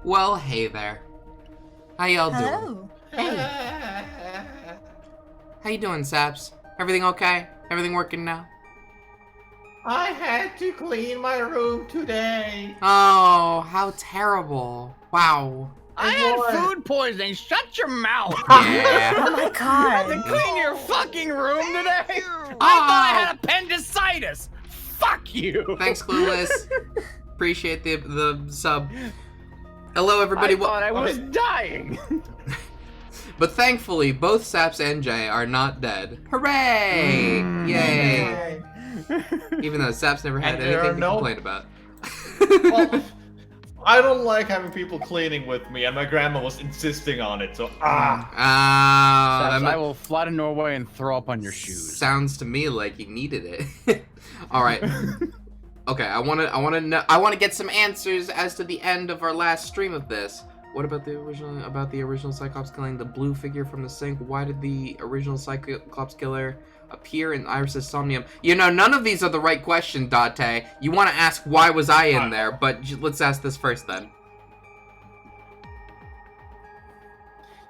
Well, hey there. How y'all doing? Hello. Hey. How you doing, Saps? Everything okay? Everything working now? I had to clean my room today. Oh, how terrible. Wow. I had food poisoning. Shut your mouth. Yeah. Oh my You had god. to clean your fucking room today? Oh. I thought I had appendicitis. Fuck you. Thanks, Clueless. Appreciate the sub. Hello, everybody. I thought I was dying. But thankfully, both Saps and Jay are not dead. Hooray! Yay! Even though Saps never had And there anything to are no- complain about. Well, I don't like having people cleaning with me, and my grandma was insisting on it, so Saps, That I will fly to Norway and throw up on your shoes. sounds to me like you needed it. All right. Okay, I want to get some answers as to the end of our last stream of this. What about the original Cyclops killing the blue figure from the sink? Why did the original Cyclops killer appear in Iris's Somnium? You know, none of these are the right question, Date. You want to ask why was I in there, but let's ask this first then.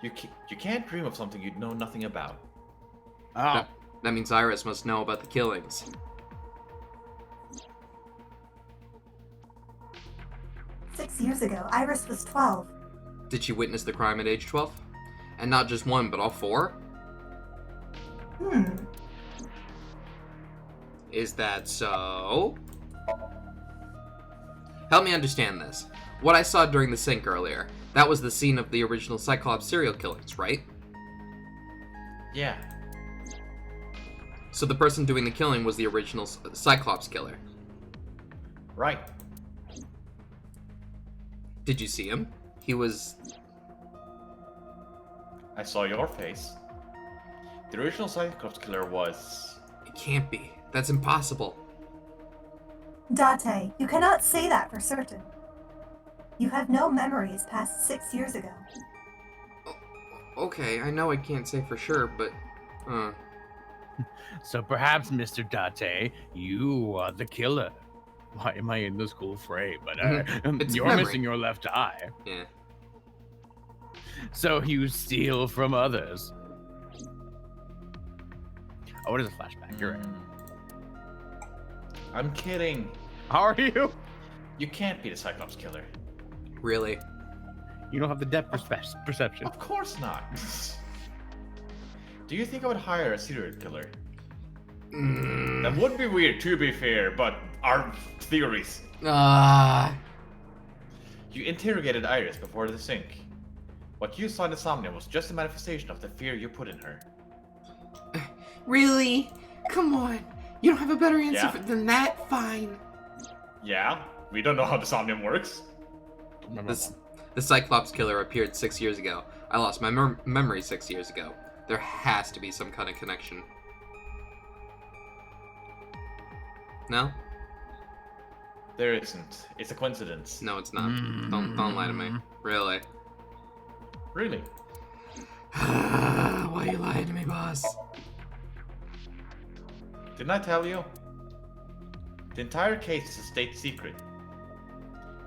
you can't dream of something you know nothing about. Oh. That means Iris must know about the killings. Six years ago, Iris was 12. Did she witness the crime at age 12? And not just one, but all four? Is that so? Help me understand this. What I saw during the sink earlier, that was the scene of the original Cyclops serial killings, right? Yeah. So the person doing the killing was the original Cyclops killer. Right. Did you see him? He was... I saw your face. The original Cyclops killer was... It can't be. That's impossible. Date, you cannot say that for certain. You have no memories past 6 years ago. Okay, I know I can't say for sure, but... So perhaps, Mr. Date, you are the killer. Why am I in the school fray? But It's you're memory. missing your left eye. Yeah. So you steal from others. Oh, it is a flashback. You're right. I'm kidding. How are you? You can't be the Cyclops killer. Really? You don't have the depth perception. Of course not. Do you think I would hire a serial killer? That would be weird, to be fair, but our theories. You interrogated Iris before the sink. What you saw in the Somnium was just a manifestation of the fear you put in her. Really? Come on. You don't have a better answer Yeah. than that? Fine. Yeah, we don't know how the Somnium works. The Cyclops killer appeared 6 years ago. I lost my memory 6 years ago. There has to be some kind of connection. No? There isn't. It's a coincidence. No, it's not. Don't lie to me. Really? Really? Why are you lying to me, boss? Didn't I tell you? The entire case is a state secret.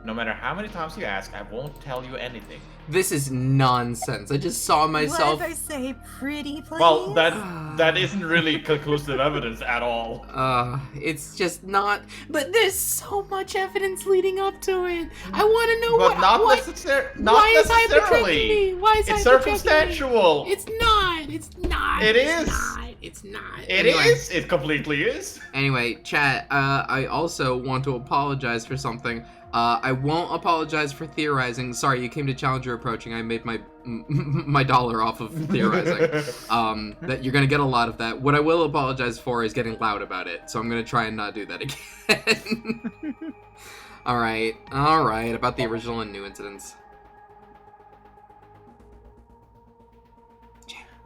No matter how many times you ask, I won't tell you anything. This is nonsense. I just saw myself. What if I say pretty, please? Well, that isn't really conclusive evidence at all. It's just not. But there's so much evidence leading up to it. I want to know But not why is I protecting necessarily. me? Why is It's I protecting me? circumstantial. It's not. It's not. It It's is. not. It's not. It Anyway. is. It completely is. Anyway, chat, I also want to apologize for something. I won't apologize for theorizing. Sorry, you came to challenge your approaching. I made my dollar off of theorizing. That you're gonna get a lot of that. What I will apologize for is getting loud about it. So I'm gonna try and not do that again. All right. About the original and new incidents.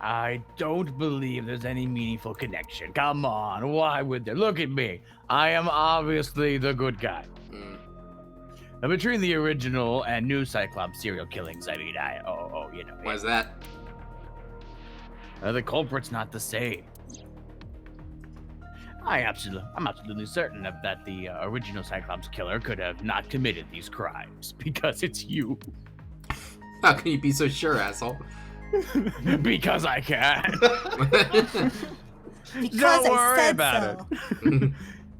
I don't believe there's any meaningful connection. Come on, why would there? Look at me. I am obviously the good guy. Now, between the original and new Cyclops serial killings, I mean, you know. Why is that? The culprit's not the same. I'm absolutely certain that the original Cyclops killer could have not committed these crimes because it's you. How can you be so sure, asshole? Because I can. Because Don't I worry said about so.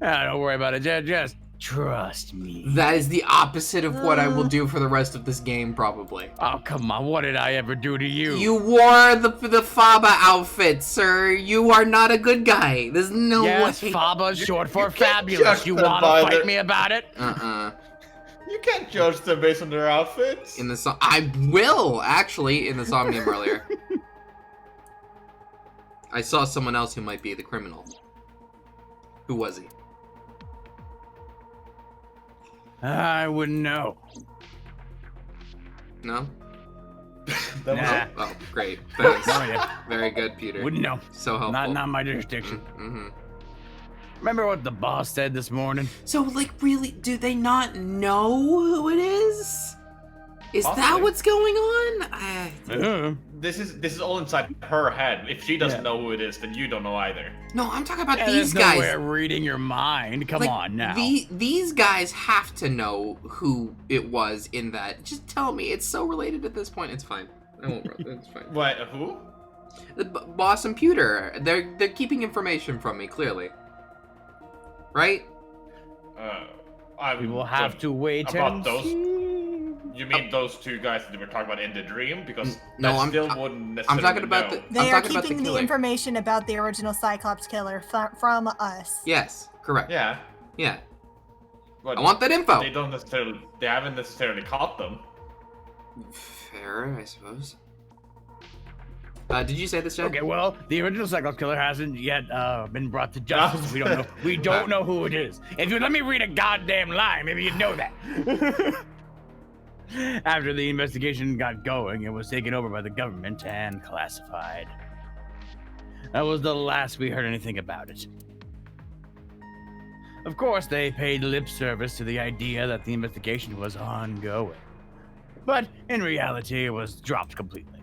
Don't worry about it. Just trust me. That is the opposite of what I will do for the rest of this game, probably. Oh, come on. What did I ever do to you? You wore the Faba outfit, sir. You are not a good guy. There's no Yes, way. Faba's short for can't fabulous. judge You them want to by fight their- me about it? You can't judge them based on their outfits. In the I will, actually, in the Somnium earlier. I saw someone else who might be the criminal. Who was he? I wouldn't know. No? That was Nah. it. Oh, great. Thanks. Oh, yeah. Very good, Peter. Wouldn't know. So helpful. Not my jurisdiction. Mm-hmm. Remember what the boss said this morning? So, like, really, do they not know who it is? Is that Possibly. what's going on? This is all inside her head. If she doesn't Yeah. know who it is, then you don't know either. No, I'm talking about Yeah, these there's guys. no way of reading your mind. Come Like, on now. These guys have to know who it was in that. Just tell me. It's so related at this point. It's fine. I won't. It's fine. What? Who? The boss and Pewter. They're keeping information from me, clearly. Right? I We will have to wait about and those- see. You mean those two guys that we were talking about in the dream? Because No, that I'm- still wouldn't necessarily talking about know. the- They I'm are talking about the keeping the killer. information about the original Cyclops killer from us. Yes. Correct. Yeah. Yeah. But I want that info. They don't necessarily. They haven't necessarily caught them. Fair, I suppose. Did you say this, Jay? Okay, well, the original Cyclops killer hasn't yet been brought to justice. We don't know. We don't know who it is. If you let me read a goddamn line, maybe you'd know that. After the investigation got going, it was taken over by the government and classified. That was the last we heard anything about it. Of course, they paid lip service to the idea that the investigation was ongoing. But in reality, it was dropped completely.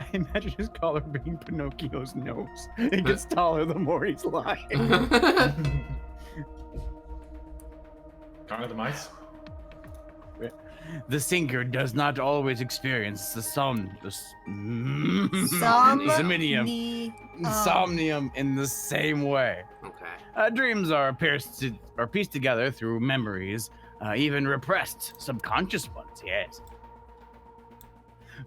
I imagine his collar being Pinocchio's nose. It gets taller the more he's lying. Kind of the mice. The sinker does not always experience the Somnium Somnium in the same way. Okay. Dreams are pieced together through memories, even repressed subconscious ones, yes.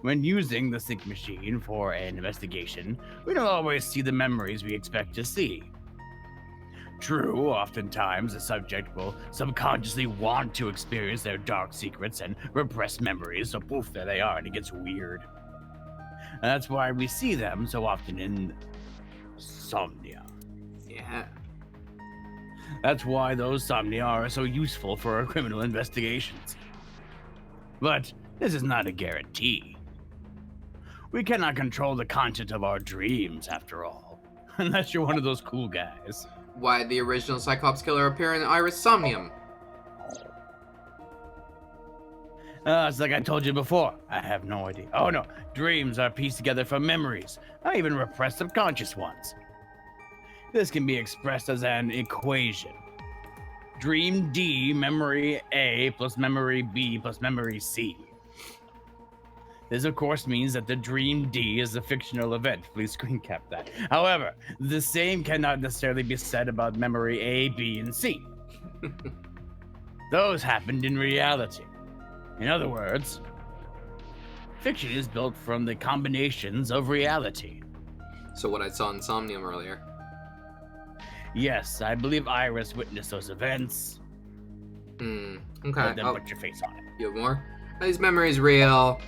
When using the sync machine for an investigation, we don't always see the memories we expect to see. True, oftentimes the subject will subconsciously want to experience their dark secrets and repressed memories, so poof, there they are, and it gets weird. And that's why we see them so often in Somnia. Yeah. That's why those Somnia are so useful for our criminal investigations. But this is not a guarantee. We cannot control the content of our dreams, after all. Unless you're one of those cool guys. Why the original Cyclops killer appear in Iris Somnium? It's like I told you before. I have no idea. Oh no, dreams are pieced together from memories, not even repressed subconscious ones. This can be expressed as an equation. Dream D, memory A plus memory B plus memory C. This, of course, means that the Dream D is a fictional event. Please screen cap that. However, the same cannot necessarily be said about memory A, B, and C. Those happened in reality. In other words, fiction is built from the combinations of reality. So what I saw in Somnium earlier. Yes, I believe Iris witnessed those events. Okay. But then Oh, put your face on it. you have more? Are these memories real?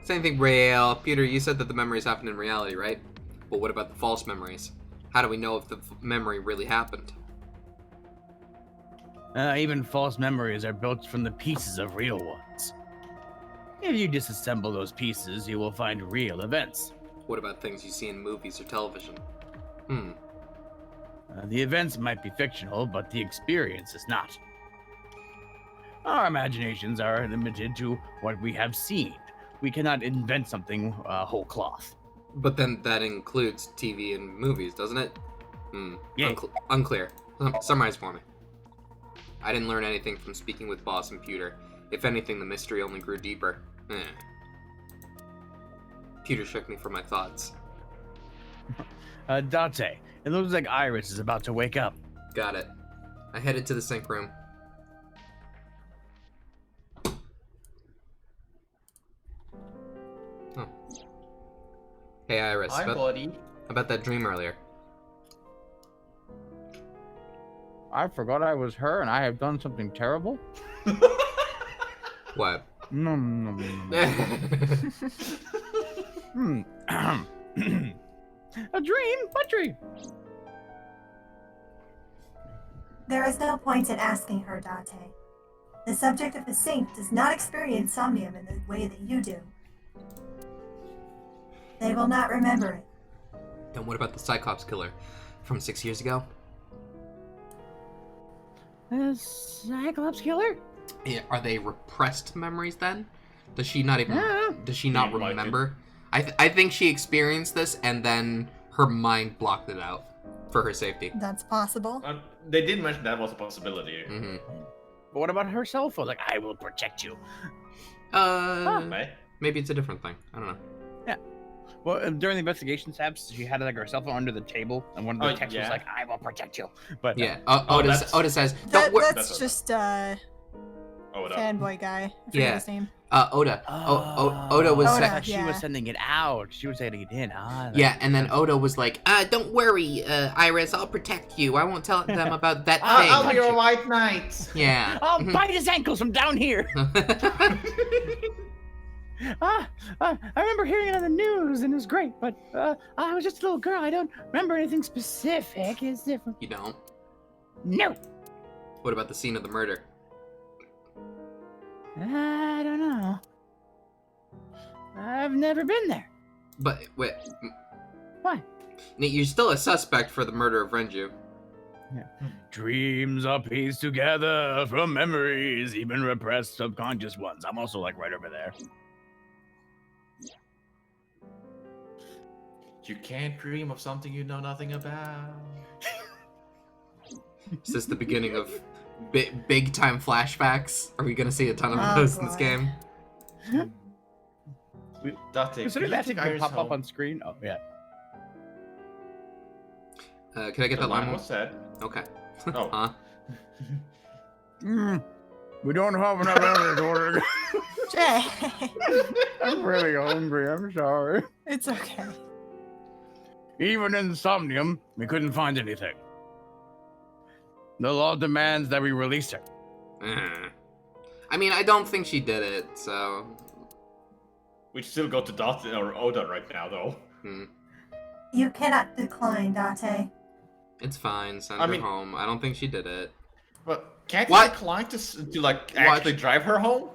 Same thing real. Peter, you said that the memories happened in reality, right? But what about the false memories? How do we know if the memory really happened? Even false memories are built from the pieces of real ones. If you disassemble those pieces, you will find real events. What about things you see in movies or television? The events might be fictional, but the experience is not. Our imaginations are limited to what we have seen. We cannot invent something whole cloth. But then that includes TV and movies, doesn't it? Yeah. Unclear. Summarize for me. I didn't learn anything from speaking with Boss and Pewter. If anything, the mystery only grew deeper. Pewter shook me for my thoughts. Dante, it looks like Iris is about to wake up. Got it. I headed to the sink room. Oh. Hey, Iris. Hi, buddy. About that dream earlier. I forgot I was her and I have done something terrible. What? No. A dream? What dream? There is no point in asking her, Dante. The subject of the sink does not experience Somnium in the way that you do. They will not remember it. Then what about the Cyclops killer from 6 years ago? The Cyclops killer? Yeah, are they repressed memories then? Does she not even? Yeah. Does she not Seemed like remember? I think she experienced this and then her mind blocked it out for her safety. That's possible. They did mention that was a possibility. Mm-hmm. But what about her cell phone? Like, I will protect you. Right? Maybe it's a different thing. I don't know. Well, during the investigation tabs, she had like her cell phone under the table, and one of the texts was yeah. like, "I will protect you." But Yeah. that's- Oda says, "Don't worry." That's just Oda. fanboy guy. I forget Yeah. his name. Oda. Oda was. Oda. I thought she yeah. was sending it out. She was sending it in. Yeah, and then Oda was like, "Don't worry, Iris. I'll protect you. I won't tell them about that thing." I'll be your white knight. Yeah. I'll bite his ankles from down here. I remember hearing it on the news, and it was great. But I was just a little girl. I don't remember anything specific. It's different. You don't. No. What about the scene of the murder? I don't know. I've never been there. But wait. Why? Nate, you're still a suspect for the murder of Renju. Dreams are pieced together from memories, even repressed subconscious ones. I'm also like right over there. You can't dream of something you know nothing about. Is this the beginning of big time flashbacks? Are we gonna see a ton of Oh, those in this boy. game? Dante, Consider that take can Iris pop up home. on screen. Oh yeah. Can I get The that line line one? was said. Okay. Oh. Huh? We don't have enough evidence order. Jay, I'm really hungry. I'm sorry. it's okay. Even in Somnium, we couldn't find anything. The law demands that we release her. I mean, I don't think she did it, so. We still go to Dante or Oda right now, though. You cannot decline, Dante. It's fine. Send I her mean- home. I don't think she did it. But can't you What? decline to like actually drive her home?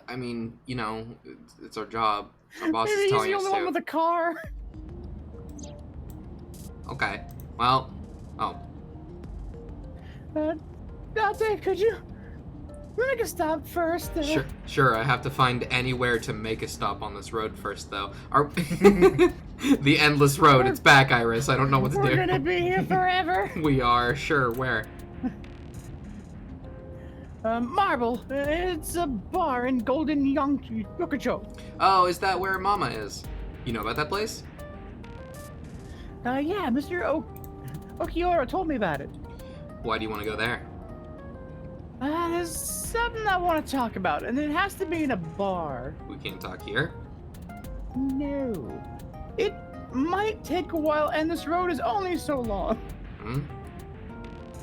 I mean, you know, it's our job. Our boss Maybe is he's telling the us only one to. with a car. Okay. Well. Oh. Dante, could you make a stop first? Sure. I have to find anywhere to make a stop on this road first, though. The endless road. It's back, Iris. I don't know what to We're do. gonna be here forever. We are. Sure. Where? Marble. It's a bar in Golden Yokocho. Oh, is that where Mama is? You know about that place? Yeah, Mr. Okiura told me about it. Why do you want to go there? There's something I want to talk about, and it has to be in a bar. We can't talk here. No. It might take a while, and this road is only so long.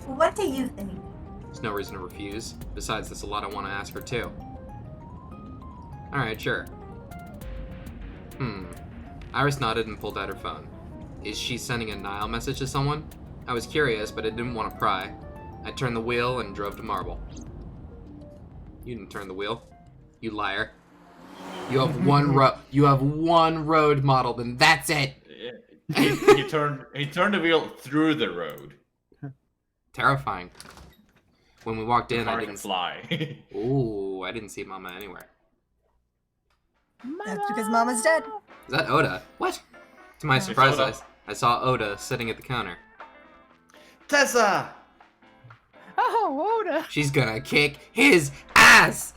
What do you think? There's no reason to refuse. Besides, there's a lot I want to ask her, too. Alright, sure. Iris nodded and pulled out her phone. Is she sending a Nile message to someone? I was curious, but I didn't want to pry. I turned the wheel and drove to Marble. You didn't turn the wheel. You liar. You have one road. You have one road modeled, and that's it. He turned the wheel through the road. Terrifying. When we walked in, Car I can didn't. fly. Ooh, I didn't see Mama anywhere. That's because Mama's dead. Is that Oda? What? To my Yeah. surprise, Oda. I saw Oda sitting at the counter. Tessa! Oh, Oda. She's gonna kick his ass.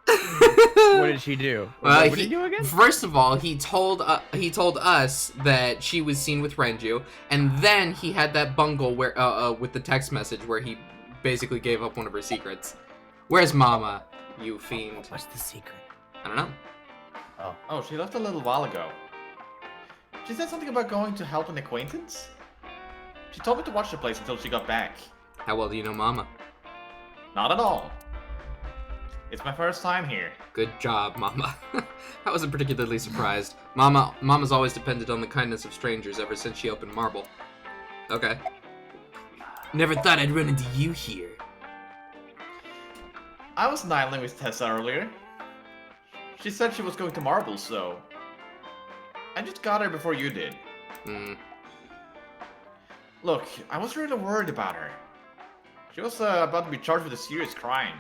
What did she do? Well, What did he do again? First of all, he told us that she was seen with Renju, and then he had that bungle where with the text message where he basically gave up one of her secrets. Where's Mama, you fiend? What's the secret? I don't know. Oh, she left a little while ago. She said something about going to help an acquaintance? She told me to watch the place until she got back. How well do you know Mama? Not at all. It's my first time here. Good job, Mama. I wasn't particularly surprised. Mama's always depended on the kindness of strangers ever since she opened Marble. Okay. Never thought I'd run into you here. I was nihiling with Tessa earlier. She said she was going to Marble, so... I just got her before you did. Look, I was really worried about her. She was about to be charged with a serious crime.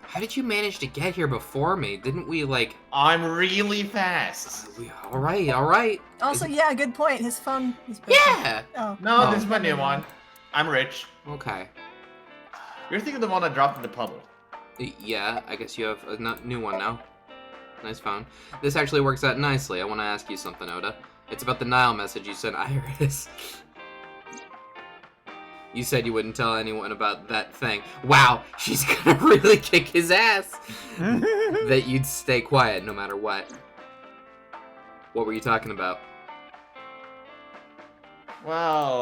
How did you manage to get here before me? Didn't we, like... I'm really fast. Alright. Also, yeah, good point. His phone is broken. Yeah! Oh. No, this is my new one. I'm rich. Okay. You're thinking the one I dropped in the puddle. Yeah, I guess you have a new one now. Nice phone. This actually works out nicely. I want to ask you something, Oda. It's about the Nile message you sent Iris. You said you wouldn't tell anyone about that thing. Wow, she's gonna really kick his ass! That you'd stay quiet no matter what. What were you talking about? Well,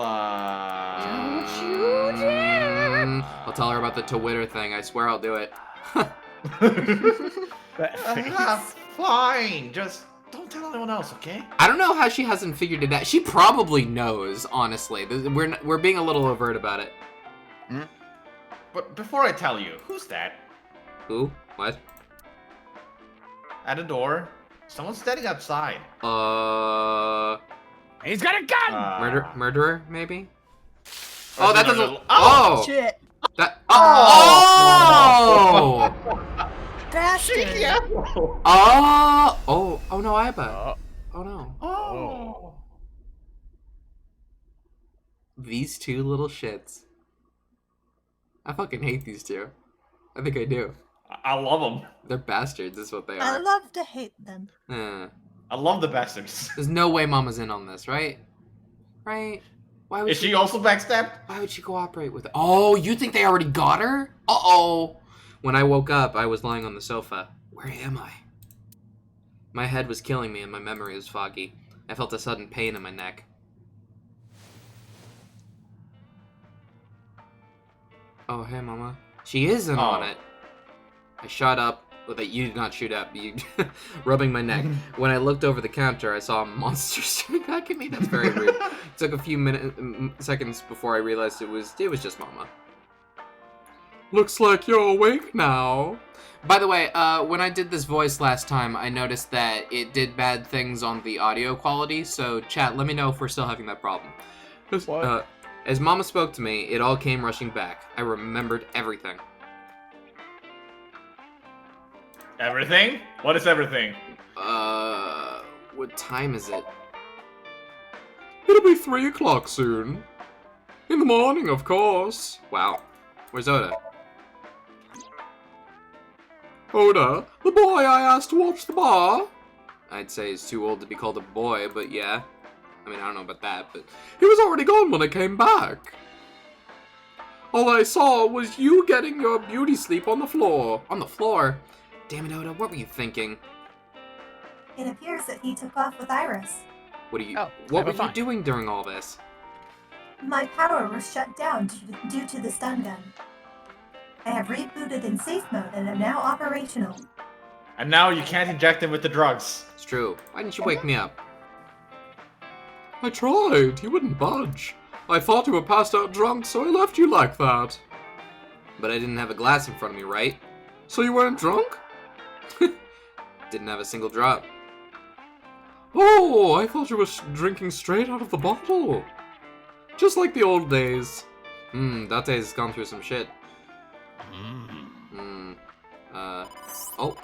I'll tell her about the Twitter thing. I swear I'll do it. Fine. Just don't tell anyone else, okay? I don't know how she hasn't figured it out. She probably knows, honestly. We're being a little overt about it. But before I tell you, who's that? Who? What? At the door. Someone's standing outside. He's got a gun! Murderer, maybe? Or Oh, that is it doesn't... a- Oh! Shit. That... Oh! Bastard. Yeah. Oh no, Iba. Oh no. Oh. These two little shits. I fucking hate these two. I think I do. I love them. They're bastards, is what they I are. love to hate them. I love the bastards. There's no way Mama's in on this, right? Right? Why would Is she also backstabbed? Why would she cooperate with it? Oh, you think they already got her? Uh-oh. When I woke up, I was lying on the sofa. Where am I? My head was killing me and my memory was foggy. I felt a sudden pain in my neck. Oh, hey, Mama. She is in on it. I shot up. Well, that you did not shoot up. You rubbing my neck. When I looked over the counter, I saw a monster staring back at me. That's very rude. It took a few seconds before I realized it was just Mama. Looks like you're awake now. By the way, when I did this voice last time, I noticed that it did bad things on the audio quality, so chat, let me know if we're still having that problem. What? As Mama spoke to me, it all came rushing back. I remembered everything. Everything? What is everything? What time is it? It'll be 3 o'clock soon. In the morning, of course. Wow. Where's Oda? Oda, the boy I asked to watch the bar? I'd say he's too old to be called a boy, but yeah. I mean, I don't know about that, but... He was already gone when I came back. All I saw was you getting your beauty sleep on the floor. On the floor? Damn it, Oda, what were you thinking? It appears that he took off with Iris. What have were a you fun. doing during all this? My power was shut down due to the stun gun. I have rebooted in safe mode and am now operational. And now you can't inject him with the drugs. It's true. Why didn't you wake me up? I tried. You wouldn't budge. I thought you were passed out drunk, so I left you like that. But I didn't have a glass in front of me, right? So you weren't drunk? Didn't have a single drop. Oh, I thought you were drinking straight out of the bottle. Just like the old days. Date's gone through some shit. Oh.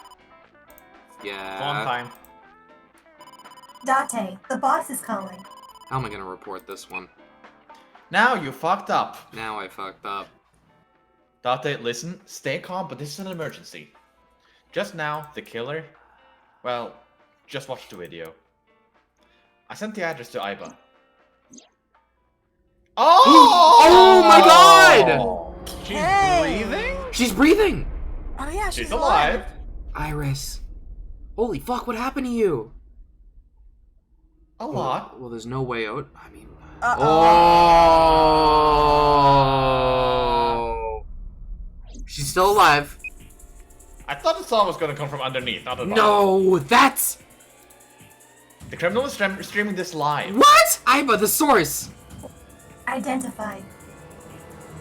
Yeah. Fun time. Date, the boss is calling. How am I gonna report this one? Now you fucked up. Now I fucked up. Date, listen, stay calm, but this is an emergency. Just now, the killer... Well, just watch the video. I sent the address to Aiba. Oh! Oh my god! She's Hey. breathing? She's breathing! Oh yeah, She's alive. Iris. Holy fuck, what happened to you? A lot. Well, there's no way out. I mean... Uh-oh. Oh! She's still alive. I thought the saw was gonna come from underneath, not at all. No, that's... The criminal is streaming this live. What? Aiba, the source. Identified.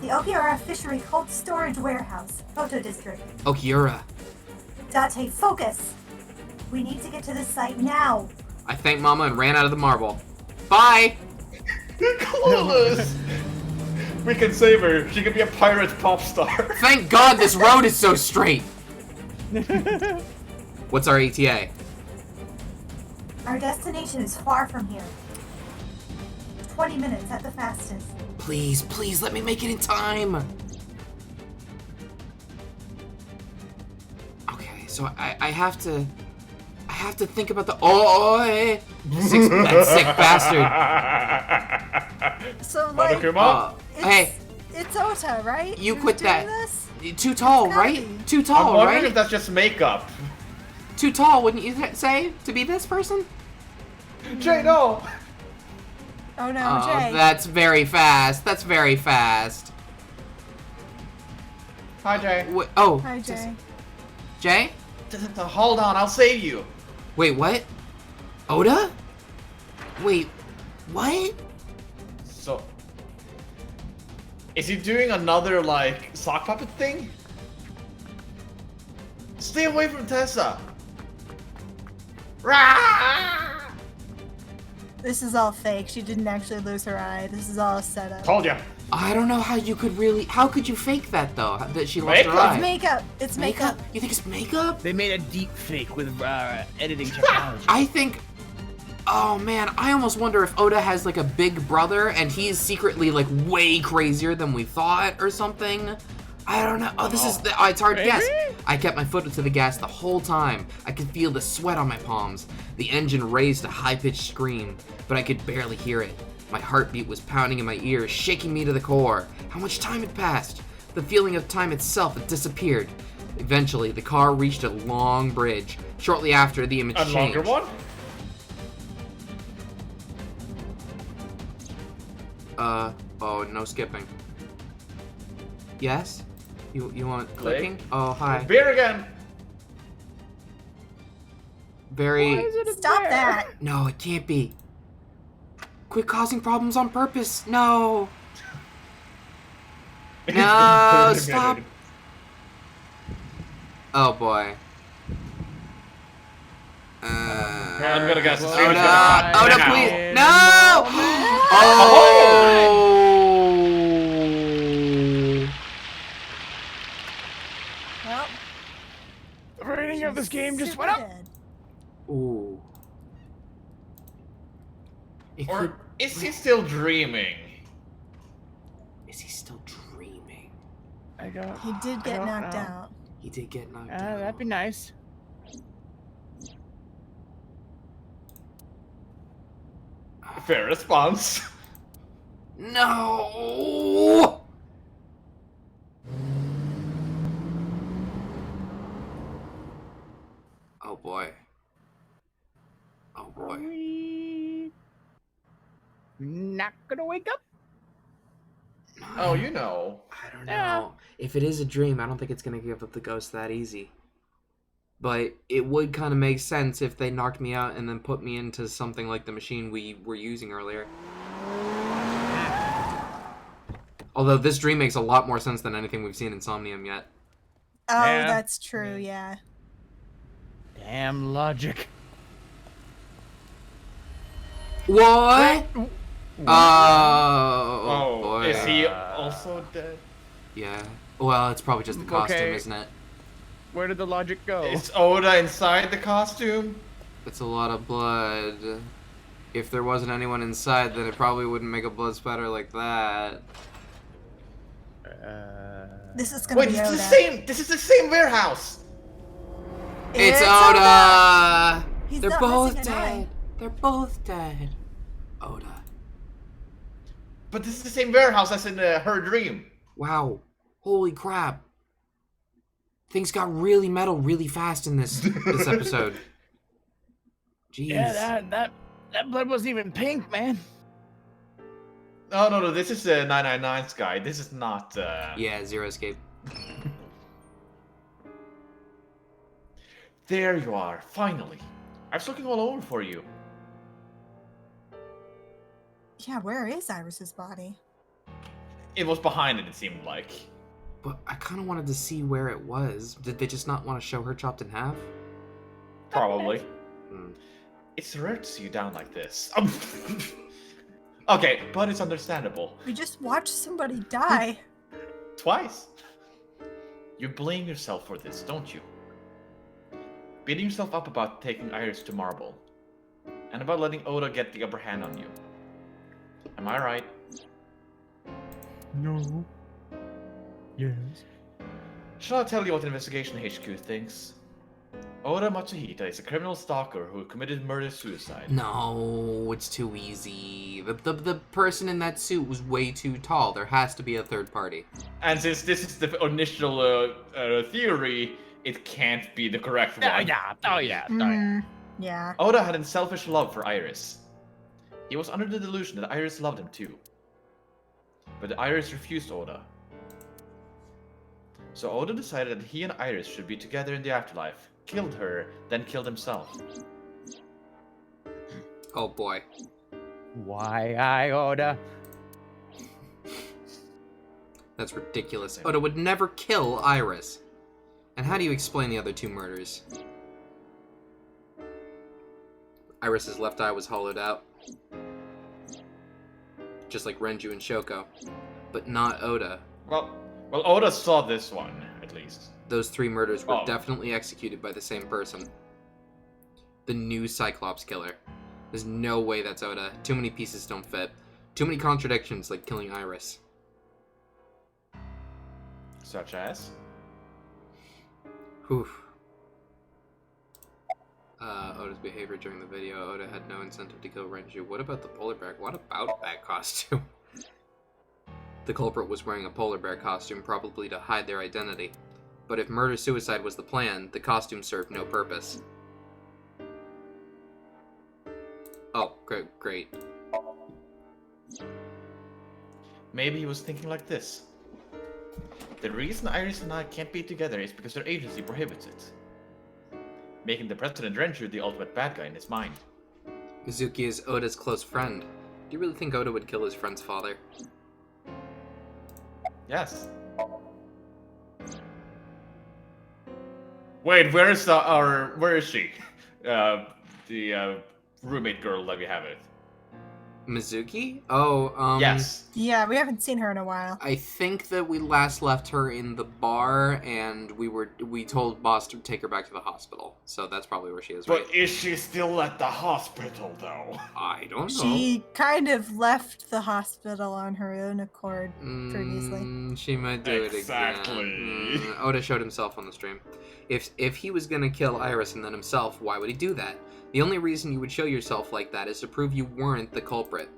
The Okiura Fishery Cold Storage Warehouse, Photo District. Okiura. Date, focus! We need to get to the site now. I thanked Mama and ran out of the marble. Bye! Clueless! We can save her. She can be a pirate pop star. Thank God this road is so straight! What's our ETA? Our destination is far from here. 20 minutes at the fastest. Please, please let me make it in time! Okay, so I have to think about the that sick bastard. So like, Hey, it's Ota, right? you Who's quit doing that. This? Too tall, It's gotta right? be. Too I'm tall, wondering right? if that's just makeup. Too tall, wouldn't you say, to be this person? Jay, no! Oh no, Oh, Jay. that's very fast. That's very fast. Hi, Jay. Oh, Hi, Jay. Jay? Hold on, I'll save you. Wait, what? Oda? Wait, what? So, is he doing another, like, sock puppet thing? Stay away from Tessa! Rah! This is all fake. She didn't actually lose her eye. This is all set up. Told ya. I don't know how you could really. How could you fake that though? That she lost her Makeup? eye. It's makeup. It's makeup. You think it's makeup? They made a deep fake with editing technology. I think. Oh man, I almost wonder if Oda has like a big brother and he's secretly like way crazier than we thought or something. I don't know. Oh, this is. It's hard to guess. I kept my foot to the gas the whole time. I could feel the sweat on my palms. The engine raised a high-pitched scream, but I could barely hear it. My heartbeat was pounding in my ears, shaking me to the core. How much time had passed? The feeling of time itself had disappeared. Eventually, the car reached a long bridge. Shortly after, the image A changed. longer one? Oh, no skipping. Yes? You want Click. clicking? Oh, hi. Beer again! Very... Stop that. No, it can't be. Quit causing problems on purpose. No. No, stop. Oh boy. I'm gonna guess. Oh no! Oh no! Please! No! Oh! Well, The rating of this game just super went up. dead. Ooh. It Or could... is he still dreaming? Is he still dreaming? I don't. He did get knocked out. He did get knocked out. That'd be nice. Fair response. No! Oh boy. Oh boy. We not gonna wake up. Oh, you know. I don't know. If it is a dream, I don't think it's gonna give up the ghost that easy. But it would kind of make sense if they knocked me out and then put me into something like the machine we were using earlier. Although this dream makes a lot more sense than anything we've seen in Somnium yet. Oh, Yeah. that's true. Yeah. Damn logic. What? Oh, Oh, boy. is he also dead? Yeah. Well, it's probably just the costume, Okay. isn't it? Where did the logic go? Is Oda inside the costume? It's a lot of blood. If there wasn't anyone inside, then it probably wouldn't make a blood spatter like that. This is gonna Wait, be this is Oda. the same. This is the same warehouse. It's Oda! He's They're not both missing an eye. dead. They're both dead. Oda. But this is the same warehouse as in her dream. Wow. Holy crap. Things got really metal really fast in this episode. Jeez. Yeah, that blood wasn't even pink, man. No. This is 999's guy. This is not. Yeah, Zero Escape. There you are, finally. I was looking all over for you. Yeah, where is Iris's body? It was behind it seemed like. But I kind of wanted to see where it was. Did they just not want to show her chopped in half? Probably. Hmm. It's rare to see you down like this. Okay, but it's understandable. We just watched somebody die. Twice. You blame yourself for this, don't you? Beating yourself up about taking Iris to Marble. And about letting Oda get the upper hand on you. Am I right? No. Yes. Shall I tell you what Investigation HQ thinks? Oda Matsuhita is a criminal stalker who committed murder-suicide. No, it's too easy. The person in that suit was way too tall. There has to be a third party. And since this is the initial theory, it can't be the correct one. Oh yeah. Yeah. Oda had a selfish love for Iris. He was under the delusion that Iris loved him too. But Iris refused Oda. So Oda decided that he and Iris should be together in the afterlife, killed her, then killed himself. Oh boy. Why, Oda? That's ridiculous. Oda would never kill Iris. And how do you explain the other two murders? Iris's left eye was hollowed out. Just like Renju and Shoko. But not Oda. Well, Oda saw this one, at least. Those three murders were Oh. definitely executed by the same person. The new Cyclops killer. There's no way that's Oda. Too many pieces don't fit. Too many contradictions, like killing Iris. Such as? Whew. Oda's behavior during the video. Oda had no incentive to kill Renju. What about the polar bear? What about that costume? The culprit was wearing a polar bear costume, probably to hide their identity. But if murder-suicide was the plan, the costume served no purpose. Oh, great. Maybe he was thinking like this. The reason Iris and I can't be together is because their agency prohibits it. Making the President Renju the ultimate bad guy in his mind. Mizuki is Oda's close friend. Do you really think Oda would kill his friend's father? Yes. Wait, where is she? The roommate girl that we have it. Mizuki? Oh, Yes. Yeah, we haven't seen her in a while. I think that we last left her in the bar, and we told boss to take her back to the hospital. So that's probably where she is, right? But is she still at the hospital, though? I don't know. She kind of left the hospital on her own accord previously. She might do Exactly. it again. Oda showed himself on the stream. If he was gonna kill Iris and then himself, why would he do that? The only reason you would show yourself like that is to prove you weren't the culprit.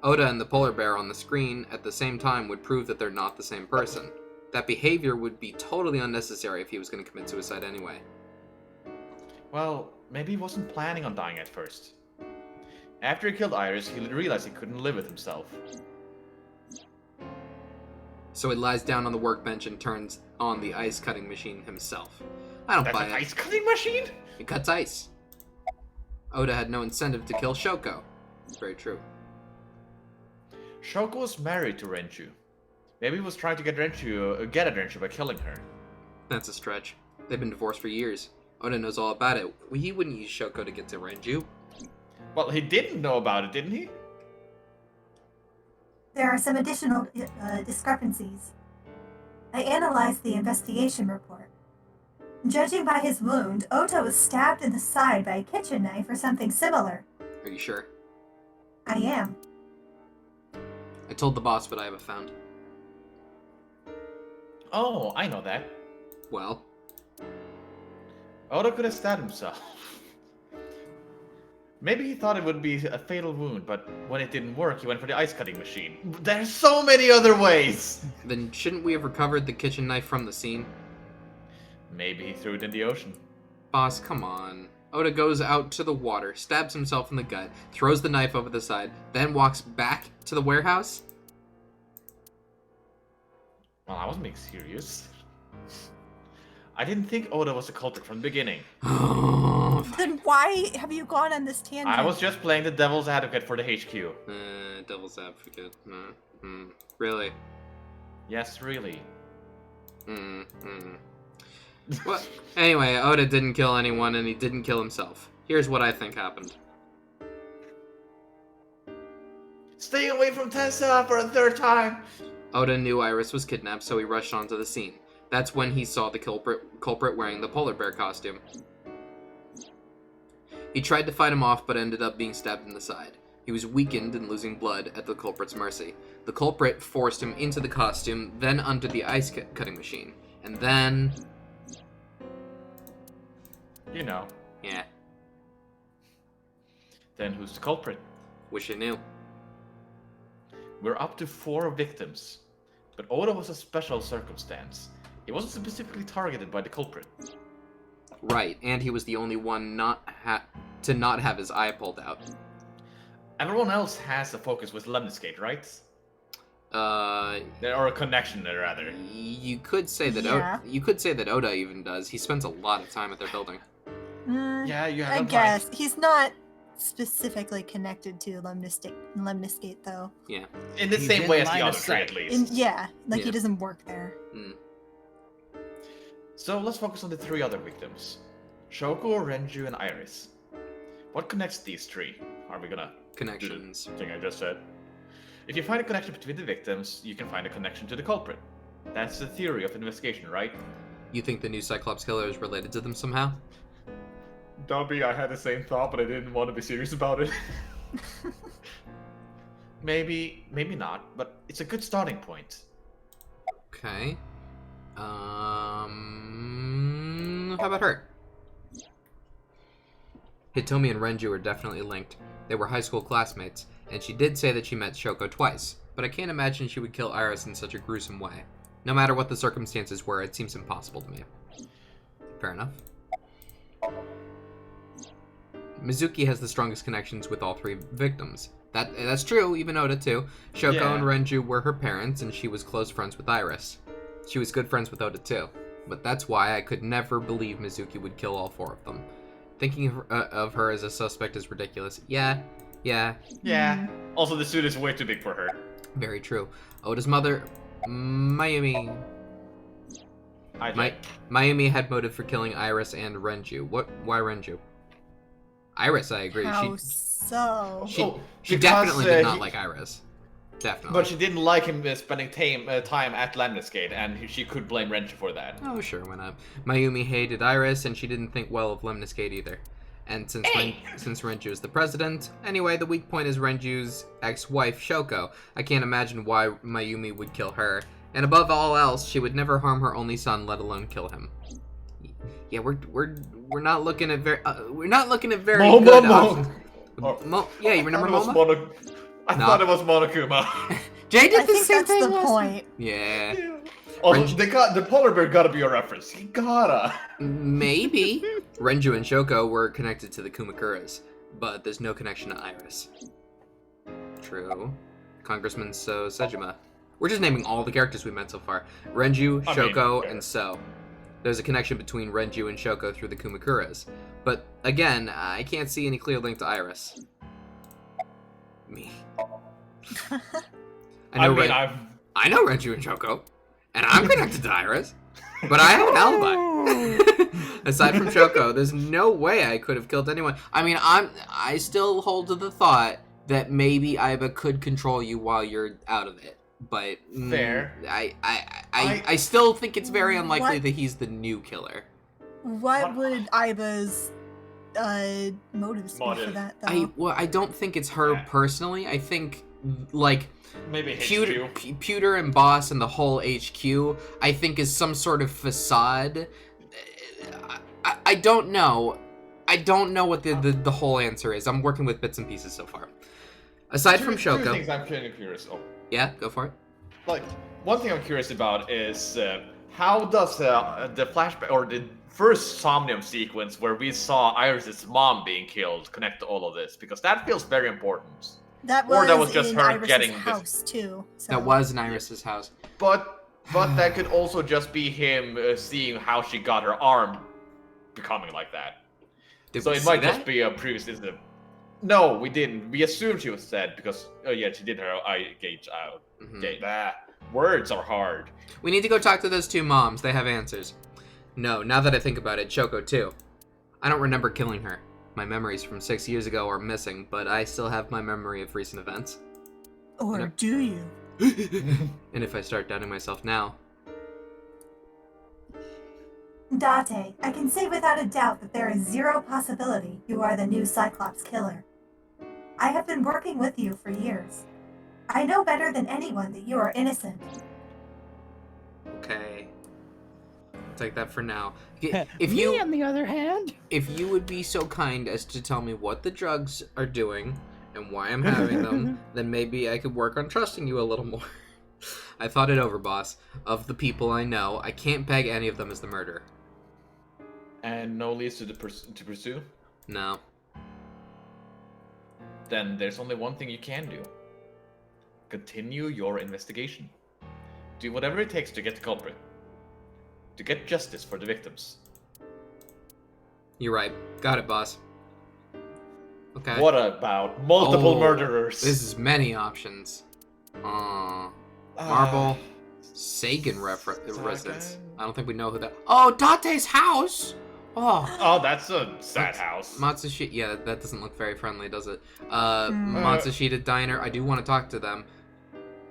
Oda and the polar bear on the screen at the same time would prove that they're not the same person. That behavior would be totally unnecessary if he was going to commit suicide anyway. Well, maybe he wasn't planning on dying at first. After he killed Iris, he realized he couldn't live with himself. So he lies down on the workbench and turns on the ice cutting machine himself. I don't That's buy an it. ice cutting machine? It cuts ice. Oda had no incentive to kill Shoko. It's very true. Shoko was married to Renju. Maybe he was trying to get at Renju by killing her. That's a stretch. They've been divorced for years. Oda knows all about it. He wouldn't use Shoko to get to Renju. Well, he didn't know about it, didn't he? There are some additional discrepancies. I analyzed the investigation report. Judging by his wound, Oto was stabbed in the side by a kitchen knife or something similar. Are you sure? I am. I told the boss, but I haven't found. Oh, I know that. Well, Oda could have stabbed himself. Maybe he thought it would be a fatal wound, but when it didn't work, he went for the ice cutting machine. There's so many other ways! then shouldn't we have recovered the kitchen knife from the scene? Maybe he threw it in the ocean. Boss, come on. Oda goes out to the water, stabs himself in the gut, throws the knife over the side, then walks back to the warehouse? Well, I wasn't being serious. I didn't think Oda was a culprit from the beginning. Then why have you gone on this tangent? I was just playing the devil's advocate for the HQ. Devil's advocate. Really? Yes, really. Well, anyway, Oda didn't kill anyone and he didn't kill himself. Here's what I think happened. Stay away from Tessa for a third time! Oda knew Iris was kidnapped, so he rushed onto the scene. That's when he saw the culprit wearing the polar bear costume. He tried to fight him off, but ended up being stabbed in the side. He was weakened and losing blood at the culprit's mercy. The culprit forced him into the costume, then under the ice cutting machine. And then... You know. Yeah. Then who's the culprit? Wish I knew. We're up to 4 victims. But Oda was a special circumstance. He wasn't specifically targeted by the culprit. Right, and he was the only one to not have his eye pulled out. Everyone else has a focus with Lemniscate, right? Or a connection there, rather. You could say that. Yeah. You could say that Oda even does. He spends a lot of time at their building. Yeah, you have I a point. guess. He's not specifically connected to Lemniscate, though. Yeah. In the He's same in way as line the of other 3, sight. at least. Yeah, Yeah. he doesn't work there. So let's focus on the 3 other victims. Shoko, Renju, and Iris. What connects these 3? Are we gonna Connections. do the thing I just said? If you find a connection between the victims, you can find a connection to the culprit. That's the theory of investigation, right? You think the new Cyclops killer is related to them somehow? Dobby, I had the same thought, but I didn't want to be serious about it. Maybe not, but it's a good starting point. Okay. How about her? Hitomi and Renju are definitely linked. They were high school classmates, and she did say that she met Shoko twice, but I can't imagine she would kill Iris in such a gruesome way. No matter what the circumstances were, it seems impossible to me. Fair enough. Mizuki has the strongest connections with all 3 victims. That's true, even Oda too. Shoko and Renju were her parents, and she was close friends with Iris. She was good friends with Oda too. But that's why I could never believe Mizuki would kill all 4 of them. Thinking of her as a suspect is ridiculous. Yeah. Also, the suit is way too big for her. Very true. Oda's mother, Mayumi. Mayumi had motive for killing Iris and Renju. Why Renju? Iris, I agree. How so? She definitely did not like Iris. Definitely. But she didn't like him spending time at Lemniscate, and she could blame Renju for that. Oh, sure, why not? Mayumi hated Iris, and she didn't think well of Lemniscate either. And since Renju is the president, anyway, the weak point is Renju's ex-wife, Shoko. I can't imagine why Mayumi would kill her. And above all else, she would never harm her only son, let alone kill him. Yeah, we're not looking at very good options. Yeah, you remember Moma? I thought it was Monokuma. Jay did I the think same that's thing the last time. point. Yeah. Also, the polar bear gotta be a reference. He gotta. Maybe. Renju and Shoko were connected to the Kumakuras, but there's no connection to Iris. True. Congressman So Sejima. We're just naming all the characters we met so far. Renju, Shoko, and So. There's a connection between Renju and Shoko through the Kumakuras. But, again, I can't see any clear link to Iris. Me. I know Renju and Shoko, and I'm connected to Iris, but I have an alibi. Aside from Shoko, there's no way I could have killed anyone. I mean, I still hold to the thought that maybe Aiba could control you while you're out of it. But fair. I still think it's very unlikely that he's the new killer. What would Aiba's motives be for that, though? I don't think it's her personally. I think like Maybe Pewter, HQ. Pewter and Boss and the whole HQ, I think, is some sort of facade. I don't know. I don't know what the whole answer is. I'm working with bits and pieces so far. Aside from Two Shoko. things I'm kind of curious. Oh, Yeah, go for it. like one thing I'm curious about is how does the flashback or the first Somnium sequence where we saw Iris's mom being killed connect to all of this? Because that feels very important. That Or was, that was just in her Iris's getting this- house too. So. That was in Iris's house. But that could also just be him seeing how she got her arm becoming like that. Did So we it see might that? just be a previous incident. No, we didn't. We assumed she was dead because she did her eye gauge out. Words are hard. We need to go talk to those two moms. They have answers. No, now that I think about it, Shoko too. I don't remember killing her. My memories from 6 years ago are missing, but I still have my memory of recent events. Or do you? And if I start doubting myself now, Date, I can say without a doubt that there is zero possibility you are the new Cyclops killer. I have been working with you for years. I know better than anyone that you are innocent. okay. I'll take that for now. Me, on the other hand, If you would be so kind as to tell me what the drugs are doing and why I'm having them, then maybe I could work on trusting you a little more. I thought it over, boss. Of the people I know, I can't peg any of them as the murderer. And no leads to pursue? No. Then there's only one thing you can do. Continue your investigation. Do whatever it takes to get the culprit. To get justice for the victims. You're right. Got it, boss. Okay. What about multiple Oh, murderers? This is many options. Marble. Sagan residence. I don't think we know who that... Oh, Date's house! Oh. Oh, that's a sad house. Matsushita... Yeah, that doesn't look very friendly, does it? Matsushita Diner. I do want to talk to them.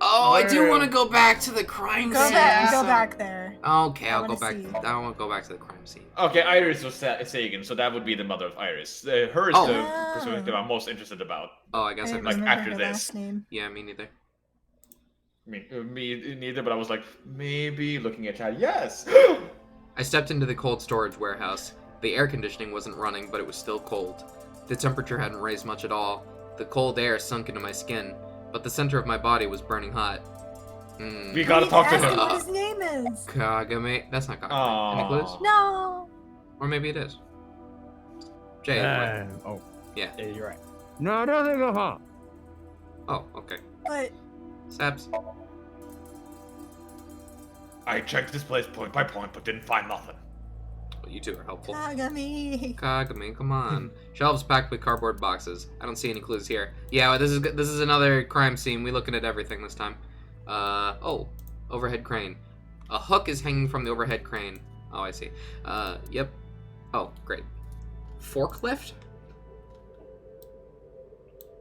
Oh, I do want to go back to the crime Go scene. back. Go back there. Okay, I I'll go wanna back. see. I want to go back to the crime scene. Okay, Iris was Sagan, so that would be the mother of Iris. Her is Oh. the perspective I'm most interested about. Oh, I I guess I didn't missed. like, remember after her this. last name. Yeah, me neither. Me neither, but I was like, maybe looking at chat. Yes! I stepped into the cold storage warehouse. The air conditioning wasn't running, but it was still cold. The temperature hadn't raised much at all. The cold air sunk into my skin, but the center of my body was burning hot. We gotta talk to Ask him him. what his name is. Kagame. That's not Kagame. Any clues? No. Or maybe it is. Jay. what? Yeah. You're right. No, nothing go home. Oh, okay. But Saps. I checked this place point by point, but didn't find nothing. Well, you two are helpful. Kagami. Kagame, come on. Shelves packed with cardboard boxes. I don't see any clues here. Yeah, this is another crime scene. We looking at everything this time. Overhead crane. A hook is hanging from the overhead crane. Oh, I see. Yep. Oh, great. Forklift?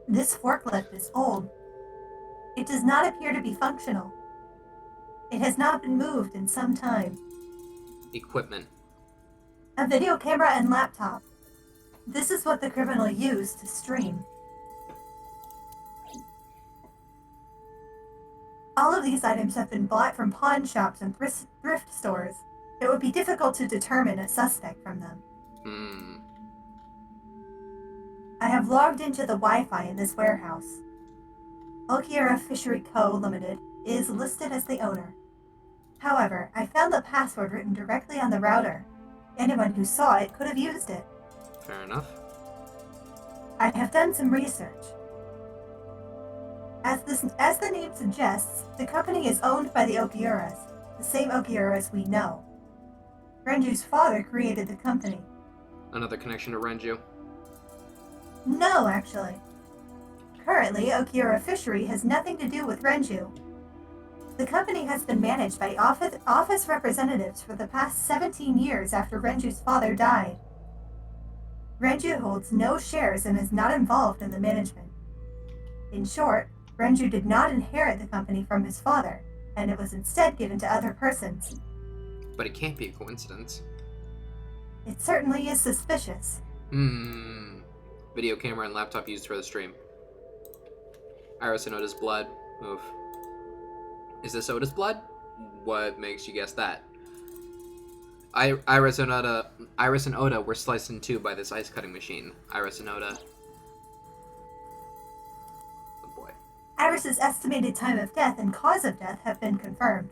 This forklift is old. It does not appear to be functional. It has not been moved in some time. Equipment. A video camera and laptop. This is what the criminal used to stream. All of these items have been bought from pawn shops and thrift stores. It would be difficult to determine a suspect from them. I have logged into the Wi-Fi in this warehouse. Okiura Fishery Co. Limited is listed as the owner. However, I found the password written directly on the router. Anyone who saw it could have used it. Fair enough. I have done some research. As the name suggests, the company is owned by the Okiuras, the same Okiuras we know. Renju's father created the company. Another connection to Renju. No, actually. Currently, Okiura Fishery has nothing to do with Renju. The company has been managed by office representatives for the past 17 years after Renju's father died. Renju holds no shares and is not involved in the management. In short, Renju did not inherit the company from his father, and it was instead given to other persons. But it can't be a coincidence. It certainly is suspicious. Video camera and laptop used for the stream. Iris and Oda's blood. Oof. Is this Oda's blood? What makes you guess that? Iris and Oda were sliced in two by this ice cutting machine. Iris and Oda. Oh boy. Iris's estimated time of death and cause of death have been confirmed.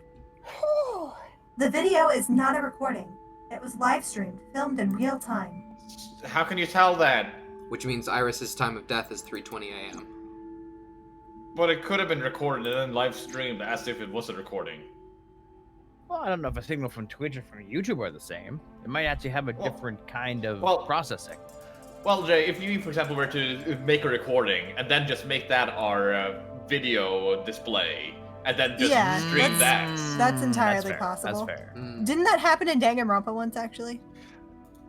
The video is not a recording. It was live streamed, filmed in real time. How can you tell that? Which means Iris's time of death is 3:20 a.m. But it could have been recorded and then live streamed as if it was a recording. Well, I don't know if a signal from Twitch or from YouTube are the same. It might actually have a different kind of processing. Well, Jay, if you, for example, were to make a recording and then just make that our video display, and then just stream that. That's entirely possible. That's fair. Didn't that happen in Danganronpa once, actually?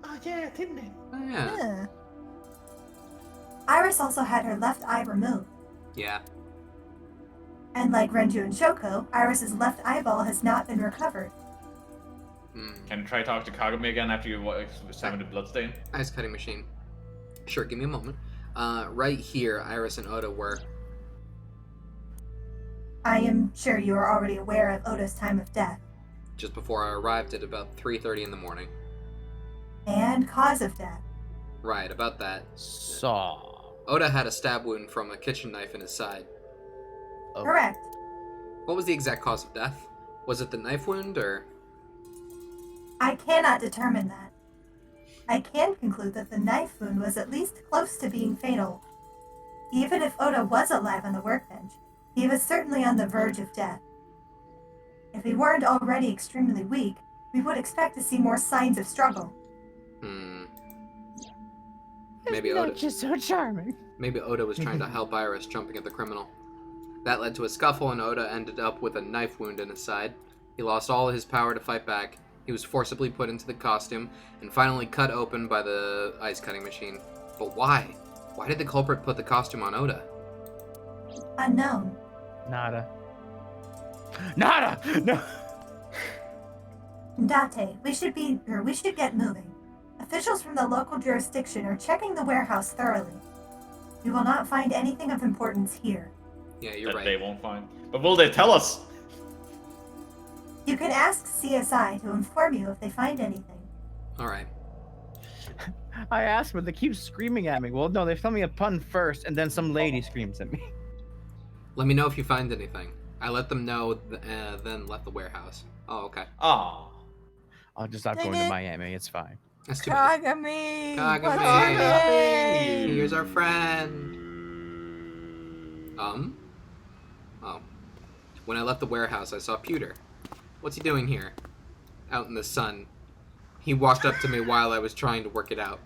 Oh, yeah, didn't it? Oh, yeah. Iris also had her left eye removed. Yeah. And like Renju and Shoko, Iris's left eyeball has not been recovered. Can you try to talk to Kagome again after you examined the bloodstain? Ice cutting machine. Sure, give me a moment. Right here, Iris and Oda were. I am sure you are already aware of Oda's time of death. Just before I arrived at about 3:30 in the morning. And cause of death. Right, about that. Saw. Oda had a stab wound from a kitchen knife in his side. Oh. Correct. What was the exact cause of death? Was it the knife wound, or...? I cannot determine that. I can conclude that the knife wound was at least close to being fatal. Even if Oda was alive on the workbench, he was certainly on the verge of death. If he weren't already extremely weak, we would expect to see more signs of struggle. Maybe Oda. Just so charming. Maybe Oda was trying to help Iris jumping at the criminal. That led to a scuffle, and Oda ended up with a knife wound in his side. He lost all his power to fight back. He was forcibly put into the costume, and finally cut open by the ice cutting machine. But why? Why did the culprit put the costume on Oda? Unknown. Nada. No. Date, we should get moving. Officials from the local jurisdiction are checking the warehouse thoroughly. We will not find anything of importance here. Yeah, you're right. They won't find. But will they tell us? You can ask CSI to inform you if they find anything. Alright. I asked, but they keep screaming at me. Well, no, they tell me a pun first, and then some lady screams at me. Let me know if you find anything. I let them know, then left the warehouse. Oh, okay. Oh. I'll just stop going to Miami. It's fine. That's too bad. Kagami! Kagami! Here's our friend. Oh. When I left the warehouse, I saw Pewter. What's he doing here? Out in the sun. He walked up to me while I was trying to work it out.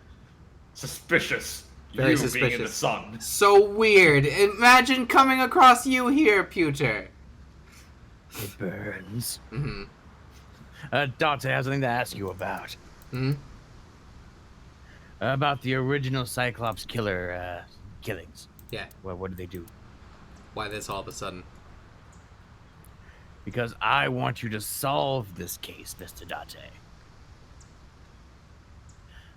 Suspicious. Very you suspicious. being in the sun. So weird. Imagine coming across you here, Pewter. It burns. Mm-hmm. Dante has something to ask you about. Hmm? About the original Cyclops killer killings. Yeah. Well, what did they do? Why this all of a sudden? Because I want you to solve this case, Mr. Date.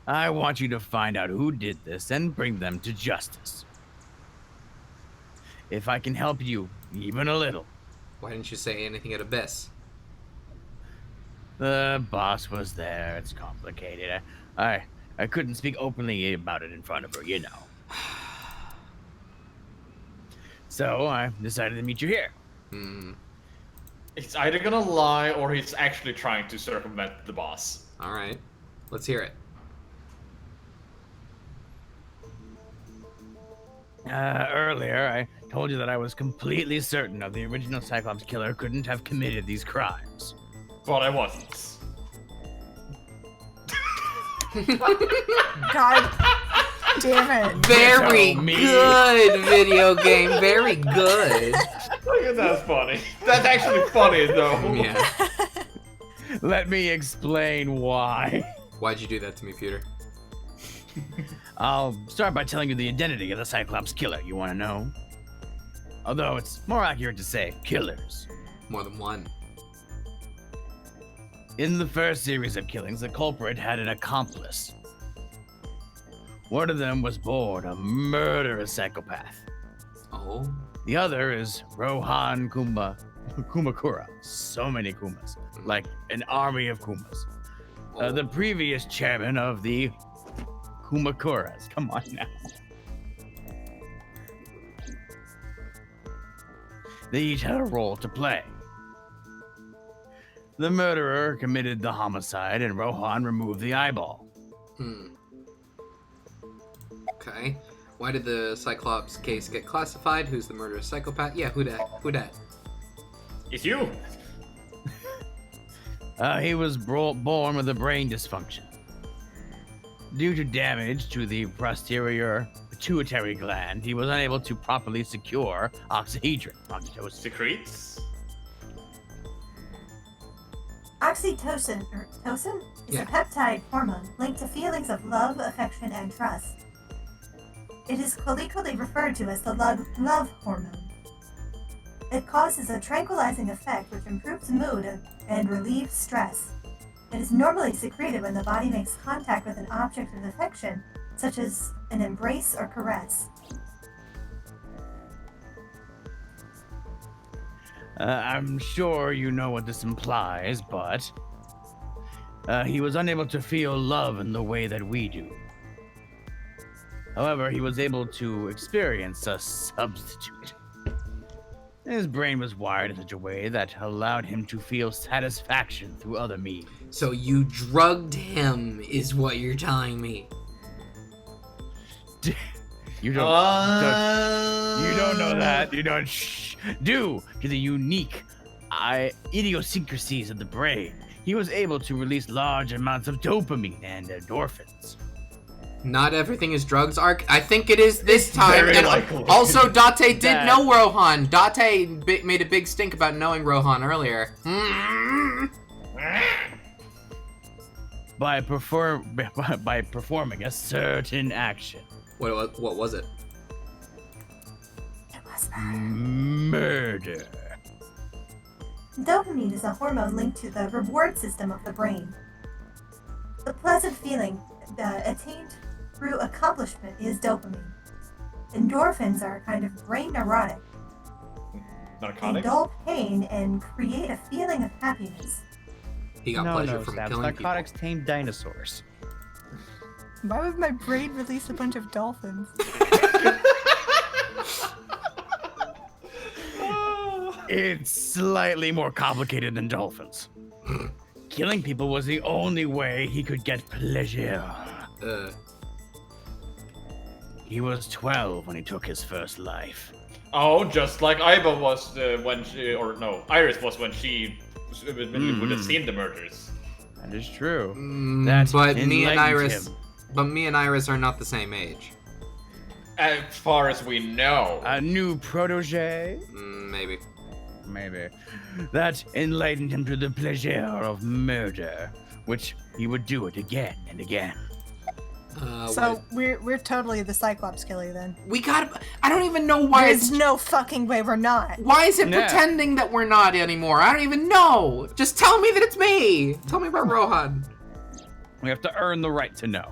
I want you to find out who did this and bring them to justice. If I can help you, even a little. Why didn't you say anything at Abyss? The boss was there. It's complicated. I couldn't speak openly about it in front of her, you know. So I decided to meet you here. He's either gonna lie or he's actually trying to circumvent the boss. Alright. Let's hear it. Earlier, I told you that I was completely certain of the original Cyclops killer couldn't have committed these crimes. But I wasn't. God damn it. Very Tell me. good video game. Very good. Look at that's funny. That's actually funny though. Yeah. Let me explain why. Why'd you do that to me, Peter? I'll start by telling you the identity of the Cyclops killer. You want to know? Although it's more accurate to say killers. More than one. In the first series of killings, the culprit had an accomplice. One of them was born a murderous psychopath. Oh? The other is Rohan Kumakura. So many Kumas. Like an army of Kumas. The previous chairman of the Kumakuras. Come on now. They each had a role to play. The murderer committed the homicide and Rohan removed the eyeball. Okay. Why did the Cyclops case get classified? Who's the murderous psychopath? Yeah, who dat? It's you! He was born with a brain dysfunction. Due to damage to the posterior pituitary gland, he was unable to properly secure oxytocin. Secretes? Oxytocin, is a peptide hormone linked to feelings of love, affection, and trust. It is colloquially referred to as the love hormone. It causes a tranquilizing effect which improves mood and relieves stress. It is normally secreted when the body makes contact with an object of affection, such as an embrace or caress. I'm sure you know what this implies, but he was unable to feel love in the way that we do. However, he was able to experience a substitute. His brain was wired in such a way that allowed him to feel satisfaction through other means. So you drugged him, is what you're telling me. You don't know that. You don't. Due to the unique idiosyncrasies of the brain, he was able to release large amounts of dopamine and endorphins. Not everything is drugs, Ark. I think it is this time. Very And likely. also, Date did know Rohan. Date made a big stink about knowing Rohan earlier. By performing a certain action. What was it? It was Murder. Dopamine is a hormone linked to the reward system of the brain. The pleasant feeling attained through accomplishment is dopamine. Endorphins are a kind of brain neurotic. They Narcotics? dull pain and create a feeling of happiness. He got pleasure from Stabs. killing Narcotics tame dinosaurs. Why would my brain release a bunch of dolphins? It's slightly more complicated than dolphins. Killing people was the only way he could get pleasure. people. He was 12 when he took his first life. Oh, just like Iva was Iris was when she would have seen the murders. That is true. But me and enlightened Iris are not the same age. As far as we know. A new protege? Maybe. Maybe. That enlightened him to the pleasure of murder, which he would do it again and again. So we're totally the Cyclops killer then. I don't even know why There's no fucking way we're not. Why is it Yeah. pretending that we're not anymore? I don't even know. Just tell me that it's me. Tell me about Rohan. We have to earn the right to know.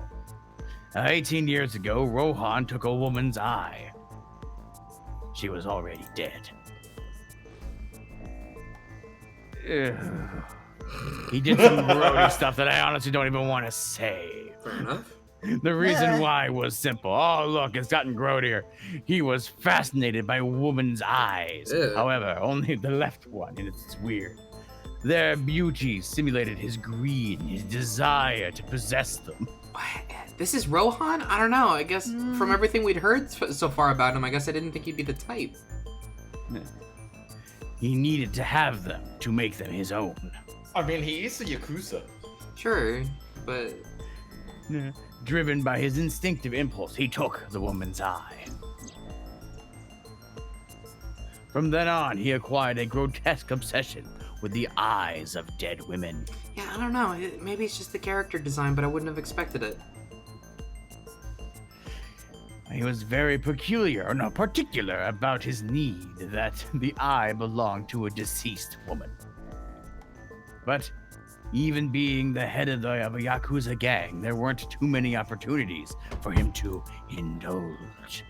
18 years ago, Rohan took a woman's eye. She was already dead. Ugh. He did some grody stuff that I honestly don't even want to say. Fair enough. The reason why was simple. Oh, look, it's gotten grodier. He was fascinated by women's eyes. Ew. However, only the left one, and it's weird. Their beauty simulated his greed and his desire to possess them. This is Rohan? I don't know. I guess from everything we'd heard so far about him, I guess I didn't think he'd be the type. He needed to have them to make them his own. I mean, he is a Yakuza. Sure, but... Driven by his instinctive impulse, he took the woman's eye. From then on, he acquired a grotesque obsession with the eyes of dead women. Yeah, I don't know. Maybe it's just the character design, but I wouldn't have expected it. He was very particular about his need that the eye belonged to a deceased woman. But even being the head of a Yakuza gang, there weren't too many opportunities for him to indulge.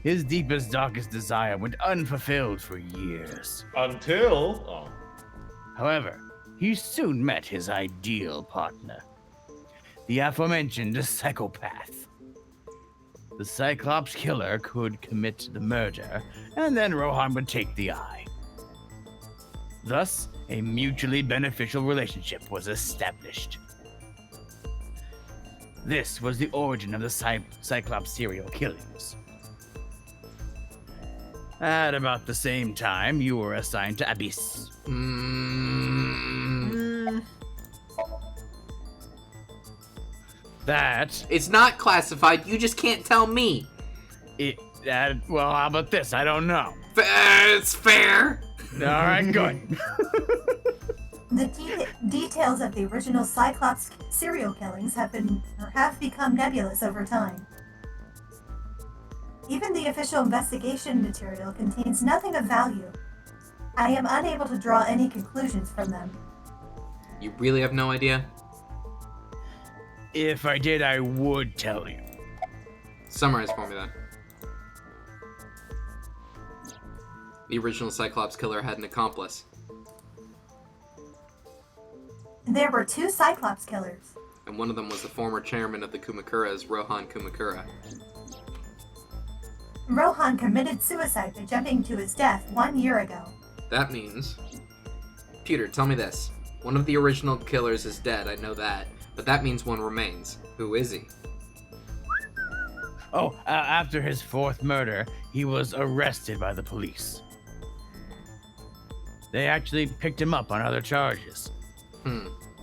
His deepest, darkest desire went unfulfilled for years. Until... Oh. However, he soon met his ideal partner, the aforementioned psychopath. The Cyclops killer could commit the murder, and then Rohan would take the eye. Thus, a mutually beneficial relationship was established. This was the origin of the Cyclops serial killings. At about the same time, you were assigned to Abyss. That It's not classified. You just can't tell me. well, how about this? I don't know. It's fair. All right, good. The details of the original Cyclops serial killings have become nebulous over time. Even the official investigation material contains nothing of value. I am unable to draw any conclusions from them. You really have no idea? If I did, I would tell you. Summarize for me then. The original Cyclops killer had an accomplice. There were 2 Cyclops killers. And one of them was the former chairman of the Kumakuras, Rohan Kumakura. Rohan committed suicide by jumping to his death 1 year ago. That means... Peter, tell me this. One of the original killers is dead, I know that. But that means one remains. Who is he? Oh, after his 4th murder, he was arrested by the police. They actually picked him up on other charges.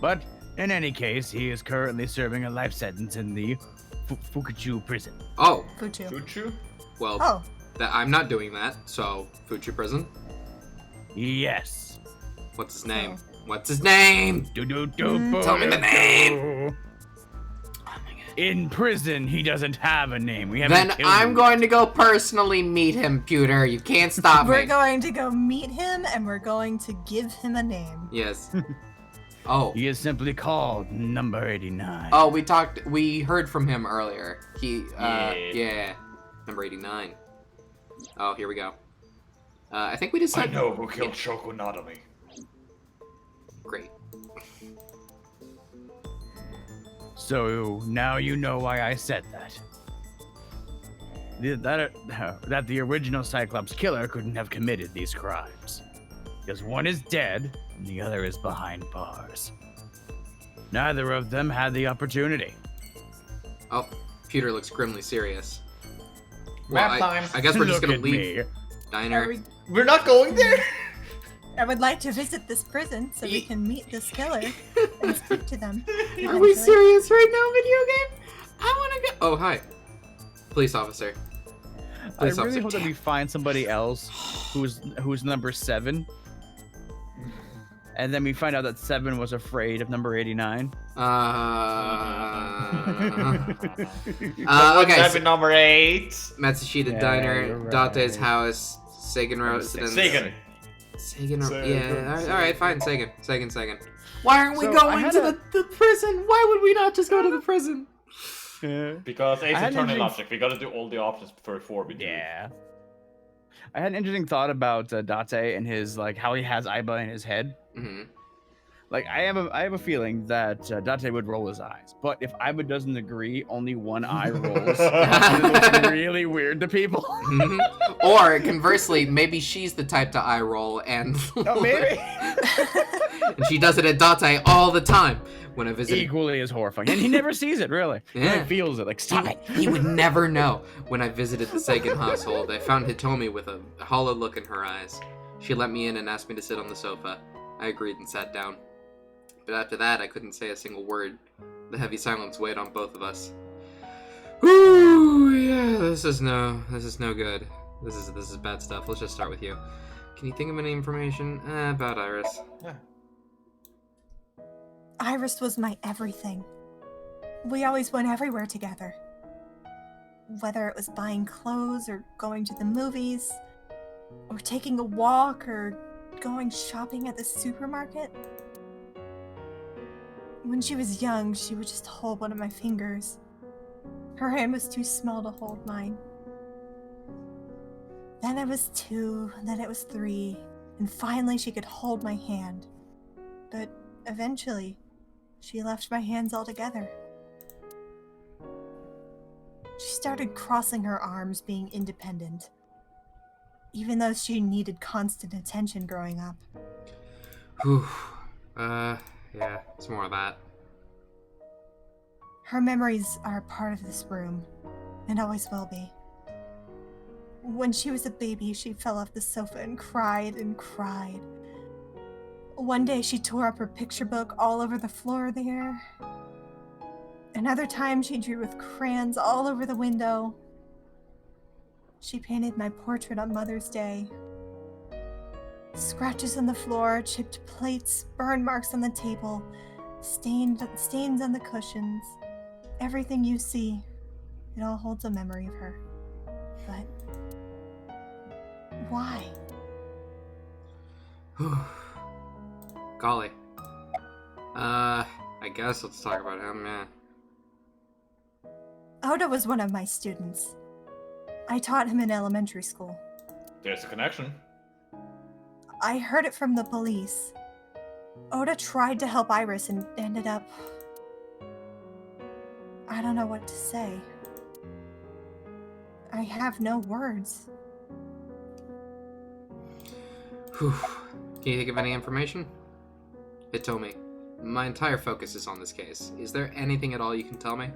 But in any case, he is currently serving a life sentence in the Fukuchu prison. Oh, Fuchu. Fuchu? well, Oh, I'm not doing that, so Fuchu prison? Yes. What's his name? What's his name? Tell Tell me the name! In prison, he doesn't have a name. We haven't Then killed I'm him. going to go personally meet him, Peter. You can't stop we're me. going to go meet him and we're going to give him a name. Yes. Oh. He is simply called Number 89. Oh, we heard from him earlier. Yeah. Yeah. Number 89. Oh, here we go. I think we I decided... know who killed Shoko Nadami. Great. So now you know why I said that. That the original Cyclops killer couldn't have committed these crimes. Because one is dead and the other is behind bars. Neither of them had the opportunity. Oh, Peter looks grimly serious. Map time. I guess we're just Look gonna at leave me. diner. We're not going there! I would like to visit this prison so we Ye- can meet this killer and speak to them. Are we eventually. serious right now, video game? I wanna go. Oh, hi. Police officer. I Police really officer. hope that we find somebody else who's number 7. And then we find out that 7 was afraid of number 89. Okay. Seven, number 8. Matsushita Yeah, Diner, you're right. Date's house, Sagan residence. Sagan. Sagan. Sagan. Yeah. All right. Fine. Sagan. Why aren't we So, I going had to the prison? Why would we not just go to the prison? Because Ace I had Attorney an logic. We gotta do all the options before we do it. Yeah. I had an interesting thought about Date and his how he has Aiba in his head. Hmm. Like I have a feeling that Date would roll his eyes, but if Aiba doesn't agree, only one eye rolls. It looks really weird to people. Or conversely, maybe she's the type to eye roll, and Oh, maybe. and she does it at Date all the time when I visit. Equally as horrifying, and he never sees it really. He Yeah. only feels it. Like stop it. He would never know. When I visited the Sagan household, I found Hitomi with a hollow look in her eyes. She let me in and asked me to sit on the sofa. I agreed and sat down. But after that, I couldn't say a single word. The heavy silence weighed on both of us. Whew, yeah, this is no good. This is bad stuff. Let's just start with you. Can you think of any information about Iris? Iris was my everything. We always went everywhere together. Whether it was buying clothes or going to the movies, or taking a walk or going shopping at the supermarket. When she was young, she would just hold one of my fingers. Her hand was too small to hold mine. Then it was 2, then it was 3, and finally she could hold my hand. But eventually, she left my hands altogether. She started crossing her arms, being independent, even though she needed constant attention growing up. Whew. Yeah, some more of that. Her memories are a part of this room, and always will be. When she was a baby, she fell off the sofa and cried and cried. One day she tore up her picture book all over the floor there. Another time she drew with crayons all over the window. She painted my portrait on Mother's Day. Scratches on the floor, chipped plates, burn marks on the table, stains on the cushions. Everything you see, it all holds a memory of her. But why? Golly. I guess let's talk about him, yeah. Oda was one of my students. I taught him in elementary school. There's a connection. I heard it from the police. Oda tried to help Iris and ended up... I don't know what to say. I have no words. Whew. Can you think of any information? Hitomi, my entire focus is on this case. Is there anything at all you can tell me?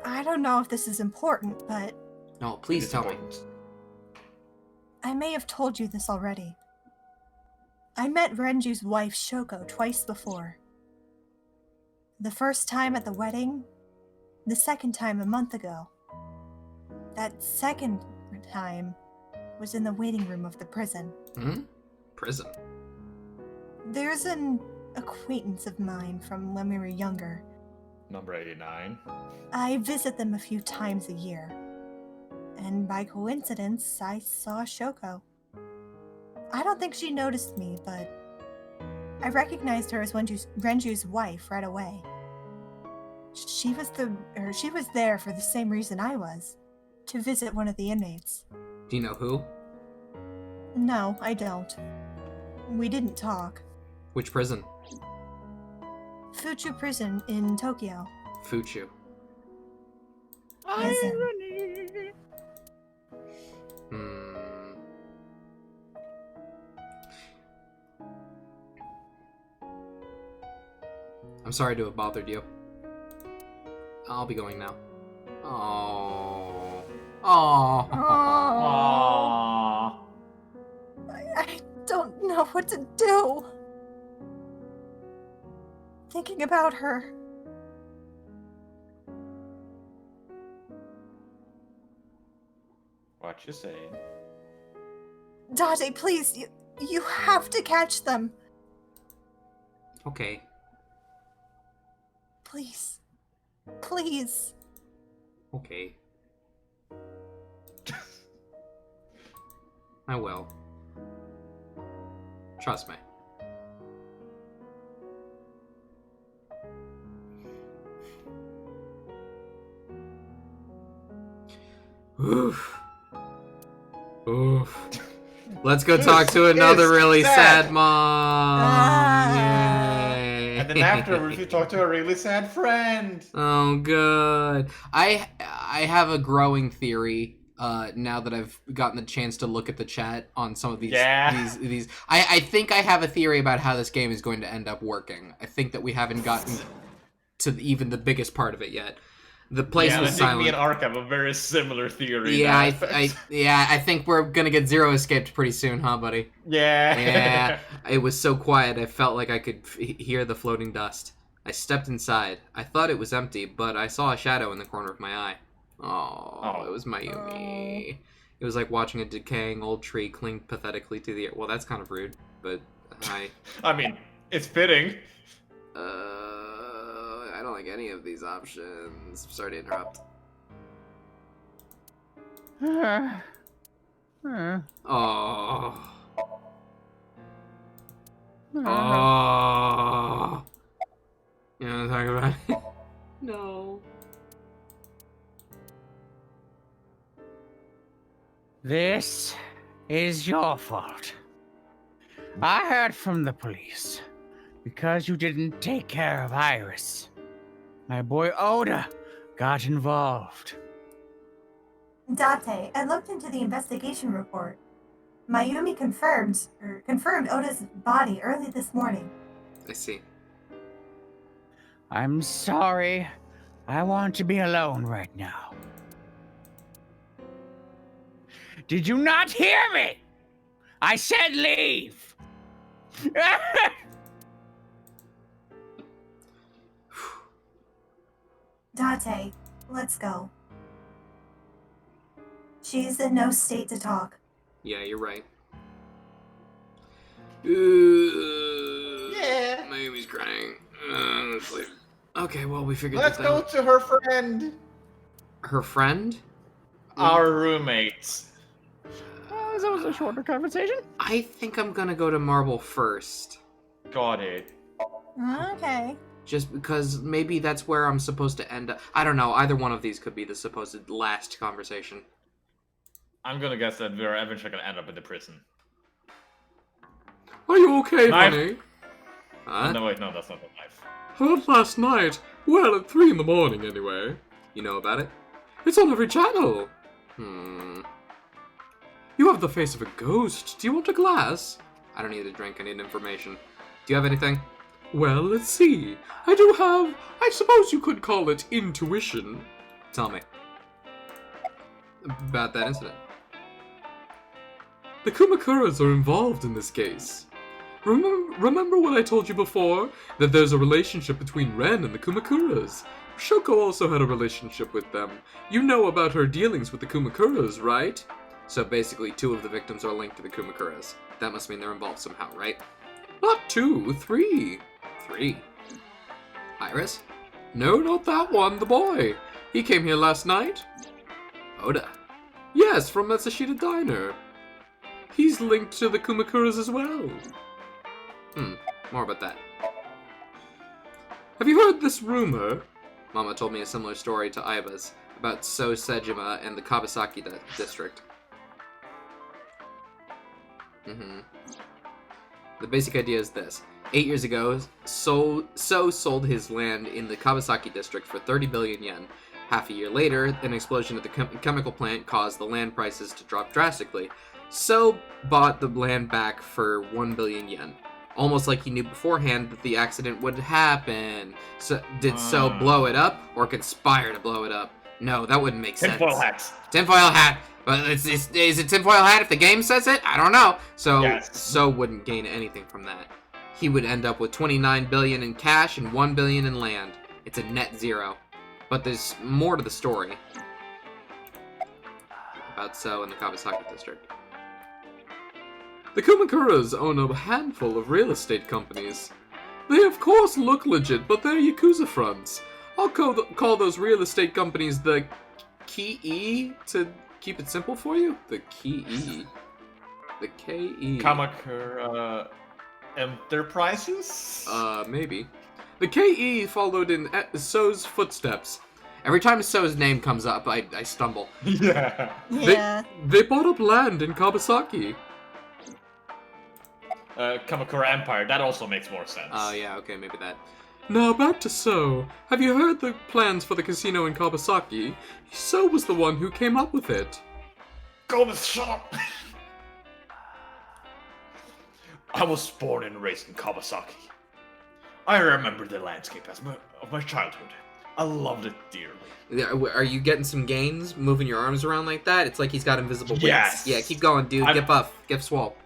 I don't know if this is important, but No, please It's tell me. important. I may have told you this already. I met Renju's wife Shoko twice before. The first time at the wedding, the second time a month ago. That second time was in the waiting room of the prison. Hmm? Prison? There's an acquaintance of mine from when we were younger. Number 89. I visit them a few times a year. And by coincidence, I saw Shoko. I don't think she noticed me, but I recognized her as Renju's wife right away. She was there for the same reason I was, to visit one of the inmates. Do you know who? No, I don't. We didn't talk. Which prison? Fuchu Prison in Tokyo. Fuchu. As in- Irony. Hmm. I'm sorry to have bothered you. I'll be going now. Oh. Oh. Aww. I don't know what to do. Thinking about her. What you saying? Date, please, you have to catch them. Okay. Please. Please. Okay. I will. Trust me. Oof. Oof. Let's go talk to another really sad mom. Yay. And then afterwards, we talk to a really sad friend. Oh, good. I have a growing theory. Now that I've gotten the chance to look at the chat on some of these, Yeah. these, I think I have a theory about how this game is going to end up working. I think that we haven't gotten to even the biggest part of it yet. The place Yeah, was I think silent. me and Ark have a very similar theory. in Yeah, that I aspect. think we're gonna get Zero Escaped pretty soon, huh, buddy? Yeah. Yeah. It was so quiet, I felt like I could hear the floating dust. I stepped inside. I thought it was empty, but I saw a shadow in the corner of my eye. Oh, it was Mayumi. It was like watching a decaying old tree cling pathetically to the air. Well, that's kind of rude, but I mean, it's fitting. I don't like any of these options. Sorry to interrupt. Oh. Oh. You know what I'm talking about? No. This is your fault. I heard from the police because you didn't take care of Iris. My boy Oda got involved. Date, I looked into the investigation report. Mayumi confirmed Oda's body early this morning. I see. I'm sorry. I want to be alone right now. Did you not hear me? I said leave! Date, let's go. She's in no state to talk. Yeah, you're right. Yeah. Mayumi's crying. Sleep. Okay, well, we figured Let's that go out. to her friend. Her friend? Our roommates. That was a shorter conversation. I think I'm gonna go to Marble first. Got it. Okay. Just because maybe that's where I'm supposed to end up. I don't know. Either one of these could be the supposed last conversation. I'm gonna guess that we're eventually gonna end up in the prison. Are you okay, Knife. honey? Huh? No, wait, no, that's not the knife. Heard last night. Well, at 3 in the morning, anyway. You know about it? It's on every channel. You have the face of a ghost. Do you want a glass? I don't need a drink. I need information. Do you have anything? Well, let's see. I do have, I suppose you could call it intuition. Tell me. About that incident. The Kumakuras are involved in this case. Remember what I told you before? That there's a relationship between Ren and the Kumakuras. Shoko also had a relationship with them. You know about her dealings with the Kumakuras, right? So basically, 2 of the victims are linked to the Kumakuras. That must mean they're involved somehow, right? Not 2, 3. 3. Iris? No, not that one, the boy. He came here last night. Oda? Yes, from Matsushita Diner. He's linked to the Kumakuras as well. More about that. Have you heard this rumor? Mama told me a similar story to Aiba's about So Sejima and the Kawasaki district. The basic idea is this. 8 years ago, So sold his land in the Kawasaki district for 30 billion yen. Half a year later, an explosion at the chemical plant caused the land prices to drop drastically. So bought the land back for 1 billion yen. Almost like he knew beforehand that the accident would happen. So, did So blow it up, or conspire to blow it up? No, that wouldn't make sense. Tinfoil hats. Tinfoil hat! But is it tinfoil hat if the game says it? I don't know. So, Yes. So wouldn't gain anything from that. He would end up with 29 billion in cash and 1 billion in land. It's a net zero. But there's more to the story. About So in the Kawasaki district. The Kumakuras own a handful of real estate companies. They of course look legit, but they're Yakuza fronts. I'll call those real estate companies the Ki to keep it simple for you. The Ki. The K-E. Kamakura Enterprises? Maybe. The K-E followed in So's footsteps. Every time So's name comes up, I stumble. Yeah. Yeah. They bought up land in Kawasaki. Kamakura Empire, that also makes more sense. Oh, yeah, okay, maybe that. Now, back to So. Have you heard the plans for the casino in Kawasaki? So was the one who came up with it. Gomez, shut up! I was born and raised in Kawasaki. I remember the landscape of my childhood. I loved it dearly. Are you getting some gains, moving your arms around like that? It's like he's got invisible wings. Yes. Yeah, keep going, dude. Get buff. Get swole.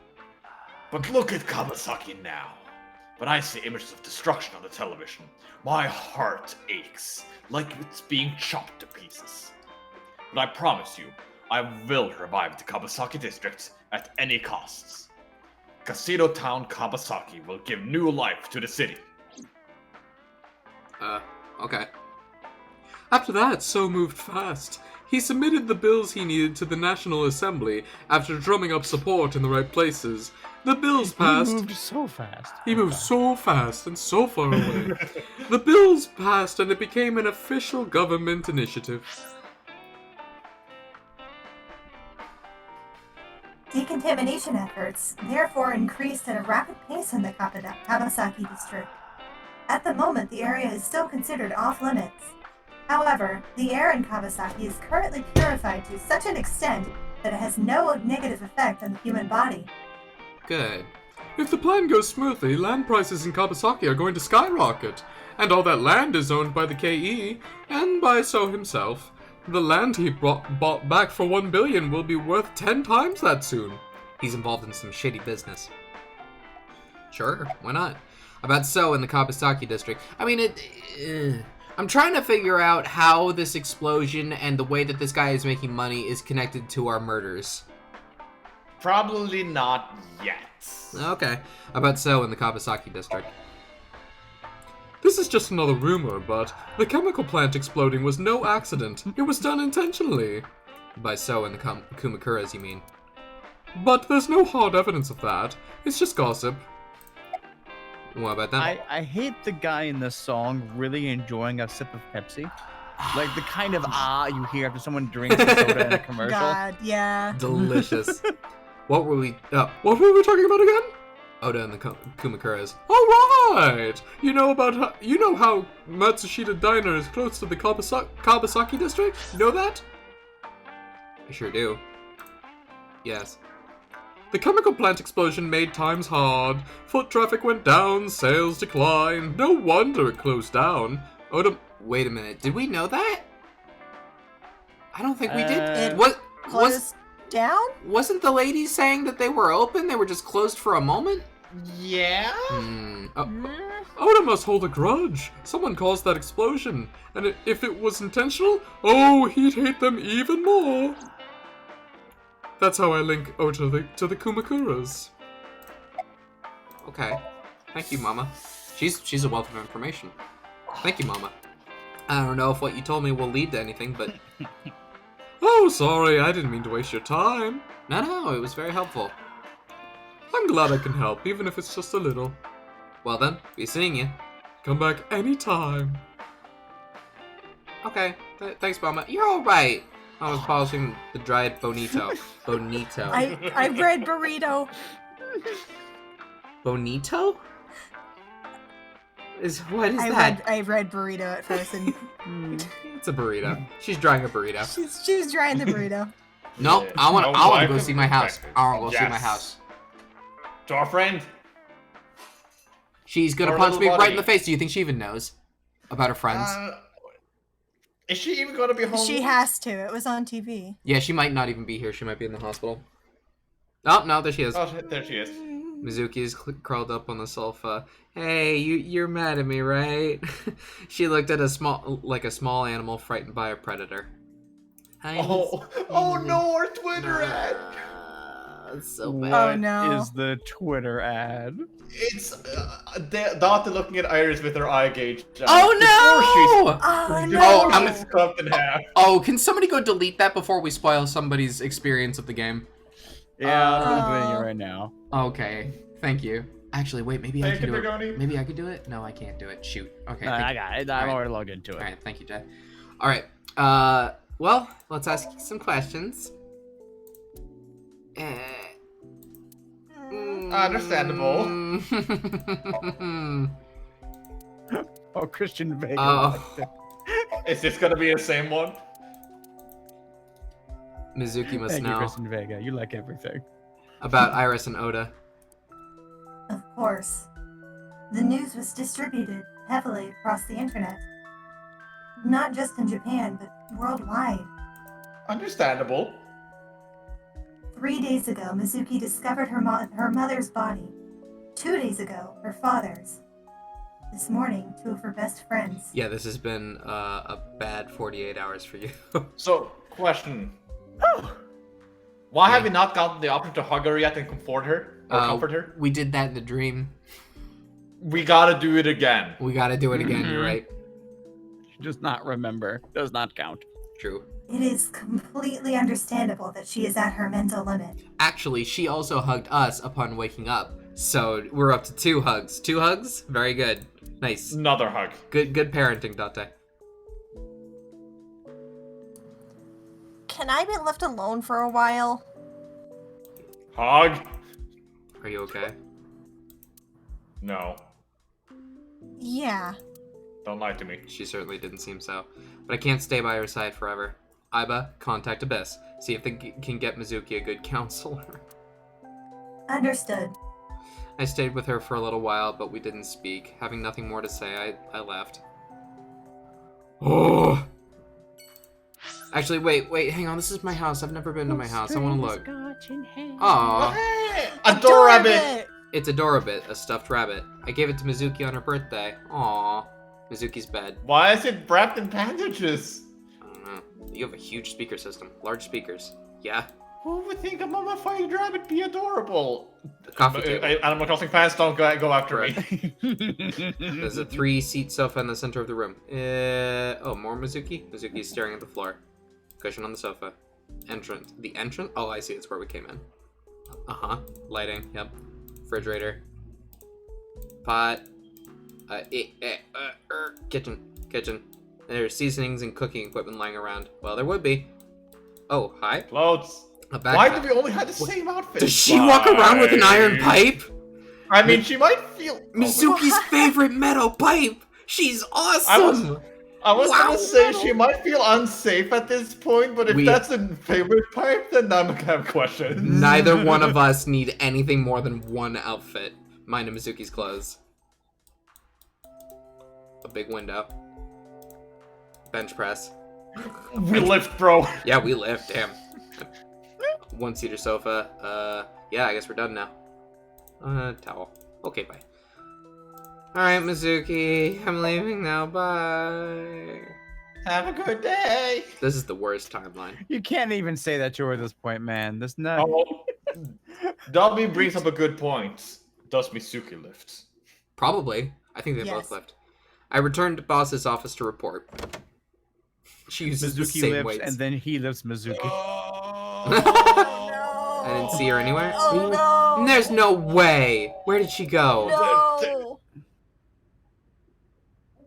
But look at Kawasaki now. When I see images of destruction on the television, my heart aches, like it's being chopped to pieces. But I promise you, I will revive the Kawasaki district at any costs. Casino Town Kawasaki will give new life to the city. Okay. After that, So moved fast. He submitted the bills he needed to the National Assembly after drumming up support in the right places. The bills passed. He moved so fast. He moved so fast and so far away. The bills passed and it became an official government initiative. Decontamination efforts therefore increased at a rapid pace in the Kawasaki district. At the moment, the area is still considered off-limits. However, the air in Kawasaki is currently purified to such an extent that it has no negative effect on the human body. Good. If the plan goes smoothly, land prices in Kawasaki are going to skyrocket. And all that land is owned by the KE, and by So himself. The land he bought back for 1 billion will be worth 10 times that soon. He's involved in some shady business. Sure, why not? About So in the Kawasaki district. I mean, I'm trying to figure out how this explosion and the way that this guy is making money is connected to our murders. Probably not yet. Okay. About So in the Kawasaki district. This is just another rumor, but the chemical plant exploding was no accident. It was done intentionally. By So in the Kumakuras, you mean? But there's no hard evidence of that. It's just gossip. What about that? I hate the guy in the song really enjoying a sip of Pepsi. Like the kind of you hear after someone drinks a soda in a commercial. God, yeah. Delicious. What were we... Oh, What were we talking about again? Oda and the Kumakuras. Oh, right! You know how Matsushita Diner is close to the Kawasaki district? You know that? I sure do. Yes. The chemical plant explosion made times hard. Foot traffic went down, sales declined. No wonder it closed down. Oda... Wait a minute. Did we know that? I don't think we did. It What closed down? wasn't the lady saying that they were open? They were just closed for a moment? Yeah? Oda must hold a grudge. Someone caused that explosion. And if it was intentional, oh, he'd hate them even more. That's how I link Oda to the Kumakuras. Okay. Thank you, Mama. She's a wealth of information. Thank you, Mama. I don't know if what you told me will lead to anything, but... Oh, sorry, I didn't mean to waste your time. No, it was very helpful. I'm glad I can help, even if it's just a little. Well then, be seeing you. Come back anytime. Okay, thanks, Mama. You're alright. I was polishing the dried bonito. Bonito. I read burrito. Bonito? What is that? I read burrito at first, and It's a burrito. She's drawing a burrito. she was drying the burrito. Nope, I want to go see my house. I want to go see my Yes. house. To our friend. She's gonna Our punch me little right in buddy. the face. Do you think she even knows about her friends? Is she even going to be home? She has to. It was on TV. Yeah, she might not even be here. She might be in the hospital. Oh, no, there she is. Oh, there she is. Mizuki is curled up on the sofa. Hey, you're mad at me, right? She looked at a small animal frightened by a predator. Hi, Oh no, our Twitter ad. It's so What bad. Oh, no. is the Twitter ad? It's Dante looking at Iris with her eye gauge. Oh no! Oh no! Oh, I'm it's cut in half. Oh, can somebody go delete that before we spoil somebody's experience of the game? Yeah, I'm doing it right now. Okay, thank you. Actually, wait, maybe I Thank can you, do it. Dragoni. Maybe I could do it? No, I can't do it. Shoot. Okay. I got it. I'm Alright. already logged into it. Alright, thank you, Jay. Alright, well, let's ask you some questions. Understandable. Oh, Christian Vega. Oh. Is this gonna be the same one? Mizuki must Thank you, know Christian Vega. You like everything. about Iris and Oda. Of course. The news was distributed heavily across the internet. Not just in Japan, but worldwide. Understandable. 3 days ago, Mizuki discovered her mother's body. 2 days ago, her father's. This morning, 2 of her best friends. Yeah, this has been a bad 48 hours for you. So, question. Why have you not gotten the option to hug her yet and comfort her? Or comfort her? We did that in the dream. We gotta do it again. We gotta do it again, you're Mhm. right. She does not remember. Does not count. True. It is completely understandable that she is at her mental limit. Actually, she also hugged us upon waking up. So we're up to 2 hugs. 2 hugs? Very good. Nice. Another hug. Good parenting, Dante. Can I be left alone for a while? Hog? Are you okay? No. Yeah. Don't lie to me. She certainly didn't seem so. But I can't stay by her side forever. Aiba, contact Abyss. See if they can get Mizuki a good counselor. Understood. I stayed with her for a little while, but we didn't speak. Having nothing more to say, I left. Oh! Actually, wait, hang on. This is my house. I've never been to my house. I want to look. Aw. Adorable! It's Adorabit, a stuffed rabbit. I gave it to Mizuki on her birthday. Aw. Mizuki's bed. Why is it wrapped in bandages? I don't know. You have a huge speaker system. Large speakers. Yeah. Who would think a mummified rabbit be adorable? The coffee table. Animal Crossing fans, don't go after me. There's a 3-seat sofa in the center of the room. Oh, more Mizuki? Mizuki's staring at the floor. Cushion on the sofa. Entrance. The entrance? Oh, I see. It's where we came in. Uh-huh. Lighting. Yep. Refrigerator. Pot. Kitchen. There's seasonings and cooking equipment lying around. Well, there would be. Oh, hi. Clothes. A backpack. Why do we only have the same outfit? Does she walk around with an iron pipe? I mean, she might feel... Mizuki's favorite metal pipe! She's awesome! I was Wow. gonna say she might feel unsafe at this point, but if that's a favorite pipe, then I'm gonna have questions. Neither one of us need anything more than one outfit. Mine and Mizuki's clothes. A big window. Bench press. We lift, bro. Yeah, we lift, damn. One-seater sofa. Yeah, I guess we're done now. Towel. Okay, bye. Alright, Mizuki. I'm leaving now, bye. Have a good day. This is the worst timeline. You can't even say that to her at this point, man. There's no. Oh, Dobby brings up a good point. Does Mizuki lift? Probably. I think they Yes. both left. I returned to boss's office to report. She uses the Mizuki same lifts, weights. and then he lifts Mizuki. I didn't see her anywhere. Oh no! There's no way. Where did she go? No!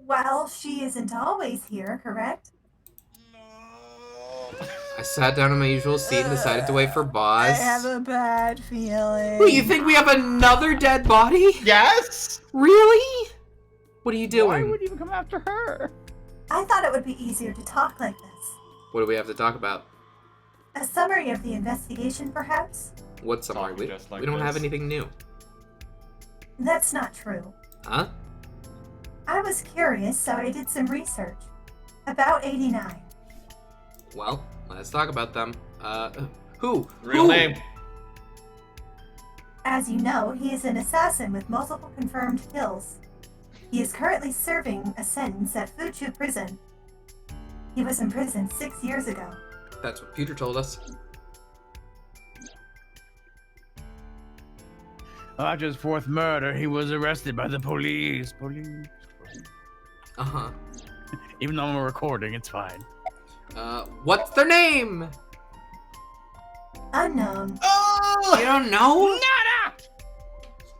Well, she isn't always here, correct? I sat down in my usual seat and decided to wait for I boss. have a bad feeling. What, you think we have another dead body? Yes? Really? What are you Why doing? would you even come after her? I thought it would be easier to talk like this. What do we have to talk about? A summary of the investigation, perhaps? What summary? Talking We, just like we don't have this. anything new. That's not true. Huh? I was curious, so I did some research. About 89. Well, let's talk about them. Who? Real Who? name. As you know, he is an assassin with multiple confirmed kills. He is currently serving a sentence at Fuchu Prison. He was in prison 6 years ago. That's what Peter told us. After his fourth murder, he was arrested by the police. Uh-huh. Even though I'm recording, it's fine. What's their name? Unknown. You don't know?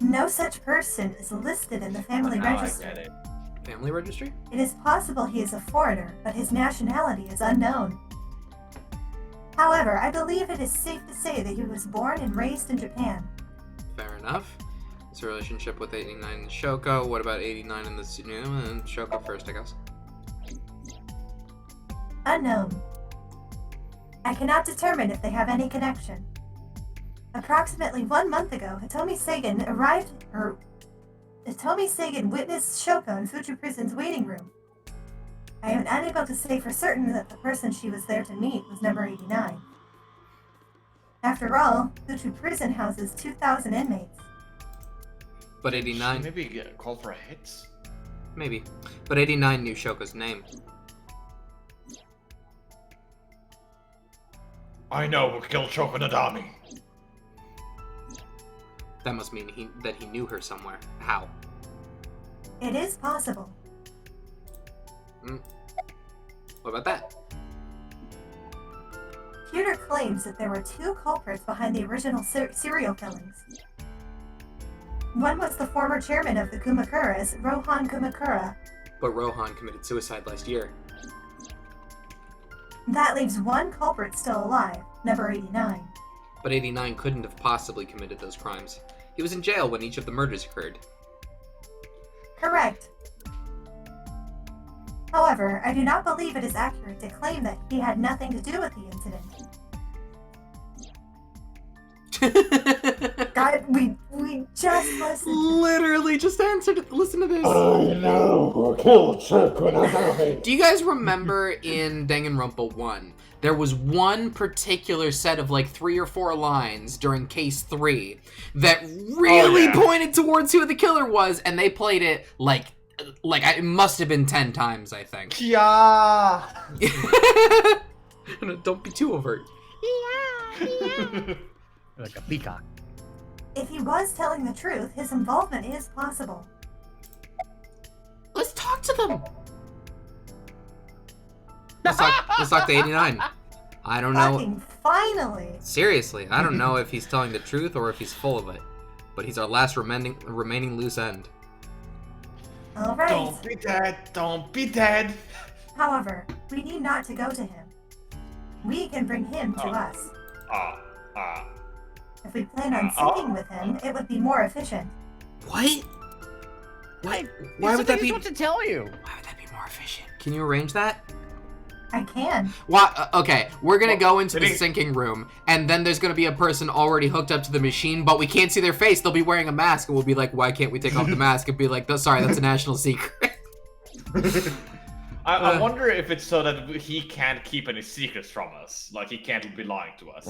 No such person is listed in the family Now I register. get it. Family registry? It is possible he is a foreigner, but his nationality is unknown. However, I believe it is safe to say that he was born and raised in Japan. Fair enough. His relationship with 89 and Shoko. What about 89 and the and Shoko first, I guess. Unknown. I cannot determine if they have any connection. Approximately 1 month ago, Hitomi Sagan witnessed Shoko in Fuchu Prison's waiting room. I am unable to say for certain that the person she was there to meet was number 89. After all, Fuchu Prison houses 2,000 inmates. But 89... Maybe get a call for a hit? Maybe. But 89 knew Shoko's name. I know who killed Shoko Nadami. That must mean that he knew her somewhere. How? It is possible. What about that? Pewter claims that there were 2 culprits behind the original serial killings. One was the former chairman of the Kumakuras, Rohan Kumakura. But Rohan committed suicide last year. That leaves 1 culprit still alive, number 89. but 89 couldn't have possibly committed those crimes. He was in jail when each of the murders occurred. Correct. However, I do not believe it is accurate to claim that he had nothing to do with the incident. God, we just listened. Literally just answered it. Listen to this. I know who killed Chokunagami. Do you guys remember in Danganronpa 1, there was one particular set of like 3 or 4 lines during case 3 that really pointed towards who the killer was, and they played it like it must have been 10 times, I think. Yeah. Don't be too overt. Like a peacock. If he was telling the truth, his involvement is possible. Let's talk to them. Let's talk to 89. I don't know. Fucking finally! Seriously, I don't know if he's telling the truth or if he's full of it. But he's our last remaining loose end. Alright. Don't be dead. Don't be dead. However, we need not to go to him. We can bring him to us. If we plan on singing with him, it would be more efficient. What? Why would that be? What to tell you? Why would that be more efficient? Can you arrange that? I can. Okay, we're gonna go into the syncing room, and then there's gonna be a person already hooked up to the machine, but we can't see their face. They'll be wearing a mask, and we'll be like, "Why can't we take off the mask?" And be like, "Sorry, that's a national secret." I wonder if it's so that he can't keep any secrets from us. Like, he can't be lying to us.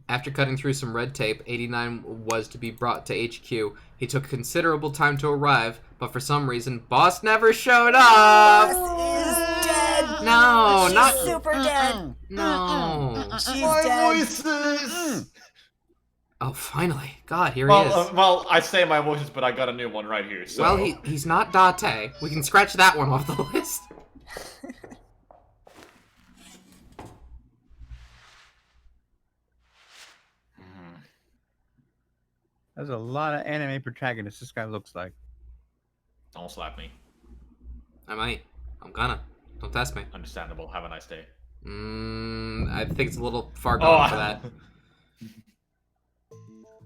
After cutting through some red tape, 89 was to be brought to HQ. He took considerable time to arrive, but for some reason, Boss never showed up! Boss is dead! No, She's not... super dead! No. She's My dead! voices! Oh, finally. God, here he is. Well, I say my voices, but I got a new one right here, so... Well, he's not Date. We can scratch that one off the list. There's a lot of anime protagonists this guy looks like. Don't slap me. I might. I'm gonna. Don't test me. Understandable. Have a nice day. I think it's a little far gone for that.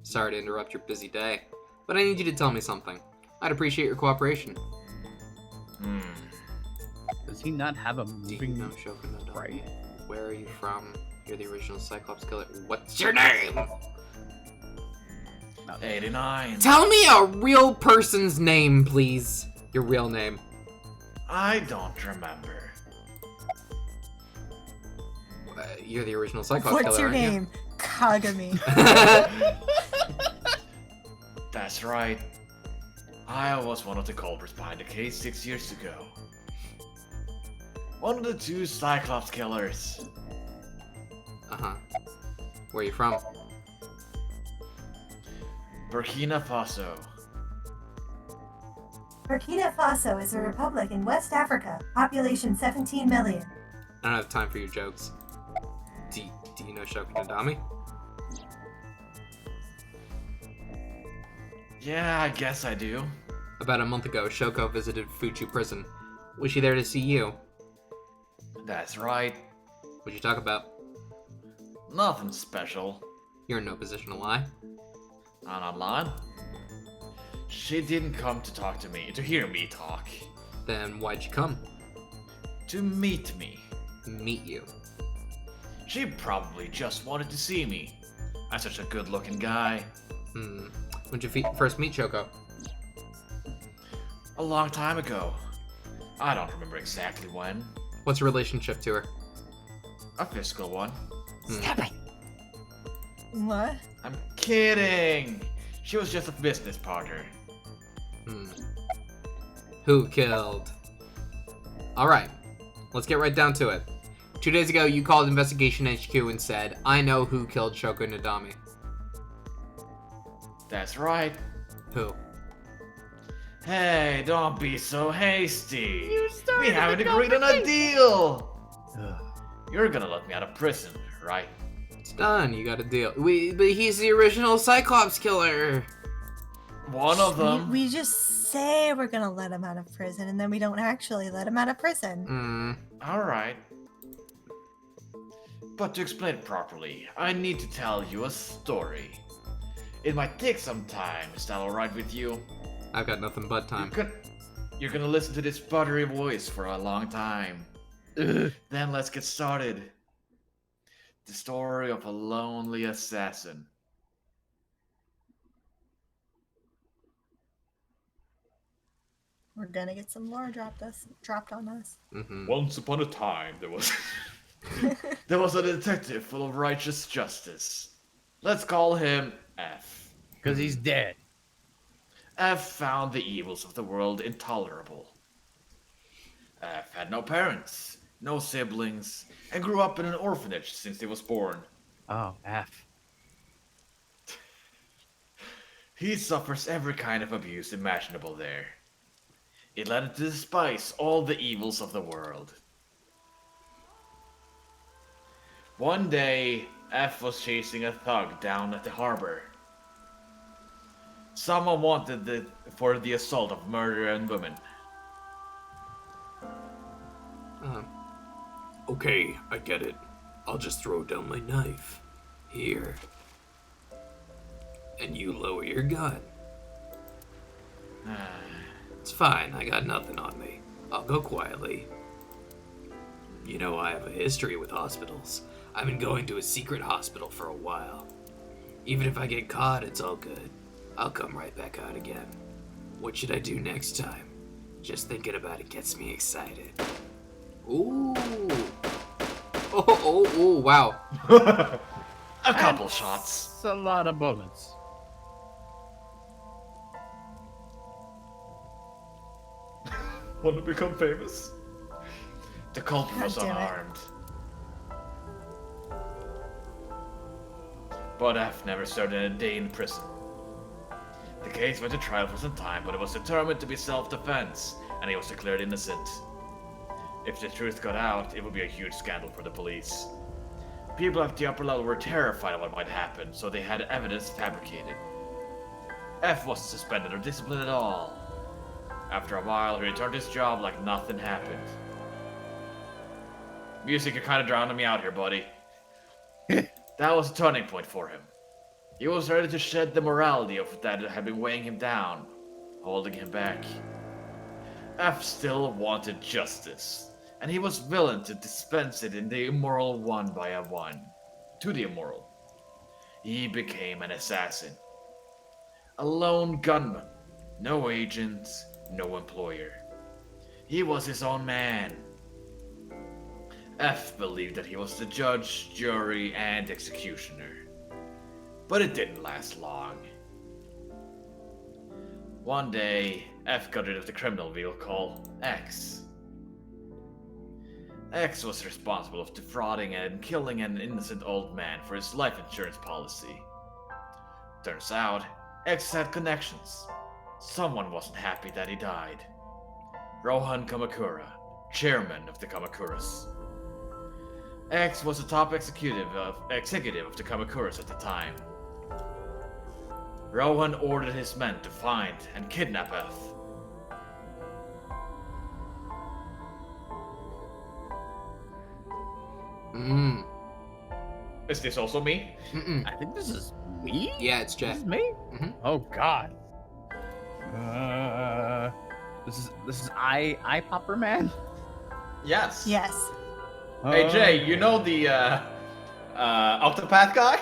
Sorry to interrupt your busy day, but I need you to tell me something. I'd appreciate your cooperation. Does he not have a moving No, Shogun, no, right? Where are you from? You're the original Cyclops killer. What's your name? 89. Tell me a real person's name, please. Your real name. I don't remember. You're the original Cyclops What's killer, your aren't name? Kagami. That's right. I was one of the culprits behind the case 6 years ago. One of the 2 Cyclops killers. Uh-huh. Where are you from? Burkina Faso. Burkina Faso is a republic in West Africa, population 17 million. I don't have time for your jokes. Do you know Shokunadami? Yeah, I guess I do. About a month ago, Shoko visited Fuchu prison. Was she there to see you? That's right. What'd you talk about? Nothing special. You're in no position to lie. Not online. She didn't come to talk to me, to hear me talk. Then why'd you come? To meet me. Meet you. She probably just wanted to see me. I'm such a good-looking guy. When'd you first meet Shoko? A long time ago. I don't remember exactly when. What's your relationship to her? A physical one. Stop it! What? I'm kidding! She was just a business partner. Who killed? Alright, let's get right down to it. 2 days ago, you called Investigation HQ and said, I know who killed Shoko Nadami. That's right. Who? Hey, don't be so hasty. We haven't agreed on a deal. You're gonna let me out of prison, right? It's done, you got a deal. But he's the original Cyclops killer. One of them. We just say we're gonna let him out of prison, and then we don't actually let him out of prison. Alright. But to explain it properly, I need to tell you a story. It might take some time. Is that alright with you? I've got nothing but time. You're gonna listen to this buttery voice for a long time. Then let's get started. The story of a lonely assassin. We're gonna get some lore dropped on us. Mm-hmm. Once upon a time, there was a detective full of righteous justice. Let's call him F. Because he's dead. F found the evils of the world intolerable. F had no parents, no siblings, and grew up in an orphanage since he was born. Oh, F. He suffers every kind of abuse imaginable there. It led him to despise all the evils of the world. One day, F was chasing a thug down at the harbor. Someone wanted for the assault of murder and women. Okay, I get it. I'll just throw down my knife. Here. And you lower your gun. It's fine, I got nothing on me. I'll go quietly. You know, I have a history with hospitals. I've been going to a secret hospital for a while. Even if I get caught, it's all good. I'll come right back out again. What should I do next time? Just thinking about it gets me excited. Ooh. Oh, wow. A couple shots. It's a lot of bullets. Want to become famous? The culprit was God damn it. unarmed. But F never served a day in prison. The case went to trial for some time, but it was determined to be self-defense, and he was declared innocent. If the truth got out, it would be a huge scandal for the police. People at the upper level were terrified of what might happen, so they had evidence fabricated. F wasn't suspended or disciplined at all. After a while, he returned to his job like nothing happened. Music, you're kind of drowning me out here, buddy. That was a turning point for him. He was ready to shed the morality of that had been weighing him down, holding him back. F still wanted justice, and he was willing to dispense it in the immoral one by a one. To the immoral. He became an assassin. A lone gunman. No agent, no employer. He was his own man. F believed that he was the judge, jury, and executioner. But it didn't last long. One day, F got rid of the criminal we'll call X. X was responsible for defrauding and killing an innocent old man for his life insurance policy. Turns out, X had connections. Someone wasn't happy that he died. Rohan Kamakura, chairman of the Kamakuras. X was the top executive of the Kamakuras at the time. Rohan ordered his men to find and kidnap F. Is this also me? Mm-mm. I think this is me? Yeah, it's This Jeff. is me? Mhm. Oh god. This is I Popper Man? Yes. Yes. Hey Jay, you know the Octopath guy?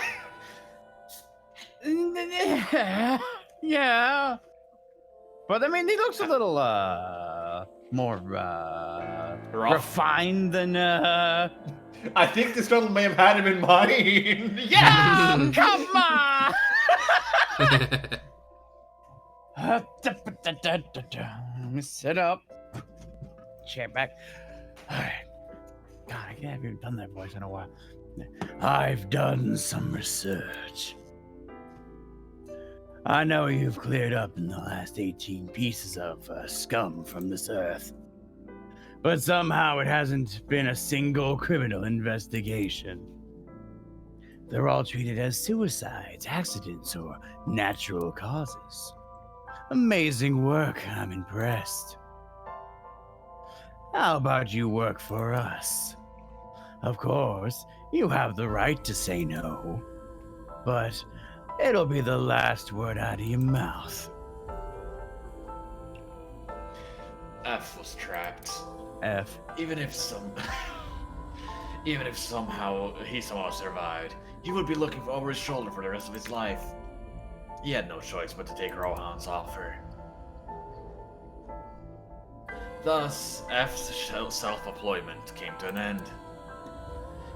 Yeah. But I mean he looks a little more Rough. refined than I think this girl may have had him in mind. Yeah! Come on! Let me sit up. Chair back. Alright. God, I haven't even done that voice in a while. I've done some research. I know you've cleared up in the last 18 pieces of scum from this earth. But somehow it hasn't been a single criminal investigation. They're all treated as suicides, accidents, or natural causes. Amazing work, I'm impressed. How about you work for us? Of course, you have the right to say no, but it'll be the last word out of your mouth. F was trapped. F. Even if somehow he survived, he would be looking over his shoulder for the rest of his life. He had no choice but to take Rohan's offer. Thus, F's self-employment came to an end.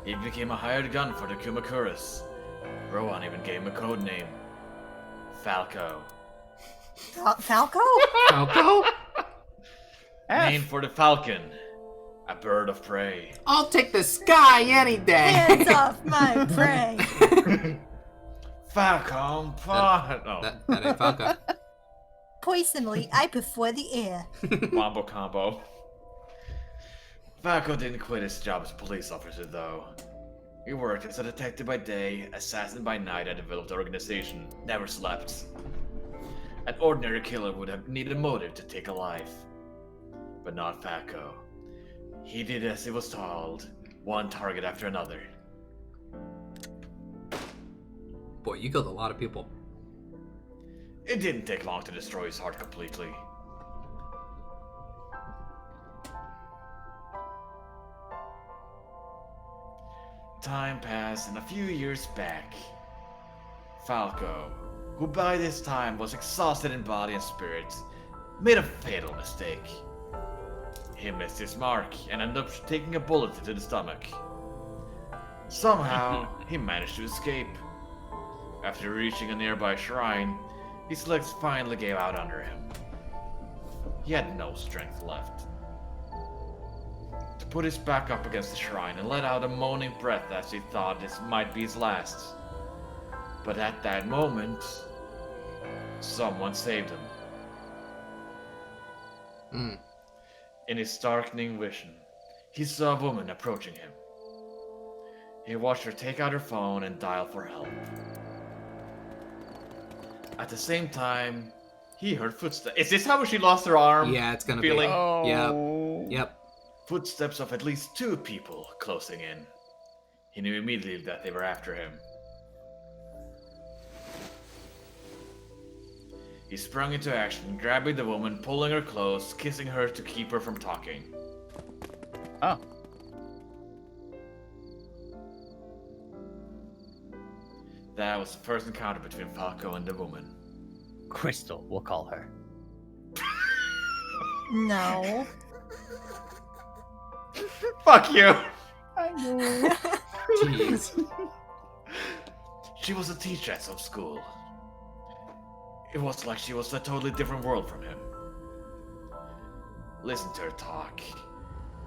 He became a hired gun for the Kumakuras. Rohan even gave him a code name. Falco. Falco? Falco? Named for the falcon, a bird of prey. I'll take the sky any day. Hands off my prey. Falcon, That ain't Falco. Poisonally, I prefer the air. Wombo combo. Falco didn't quit his job as a police officer, though. He worked as a detective by day, assassin by night, and developed an organization. Never slept. An ordinary killer would have needed a motive to take a life. But not Falco. He did as he was told, one target after another. Boy, you killed a lot of people. It didn't take long to destroy his heart completely. Time passed, and a few years back, Falco, who by this time was exhausted in body and spirit, made a fatal mistake. He missed his mark and ended up taking a bullet into the stomach. Somehow, he managed to escape. After reaching a nearby shrine, his legs finally gave out under him. He had no strength left. To put his back up against the shrine and let out a moaning breath as he thought this might be his last. But at that moment, someone saved him. In his darkening vision, he saw a woman approaching him. He watched her take out her phone and dial for help. At the same time, he heard footsteps. Is this how she lost her arm? Yeah, it's gonna Feeling- be. Oh. Yep. Footsteps of at least 2 people closing in. He knew immediately that they were after him. He sprung into action, grabbing the woman, pulling her close, kissing her to keep her from talking. Oh. That was the first encounter between Falco and the woman. Crystal, we'll call her. No. Fuck you! I know. Jeez. She was a teacher at some school. It was like she was a totally different world from him. Listen to her talk.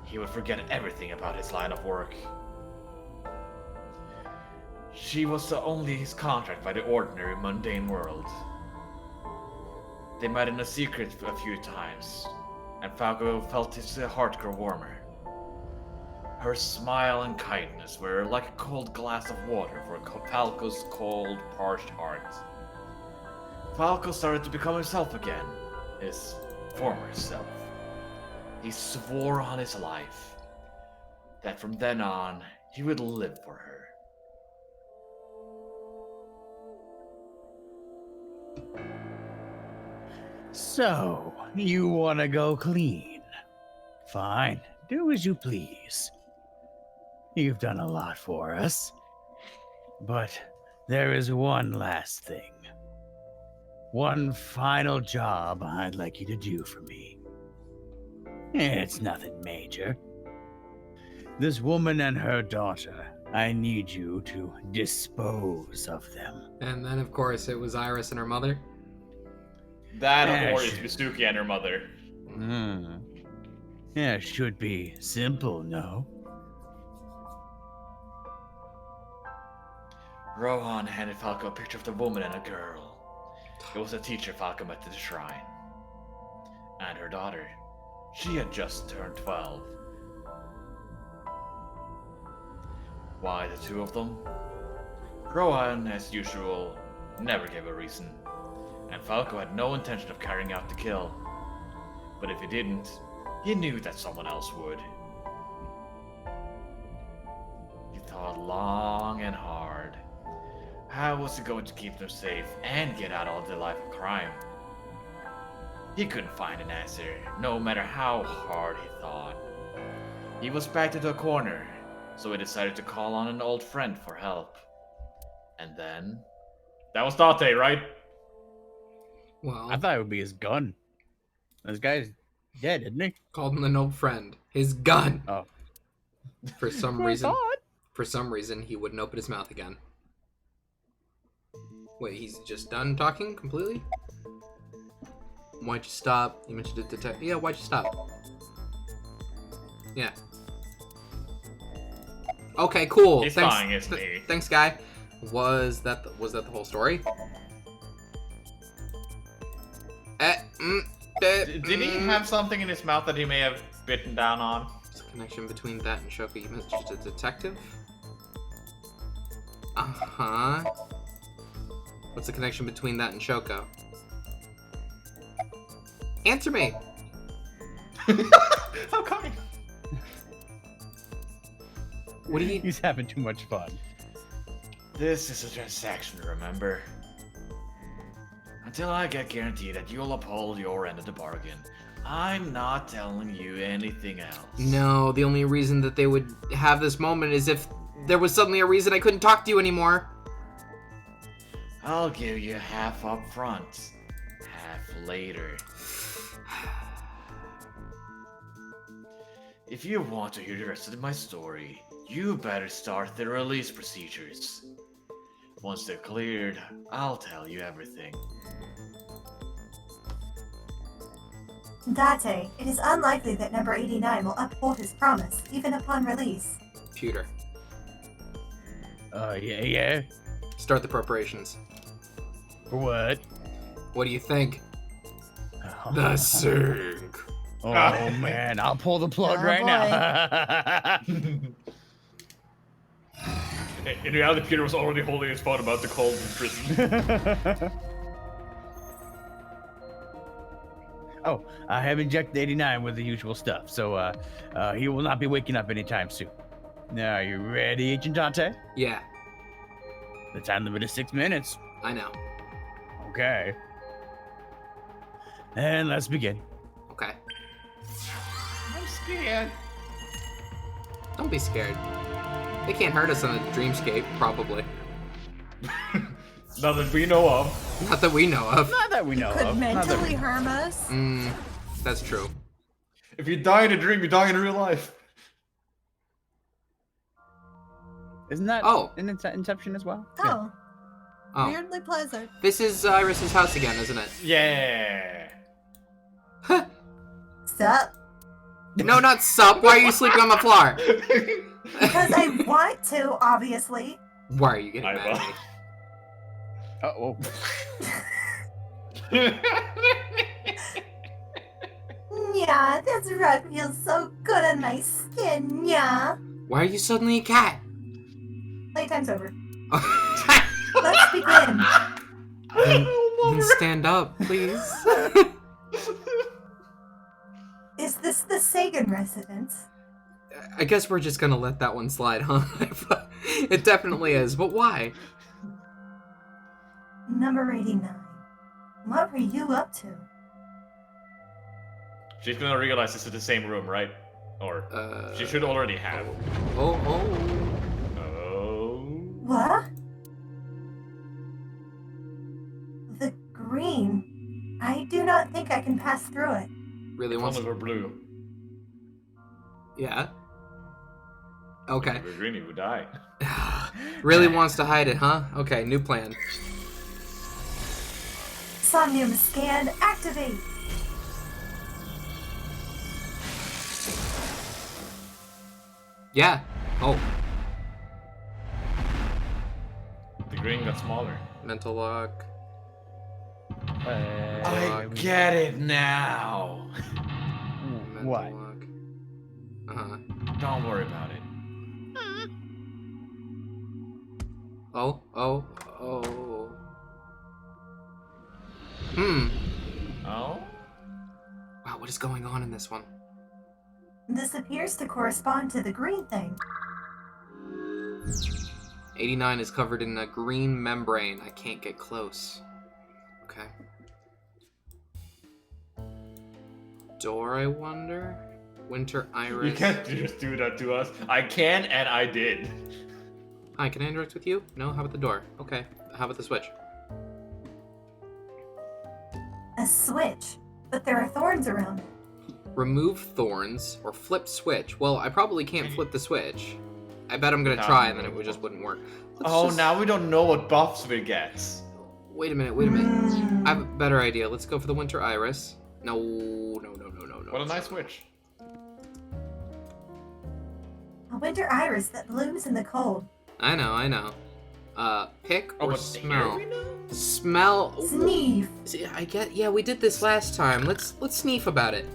He would forget everything about his line of work. She was only his contract by the ordinary, mundane world. They met in a secret a few times, and Falco felt his heart grow warmer. Her smile and kindness were like a cold glass of water for Falco's cold, parched heart. Falco started to become himself again, his former self. He swore on his life that from then on, he would live for her. So, you want to go clean? Fine, do as you please. You've done a lot for us. But there is one last thing. One final job I'd like you to do for me. It's nothing major. This woman and her daughter, I need you to dispose of them. And then, of course, it was Iris and her mother. That Yeah, or is sure. Misuki and her mother. Yeah, should be simple, no? Rohan handed Falco a picture of the woman and a girl. It was a teacher Falco met at the shrine. And her daughter. She had just turned 12. Why the two of them? Rohan, as usual, never gave a reason. And Falco had no intention of carrying out the kill. But if he didn't, he knew that someone else would. long and hard. How was he going to keep them safe and get out of their life of crime? He couldn't find an answer, no matter how hard he thought. He was backed into a corner, so he decided to call on an old friend for help. And then... That was Dante, right? Well, I thought it would be his gun. This guy's dead, isn't he? called him an old friend. His gun. Oh. For some Well, I reason. thought. For some reason, he wouldn't open his mouth again. Wait, he's just done talking completely? Why'd you stop? You mentioned it to yeah, why'd you stop? Yeah. Okay, cool. He's Thanks, fine, it's me. Thanks, guy. Was that the whole story? Did he have something in his mouth that he may have bitten down on? What's the connection between that and Shoko? You mentioned a detective? Uh-huh. What's the connection between that and Shoko? Answer me! How coming? What do you... He's having too much fun. This is a transaction, remember? Until I get guaranteed that you'll uphold your end of the bargain, I'm not telling you anything else. No, the only reason that they would have this moment is if there was suddenly a reason I couldn't talk to you anymore. I'll give you half up front, half later. If you want to hear the rest of my story, you better start the release procedures. Once they're cleared, I'll tell you everything. Date, it is unlikely that number 89 will uphold his promise, even upon release. Computer, Yeah. start the preparations. For what? What do you think? The sync. Oh man, I'll pull the plug Oh, right boy. now. In reality, Peter was already holding his phone about to call in prison. Oh, I have injected 89 with the usual stuff, so he will not be waking up anytime soon. Now, are you ready, Agent Dante? Yeah, The time limit is 6 minutes. I know. Okay. And let's begin. Okay. I'm scared. Don't be scared. They can't hurt us on a dreamscape, probably. Not that we know of. Not that we know of. Not that we know Could of. Not that mentally we- harm us. That's true. If you die in a dream, you die in real life. Isn't that Oh. an Inception as well? Oh, Oh, weirdly pleasant. this is Iris's house again, isn't it? Yeah. Sup? No, not sup. Why are you sleeping on the floor? Because I want to, obviously. Why are you getting I mad at me? Oh. Yeah, this rug feels so good on my skin, yeah. Why are you suddenly a cat? Playtime's over. Let's begin. Then stand up, please. Is this the Sagan residence? I guess we're just gonna let that one slide, huh? It definitely is, but why? Number 89. What were you up to? She's gonna realize this is the same room, right? Or she should already have. Oh. Oh. What? The green. I do not think I can pass through it. Really One wants of her blue. Yeah. Okay. If we're green, he would die. Really wants to hide it, huh? Okay, new plan. Somnium scan activate. Yeah. Oh, The green got smaller. mental lock. I get it now. Mental What? lock. Uh-huh. Don't worry about it. Oh. Oh? Wow, what is going on in this one? This appears to correspond to the green thing. 89 is covered in a green membrane. I can't get close. Okay. Door, I wonder? Winter Iris. You can't just do that to us. I can, and I did. Hi, can I interact with you? No? How about the door? Okay. How about the switch? A switch, but there are thorns around it. Remove thorns or flip switch. Well, I probably can't flip the switch. I bet I'm gonna try and then it just wouldn't work. Now we don't know what buffs we get. Wait a minute. I have a better idea. Let's go for the Winter Iris. No. What a nice switch. A winter iris that blooms in the cold. I know. Pick or but smell? here we know? Smell. Sneeze. See, yeah, we did this last time. Let's sneef about it.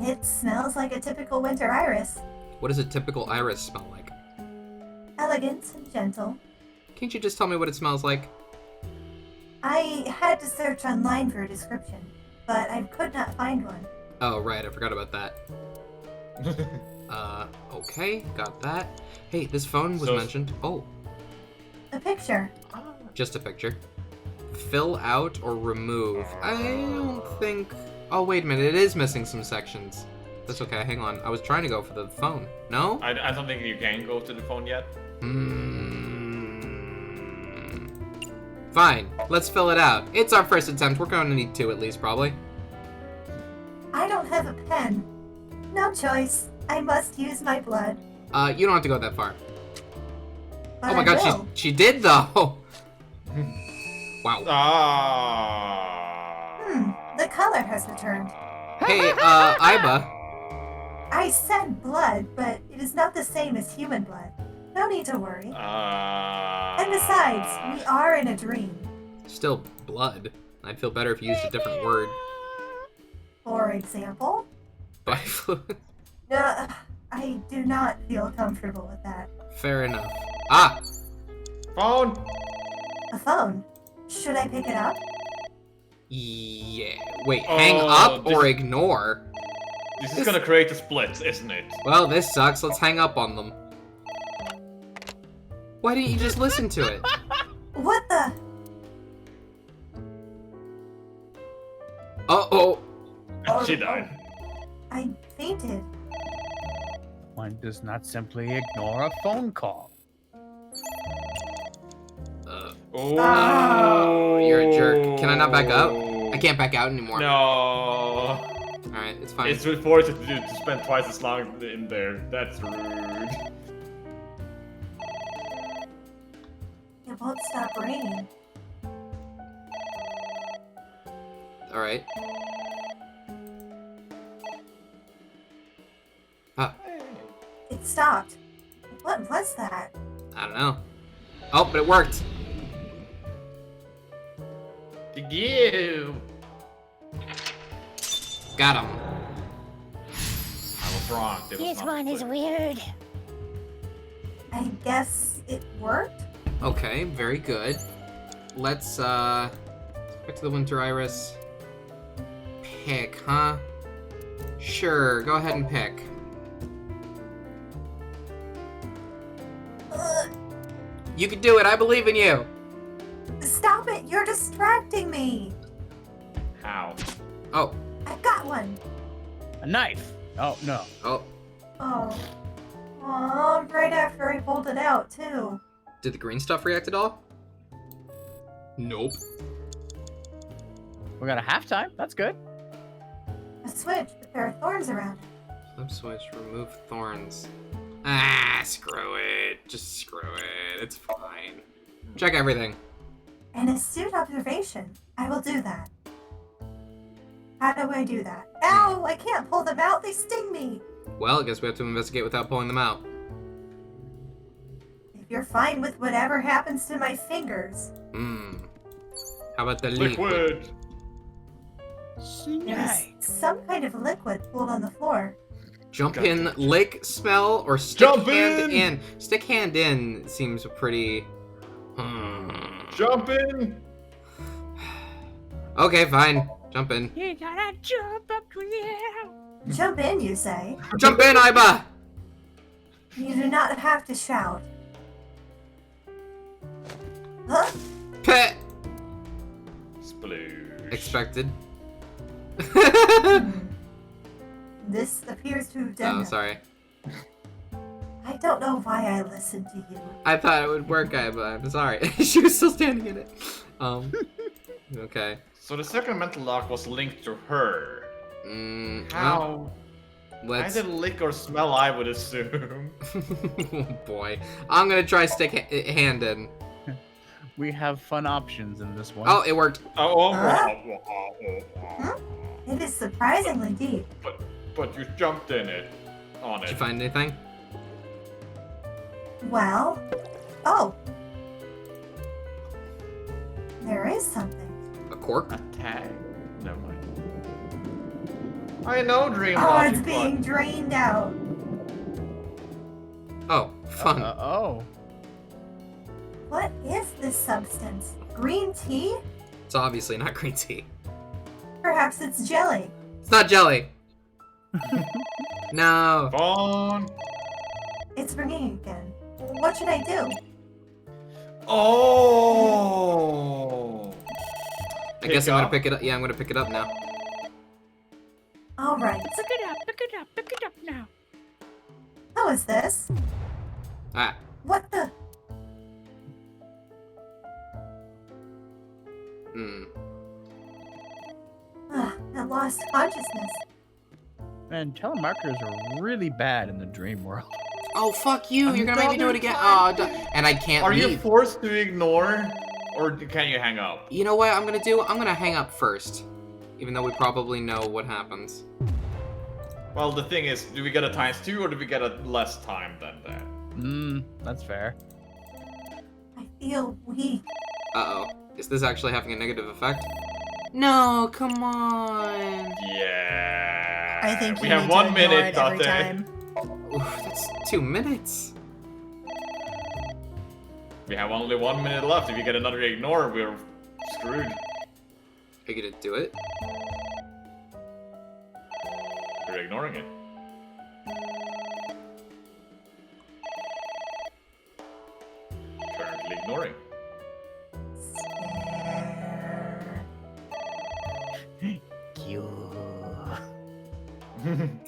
It smells like a typical winter iris. What does a typical iris smell like? Elegant and gentle. Can't you just tell me what it smells like? I had to search online for a description, but I could not find one. Oh, right, I forgot about that. Okay, got that. Hey, this phone was mentioned. Oh, A picture. just a picture. Fill out or remove. I don't think... Oh, wait a minute, it is missing some sections. That's okay, hang on. I was trying to go for the phone. No? I don't think you can go to the phone yet. Fine, let's fill it out. It's our first attempt. We're going to need 2 at least, probably. I don't have a pen. No choice. I must use my blood. You don't have to go that far. But Oh my I god, will. she did though! Wow. The color has returned. Hey, Iba. I said blood, but it is not the same as human blood. No need to worry. And besides, we are in a dream. Still blood. I'd feel better if you used a different word. For example? Body fluid. No, I do not feel comfortable with that. Fair enough. Ah! Phone! A phone. Should I pick it up? Yeah. Wait, hang up or ignore? This is gonna create a split, isn't it? Well, this sucks. Let's hang up on them. Why didn't you just listen to it? What the? Uh-oh. She died. I fainted. One does not simply ignore a phone call. Oh, you're a jerk. Can I not back up? I can't back out anymore. No. Alright, it's fine. It's forced to spend twice as long in there. That's rude. It won't stop raining. Alright. Ah, It stopped. What was that? I don't know. Oh, but it worked. You. Got him. I was wrong. It was This not one is split. weird. I guess it worked? Okay, very good. Let's, back to the Winter Iris. Pick, huh? Sure, go ahead and pick. You can do it, I believe in you! Stop it! You're distracting me! How? Oh, I've got one! A knife. Oh, no. oh. Oh. Aw, right after I pulled it out, too. Did the green stuff react at all? Nope. We got a halftime. That's good. A switch, but there are thorns around it. Flip switch, remove thorns. Ah, screw it. Just screw it. It's fine. Check everything. An astute observation. I will do that. How do I do that? Ow! I can't pull them out. They sting me. Well, I guess we have to investigate without pulling them out. If you're fine with whatever happens to my fingers. How about the liquid? Liquid. There's some kind of liquid pooled on the floor. Jump in, lick, smell, or stick Jump hand in! in. Stick hand in seems pretty... Jump in. Okay, fine. Jump in. You gotta jump up to the air. Jump in, you say? Jump in, Iba! You do not have to shout. Huh? Pet! Sploosh. Expected. This appears to have done Oh, it. sorry. I don't know why I listened to you. I thought it would work, Iba. I'm sorry. She was still standing in it. Okay. So the second mental lock was linked to her. Well, How? let's... Either lick or smell, I would assume. Oh boy. I'm gonna try stick hand in. We have fun options in this one. Oh, it worked. It is surprisingly deep. But you jumped in it. On Did it. you find anything? Well, oh. There is something. A cork? A tag? Never mind. I know dream Oh, logic, it's being drained out. Oh, fun. Oh. What is this substance? Green tea? It's obviously not green tea. Perhaps it's jelly. It's not jelly. No. Phone. It's ringing again. What should I do? Oh. I guess I'm gonna up. pick it up. Yeah, I'm gonna pick it up now. All right. Pick it up, pick it up, pick it up now. How is this? Ah. What the? I lost consciousness. Man, telemarketers are really bad in the dream world. Oh, fuck you. You're gonna make me do it again. Oh, and I can't Are leave. you forced to ignore? Or can you hang up? You know what I'm gonna do? I'm gonna hang up first. Even though we probably know what happens. Well, the thing is, do we get a ×2 or do we get a less time than that? That's fair. I feel weak. Uh-oh. Is this actually having a negative effect? No, come on. Yeah. I think we you have need 1 to ignore minute, it every Tate. time. Oof, that's 2 minutes. We have only 1 minute left. If you get another ignore, we're screwed. Are you gonna do it? We're ignoring it. Currently ignoring.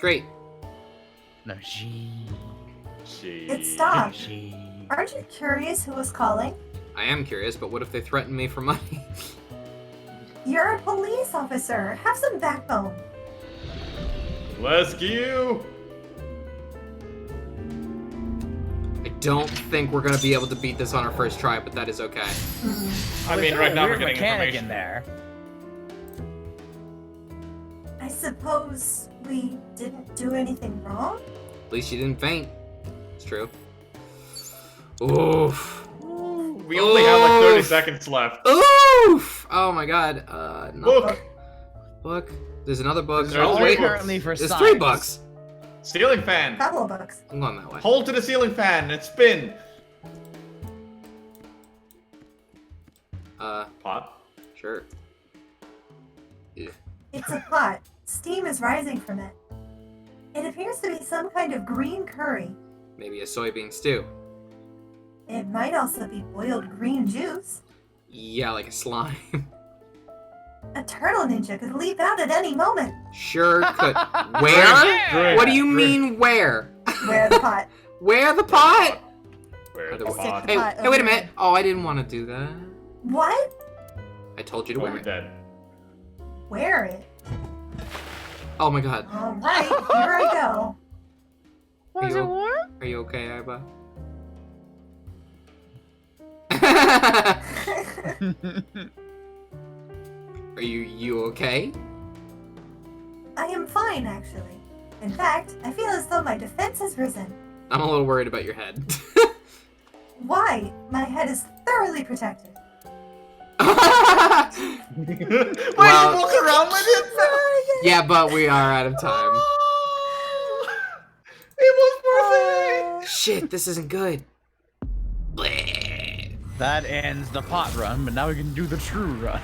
Great. No, she. It stopped. She. Aren't you curious who was calling? I am curious, but what if they threaten me for money? You're a police officer. Have some backbone. Let's go. I don't think we're gonna be able to beat this on our first try, but that is okay. I mean, right now we're Weird getting mechanic information. in there. I suppose we didn't do anything wrong? At least you didn't faint. It's true. Oof. We only have like 30 seconds left. Oof! Oh my god. No. Book. Book. There's another book. There's Oh, three wait. books. Currently for There's science. 3 books. Ceiling fan. Couple of books. I'm going that way. Hold to the ceiling fan and spin. Pot. Sure. Yeah. It's a pot. Steam is rising from it. It appears to be some kind of green curry. Maybe a soybean stew. It might also be boiled green juice. Yeah, like a slime. A turtle ninja could leap out at any moment. Sure could. Where? Drink. What do you Drink. mean where? Where the pot? Where the pot? Where's Other the way. pot? the Hey, pot hey, wait a over minute. Oh, I didn't want to do that. What? I told you to Oh, wear we're it. dead. Wear it. Oh my god. All right, here I go. Was it warm? Are you okay, Iba? Are you okay? I am fine, actually. In fact, I feel as though my defense has risen. I'm a little worried about your head. Why? My head is thoroughly protected. Why Well- you walk around with it? Yeah, but we are out of time. It was perfect. Shit, this isn't good. Bleh. That ends the pot run, but now we can do the true run.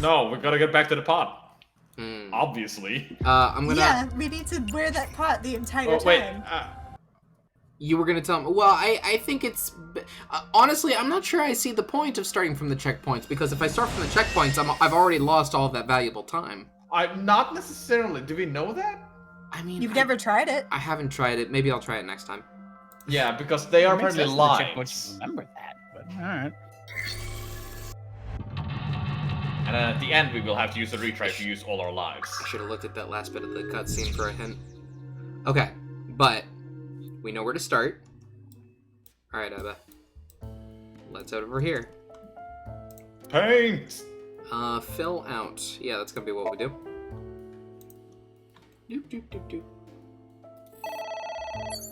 No, we gotta get back to the pot. Hmm. Obviously. I'm gonna. Yeah, we need to wear that pot the entire Oh, wait. time. You were gonna tell me. Well, I think it's. Honestly, I'm not sure I see the point of starting from the checkpoints, because if I start from the checkpoints, I've already lost all of that valuable time. I'm not necessarily. Do we know that? I mean, You've never tried it. I haven't tried it. Maybe I'll try it next time. Yeah, because they are It makes apparently sense that the checkpoints lives. remember that, but alright. And then at the end, we will have to use a retry to use all our lives. I should have looked at that last bit of the cutscene for a hint. Okay, but we know where to start. All right, Abba. Let's head over here. Paint! Fill out. Yeah, that's gonna be what we do. Doop, doop, doop,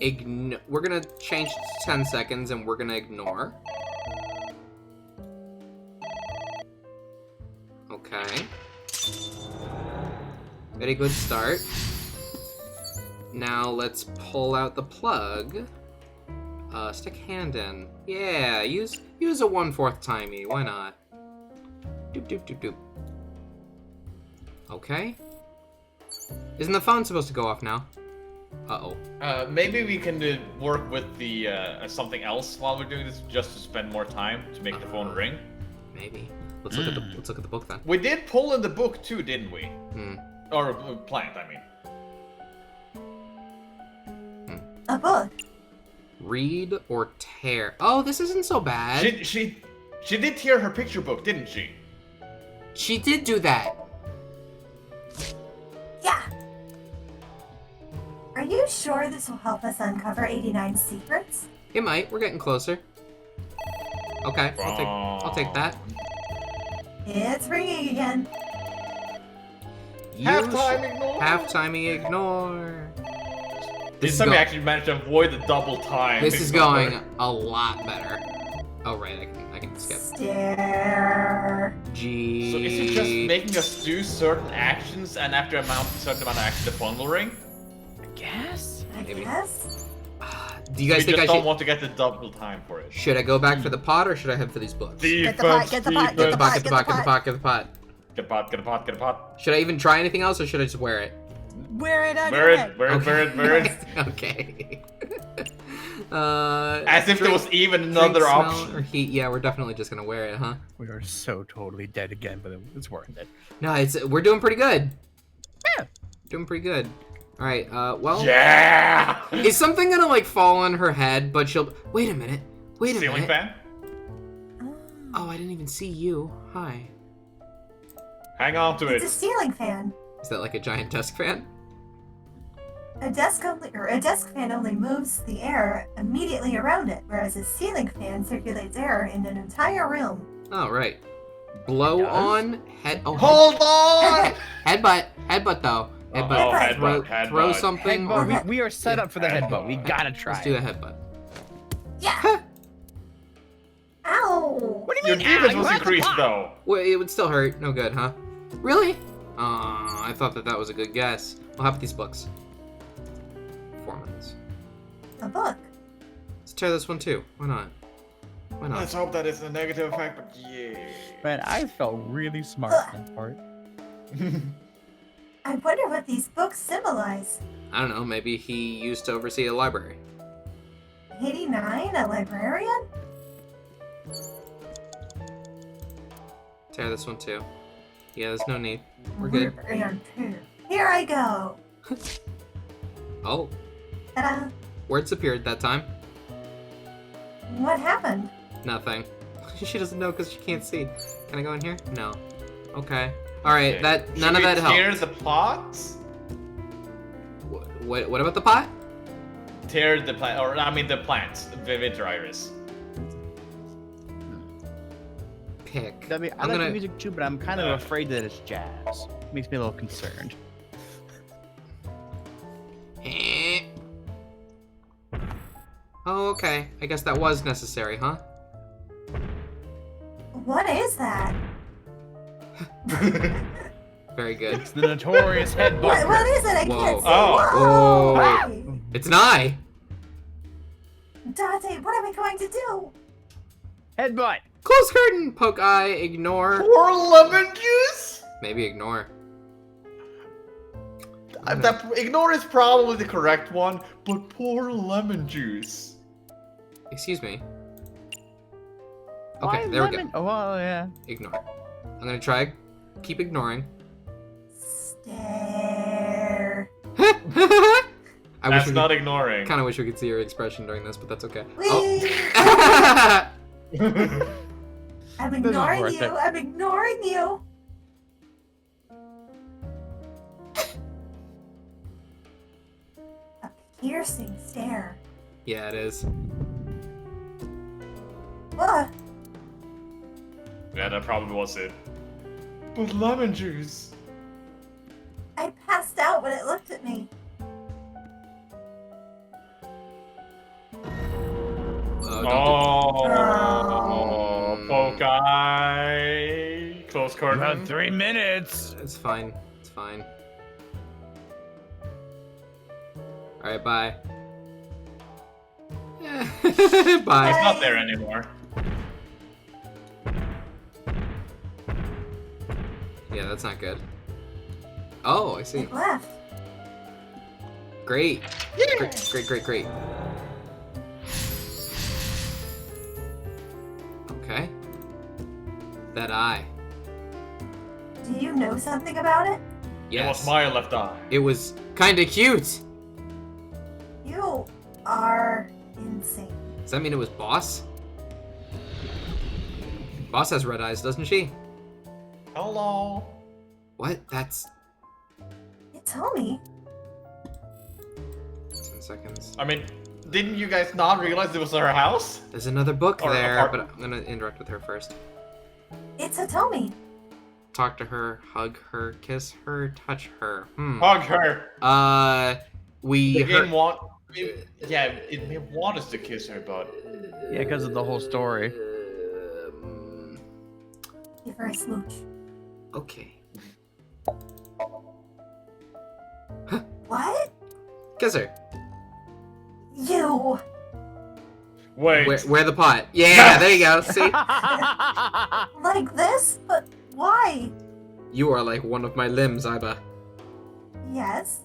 doop. We're gonna change to 10 seconds, and we're gonna ignore. Okay. Very good start. Now let's pull out the plug. Stick hand in. Yeah, use a 1/4 timey. Why not? Doop doop doop doop. Okay. Isn't the phone supposed to go off now? Uh-oh. Maybe we can work with the something else while we're doing this, just to spend more time to make the phone ring. Maybe. Let's look at the book then. We did pull in the book too, didn't we? Hmm. Or plant, I mean. A book. Read or tear. Oh, this isn't so bad. She did tear her picture book, didn't she? She did do that. Yeah. Are you sure this will help us uncover 89 secrets? It might. We're getting closer. Okay, I'll take that. It's ringing again. Half-time ignore. Half-timing ignore. This time we actually managed to avoid the double time. This is going a lot better. Oh right, I can skip. Stare. G. So is it just making us do certain actions, and after a certain amount of actions, the phone will ring? I guess. I Maybe. guess. Do you guys We think just I don't should? want to get the double time for it. Should I go back for the pot, or should I head for these books? Get the pot, get the pot, Get the pot, get the pot, get the pot, get the pot. Get a pot, get a pot, get a pot. Should I even try anything else, or should I just wear it? Wear it on Wear your it, head. wear it, wear it, wear it. Okay. As if there was even another drink, smell, option. or heat. Yeah, we're definitely just gonna wear it, huh? We are so totally dead again, but it's worth it. No, we're doing pretty good. Yeah. Doing pretty good. All right. Well. Yeah! Is something gonna like fall on her head? But she'll. Wait a minute. Wait a Ceiling minute. fan? Oh, I didn't even see you. Hi. Hang on to It's a it. ceiling fan. Is that like a giant desk fan? A desk fan only moves the air immediately around it, whereas a ceiling fan circulates air in an entire room. Oh right. Blow Does? on head. Oh. Hold on! Headbutt though. Oh, Throw headbutt. something. Headbutt. We are set up for the headbutt. We gotta try. Let's do the headbutt. Yeah. Ow! What do Your you mean? defense ow? was You have the increased pot. though. Well, it would still hurt. No good, huh? Really? I thought that was a good guess. Well, how about these books? 4 minutes. A book. Let's tear this one too. Why not? Why not? Let's hope that it's a negative effect, but yeah. Man, I felt really smart in that part. I wonder what these books symbolize. I don't know. Maybe he used to oversee a library. 89? A librarian? Tear this one too. Yeah, there's no need. We're good. Librarian 2. Here I go. Oh, Ta-da. words appeared that time. What happened? Nothing. She doesn't know because she can't see. Can I go in here? No. Okay. All right. Okay. None of that helped. Tear the pots? What about the pot? Tear the plant, or I mean the plants, the winter iris. Pick. I mean, I like the music too, but I'm kind of afraid that it's jazz. Makes me a little concerned. Oh, okay. I guess that was necessary, huh? What is that? Very good. It's the notorious headbutt. What is it? I Whoa. can't see. Oh. Whoa. Why? It's an eye. Dante, what are we going to do? Headbutt. Close curtain. Poke eye. Ignore. Pour lemon juice? Maybe ignore. Ignore is probably the correct one, but poor lemon juice. Excuse me. Why Okay, there we lemon? go. Oh, well, yeah. Ignore. I'm gonna try. Keep ignoring. Stare. That's not ignoring. Kind of wish we could see your expression during this, but that's okay. Whee! Oh. I'm is ignoring worth you. it. I'm ignoring you. A piercing stare. Yeah, it is. What? Yeah, that probably was it. But lemon juice. I passed out when it looked at me. Don't Oh, poke eye. Close About curtain. 3 minutes. It's fine. It's fine. Alright, bye. Bye. He's not there anymore. Yeah, that's not good. Oh, I see. It left. Great. Great. Okay. That eye. Do you know something about it? It was Yes. my left eye. It was kinda cute. You are insane. Does that mean it was Boss? Boss has red eyes, doesn't she? Hello. What? That's You told me. 10 seconds. I mean, didn't you guys not realize it was her house? There's another book Or there, but apartment. I'm gonna interact with her first. It's Hitomi. Talk to her, hug her, kiss her, touch her. Hug her. We The heard- game want. Yeah, it may want us to kiss her, but Yeah, because of the whole story. Give her a smooch. Okay. What? Kiss her. You. wait. Where the pot? Yeah, there you go. See? Like this? But why? You are like one of my limbs, Iba. Yes.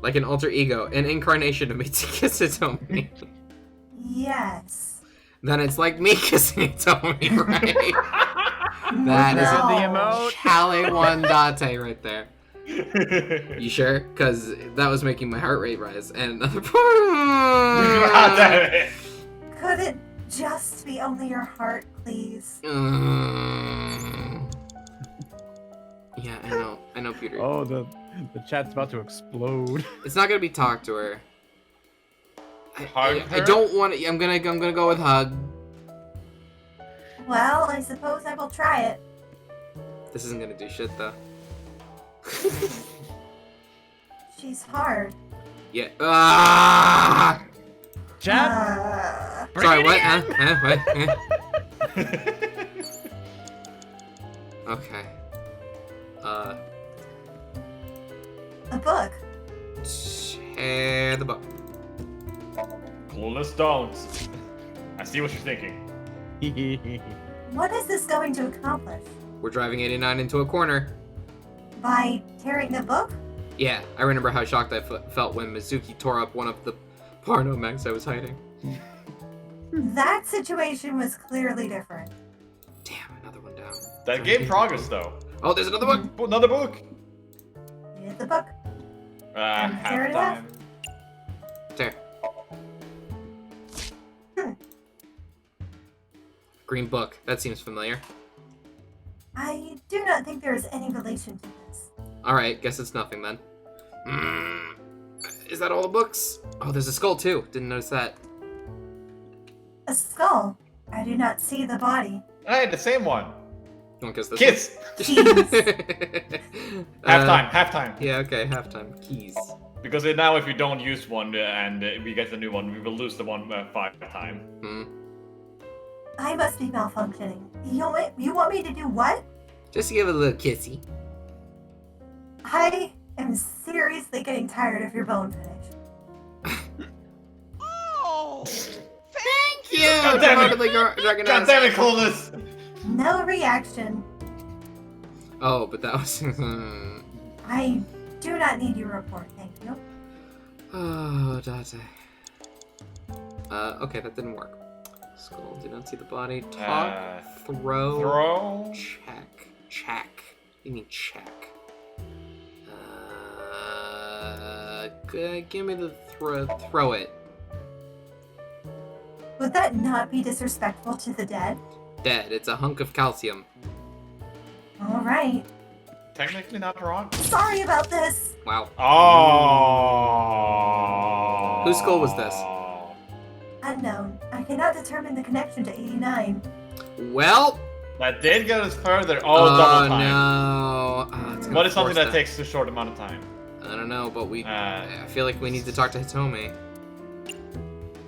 Like an alter ego, an incarnation of me to kiss Hitomi. Yes. Then it's like me kissing Hitomi, right? That is No. The emote. Chalet one Date right there. You sure? Because that was making my heart rate rise. And another. God damn it. Could it just be only your heart, please? Yeah, I know, Peter. Oh, the chat's about to explode. It's not gonna be talk to her. Hug I her? don't want to. I'm gonna go with hug. Well, I suppose I will try it. This isn't gonna do shit though. She's hard. Yeah. Ah! Chat. Sorry. What? Huh? What? Okay. A book. Share the book. Clueless don't. I see what you're thinking. What is this going to accomplish? We're driving 89 into a corner. By tearing the book? Yeah, I remember how shocked I felt when Mizuki tore up one of the porno mags I was hiding. That situation was clearly different. Damn, another one down. That game progress though. Oh, there's another one. Another book. Here's the book. Tear Half it time. There. Green book. That seems familiar. I do not think there is any relation to this. Alright, guess it's nothing then. Is that all the books? Oh, there's a skull too. Didn't notice that. A skull. I do not see the body. Hey, the same one. You want to guess this Kids. one? Halftime. Yeah, okay, halftime. Keys. Because now if we don't use one and we get the new one, we will lose the one 5 time. I must be malfunctioning. You want me to do what? Just to give it a little kissy. I am seriously getting tired of your bone fetish. Oh, Thank you! God damn it. Dragon God damn it, Coolness! No reaction. Oh, but that was... I do not need your report, thank you. Oh, Date. Okay, that didn't work. Skull, did not see the body. Talk, throw, check. Check. What do you mean check? Give me the throw it. Would that not be disrespectful to the dead? Dead. It's a hunk of calcium. Alright. Technically not wrong. Sorry about this. Wow. Oh. Whose skull was this? Unknown. I cannot determine the connection to 89. Well. That did get us further. Oh, double time. No. It's What is something that takes a short amount of time? I don't know, but I feel like we need to talk to Hitomi.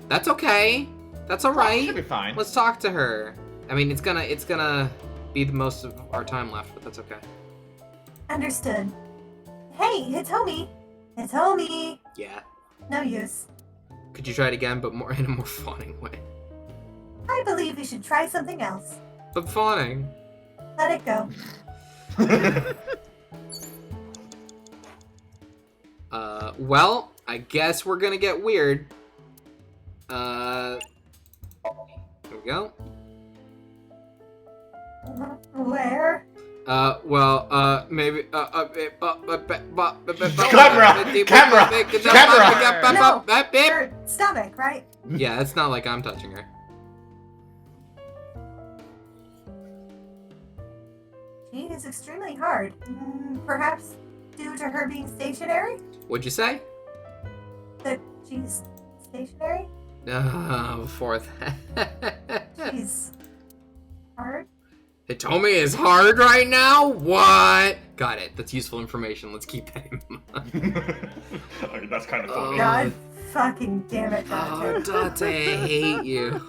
That's okay. That's alright. Should be fine. Let's talk to her. I mean, it's gonna be the most of our time left, but that's okay. Understood. Hey, Hitomi! Hitomi! Yeah. No use. Could you try it again, but more in a more fawning way? I believe we should try something else. But fawning. Let it go. Well, I guess we're gonna get weird. Here we go. Where? Maybe, Camera! No, her stomach, right? Yeah, it's not like I'm touching her. She is extremely hard. Perhaps due to her being stationary? What'd you say? That she's stationary? Before that. She's hard? Hitomi is hard right now? What? Got it. That's useful information. Let's keep that in mind. Okay, that's kind of funny. God fucking damn it, Oh, Doctor. Date, I hate you.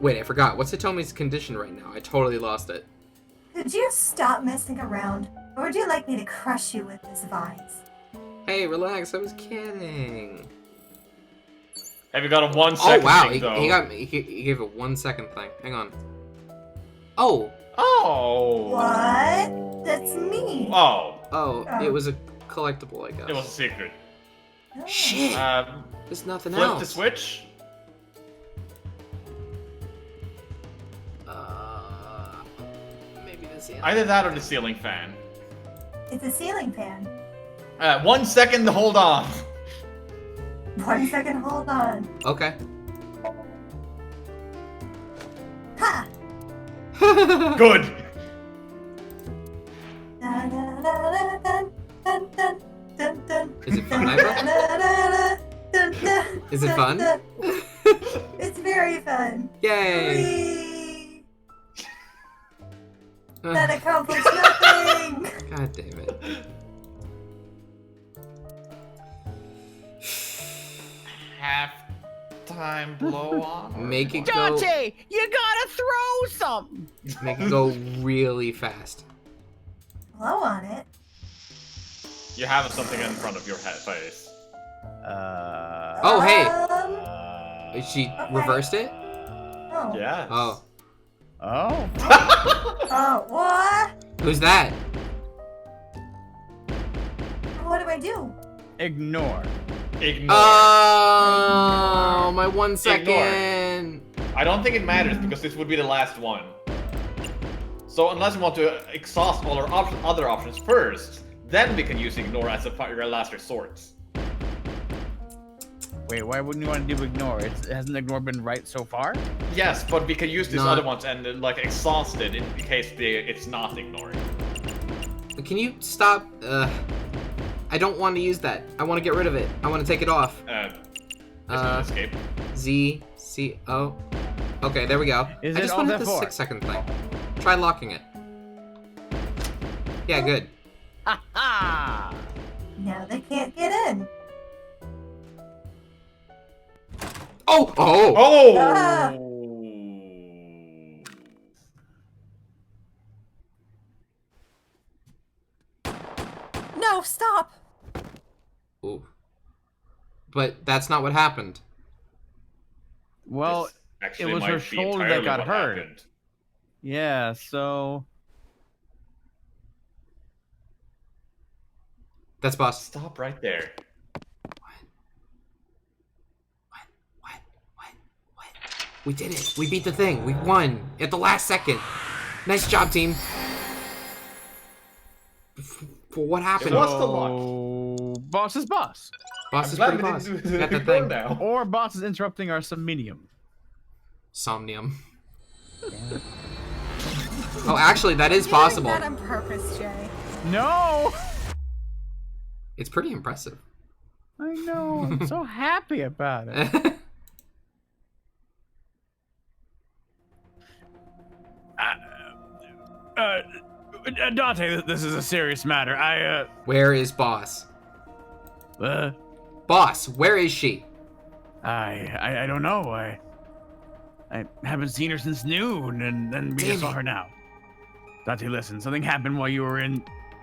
Wait, I forgot. What's Hitomi's condition right now? I totally lost it. Could you stop messing around? Or would you like me to crush you with this vines? Hey, relax. I was kidding. Have you got a 1 second Oh, wow. thing, though? He got me. He gave a 1 second thing. Hang on. Oh. Oh. What? That's me. Oh. Oh, it was a collectible, I guess. It was a secret. Oh. Shit. There's nothing Flip else. the switch. Maybe the ceiling. Either that or the ceiling fan. It's a ceiling fan. 1 second to hold on. 1 second, hold on. Okay. Ha! Good. Dun, dun, dun, dun, dun, dun, dun, dun. Is it fun, Dun, Iva? dun, dun, dun, Is it dun, fun? dun. It's very fun. Yay! Whee! That accomplished nothing. God damn it. Half-time blow on. Make it go. Dante, you gotta throw something. Make it go really fast. Blow on it. You have something in front of your head face. Oh, hey. She Okay. reversed it? Oh. Yes. Oh. Oh. Oh, what? Who's that? What do I do? Ignore. Ignore. Oh, my 1 second. I don't think it matters because this would be the last one. So unless you want to exhaust all our other options first, then we can use ignore as your last resort. Wait, why wouldn't you want to do ignore? Hasn't ignore been right so far? Yes, but we can use these Not- other ones and like exhaust it in case it's not ignoring. Can you stop? I don't want to use that. I want to get rid of it. I want to take it off. Escape. Z, C, O. Okay, there we go. Is I it just Alt wanted the F4? 6 second thing. Try locking it. Yeah, good. Ha ha! Now they can't get in. Oh! Oh! Oh! Ah. No, stop! Ooh. But that's not what happened. Well, This actually it was might her be shoulder that entirely got what hurt. happened. yeah, so... That's boss. Stop right there. What? We did it. We beat the thing. We won at the last second. Nice job, team. For what happened? It was the luck. So, boss is boss. Boss is I'm pretty glad boss. we didn't do Got the the thing. now. Or boss is interrupting our Somnium. Somnium. Oh, actually, that is possible. You're doing that on purpose, Jay. No! It's pretty impressive. I know. I'm so happy about it. Dante, this is a serious matter. Where is boss? Uh, Boss, where is she? I don't know. I haven't seen her since noon, and then we just saw her now. Dante, listen, something happened while you were in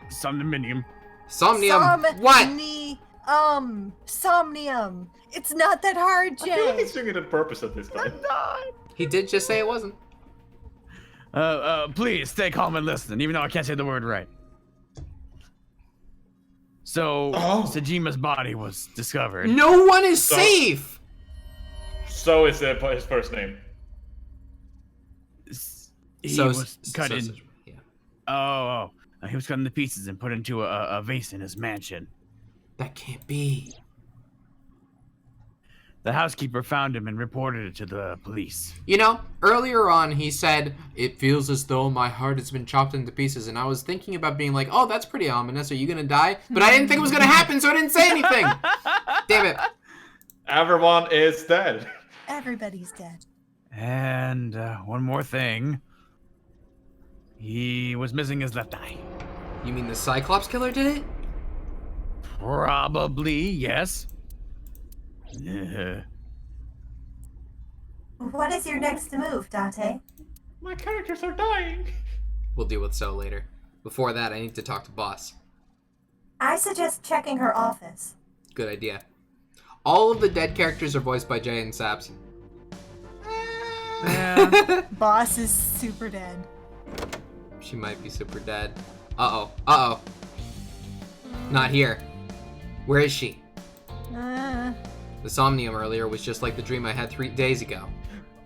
Somnium. Somnium. What? Somnium. It's not that hard, I feel like Jay. he's doing it on purpose at this time. He did just say it wasn't. Please stay calm and listen, even though I can't say the word right. So, Sejima's body was discovered. No one is safe. So is his first name. He was cut in. Yeah. Oh, he was cut into pieces and put into a vase in his mansion. That can't be. The housekeeper found him and reported it to the police. You know, earlier on he said, "It feels as though my heart has been chopped into pieces," and I was thinking about being like, "Oh, that's pretty ominous. Are you gonna die?" But I didn't think it was gonna happen, so I didn't say anything. Damn it. Everyone is dead. Everybody's dead. And one more thing. He was missing his left eye. You mean the Cyclops killer did it? Probably, yes. What is your next move, Dante? My characters are dying. We'll deal with so later. Before that, I need to talk to boss. I suggest checking her office. Good idea. All of the dead characters are voiced by Jay and Saps. Yeah. Boss is super dead. She might be super dead. Uh-oh. Uh-oh. Not here. Where is she? The Somnium earlier was just like the dream I had 3 days ago.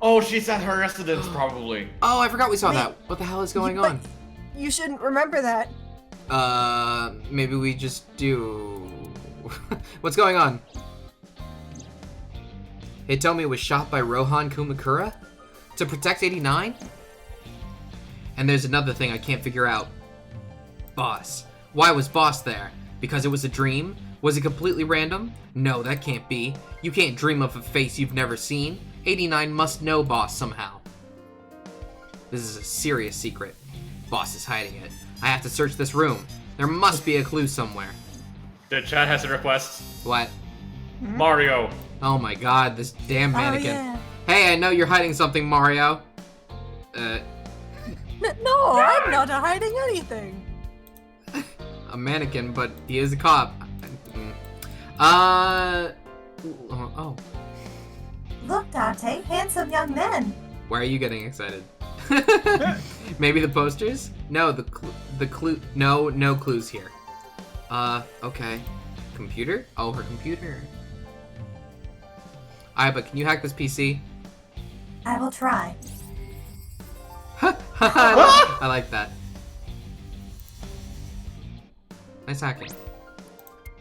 Oh, she's at her residence, probably. Oh, I forgot we saw Wait. that. What the hell is going But on? you shouldn't remember that. Maybe we just do... What's going on? Hitomi was shot by Rohan Kumakura? To protect 89? And there's another thing I can't figure out. Boss. Why was Boss there? Because it was a dream? Was it completely random? No, that can't be. You can't dream of a face you've never seen. 89 must know Boss somehow. This is a serious secret. Boss is hiding it. I have to search this room. There must be a clue somewhere. The chat has a request. What? Mario. Oh my god, this damn mannequin. Oh, yeah. Hey, I know you're hiding something, Mario. No, I'm not hiding anything. A mannequin, but he is a cop. Oh. Look, Dante, handsome young men. Why are you getting excited? Maybe the posters? No, the clue. No clues here. Okay. Computer? Oh, her computer. But can you hack this PC? I will try. I like that. Nice hacking.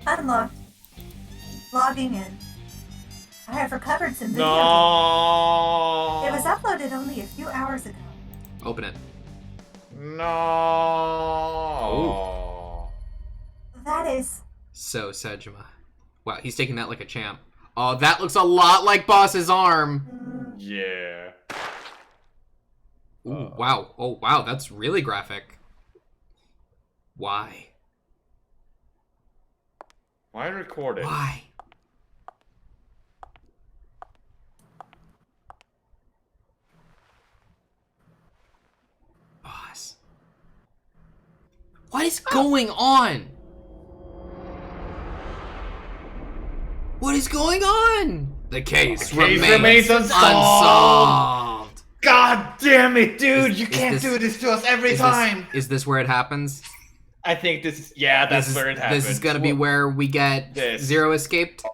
Unlocked. Logging in. I have recovered some video. No. It was uploaded only a few hours ago. Open it. No. That is... So, Sejima. Wow, he's taking that like a champ. Oh, that looks a lot like Boss's arm. Yeah. Ooh, wow. Oh, wow, that's really graphic. Why? Why record it? Why? Boss. What is going on? What is going on? The case, remains unsolved. unsolved. God damn it, dude! You Is can't this- do this to us every time. Is this where it happens? I think this is that's where it happens. This is gonna be where we get Zero escaped.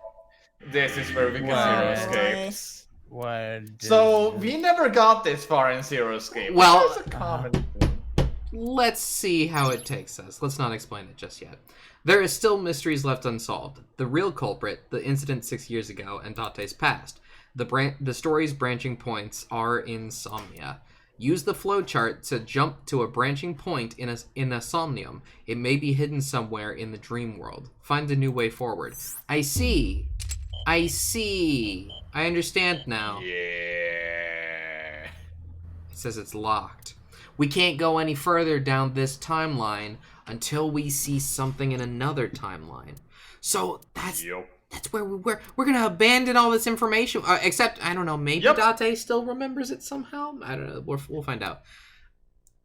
This is where we get Zero escapes. What? So we never got this far in Zero Escape. Well, That's a common thing. Let's see how it takes us. Let's not explain it just yet. There is still mysteries left unsolved. The real culprit, the incident 6 years ago, and Date's past. The story's branching points are in Somnia. Use the flowchart to jump to a branching point in a Somnium. It may be hidden somewhere in the dream world. Find a new way forward. I see. I understand now. Yeah. It says it's locked. We can't go any further down this timeline until we see something in another timeline. So that's where we're gonna abandon all this information. Except I don't know. Maybe Date still remembers it somehow. I don't know. We'll find out.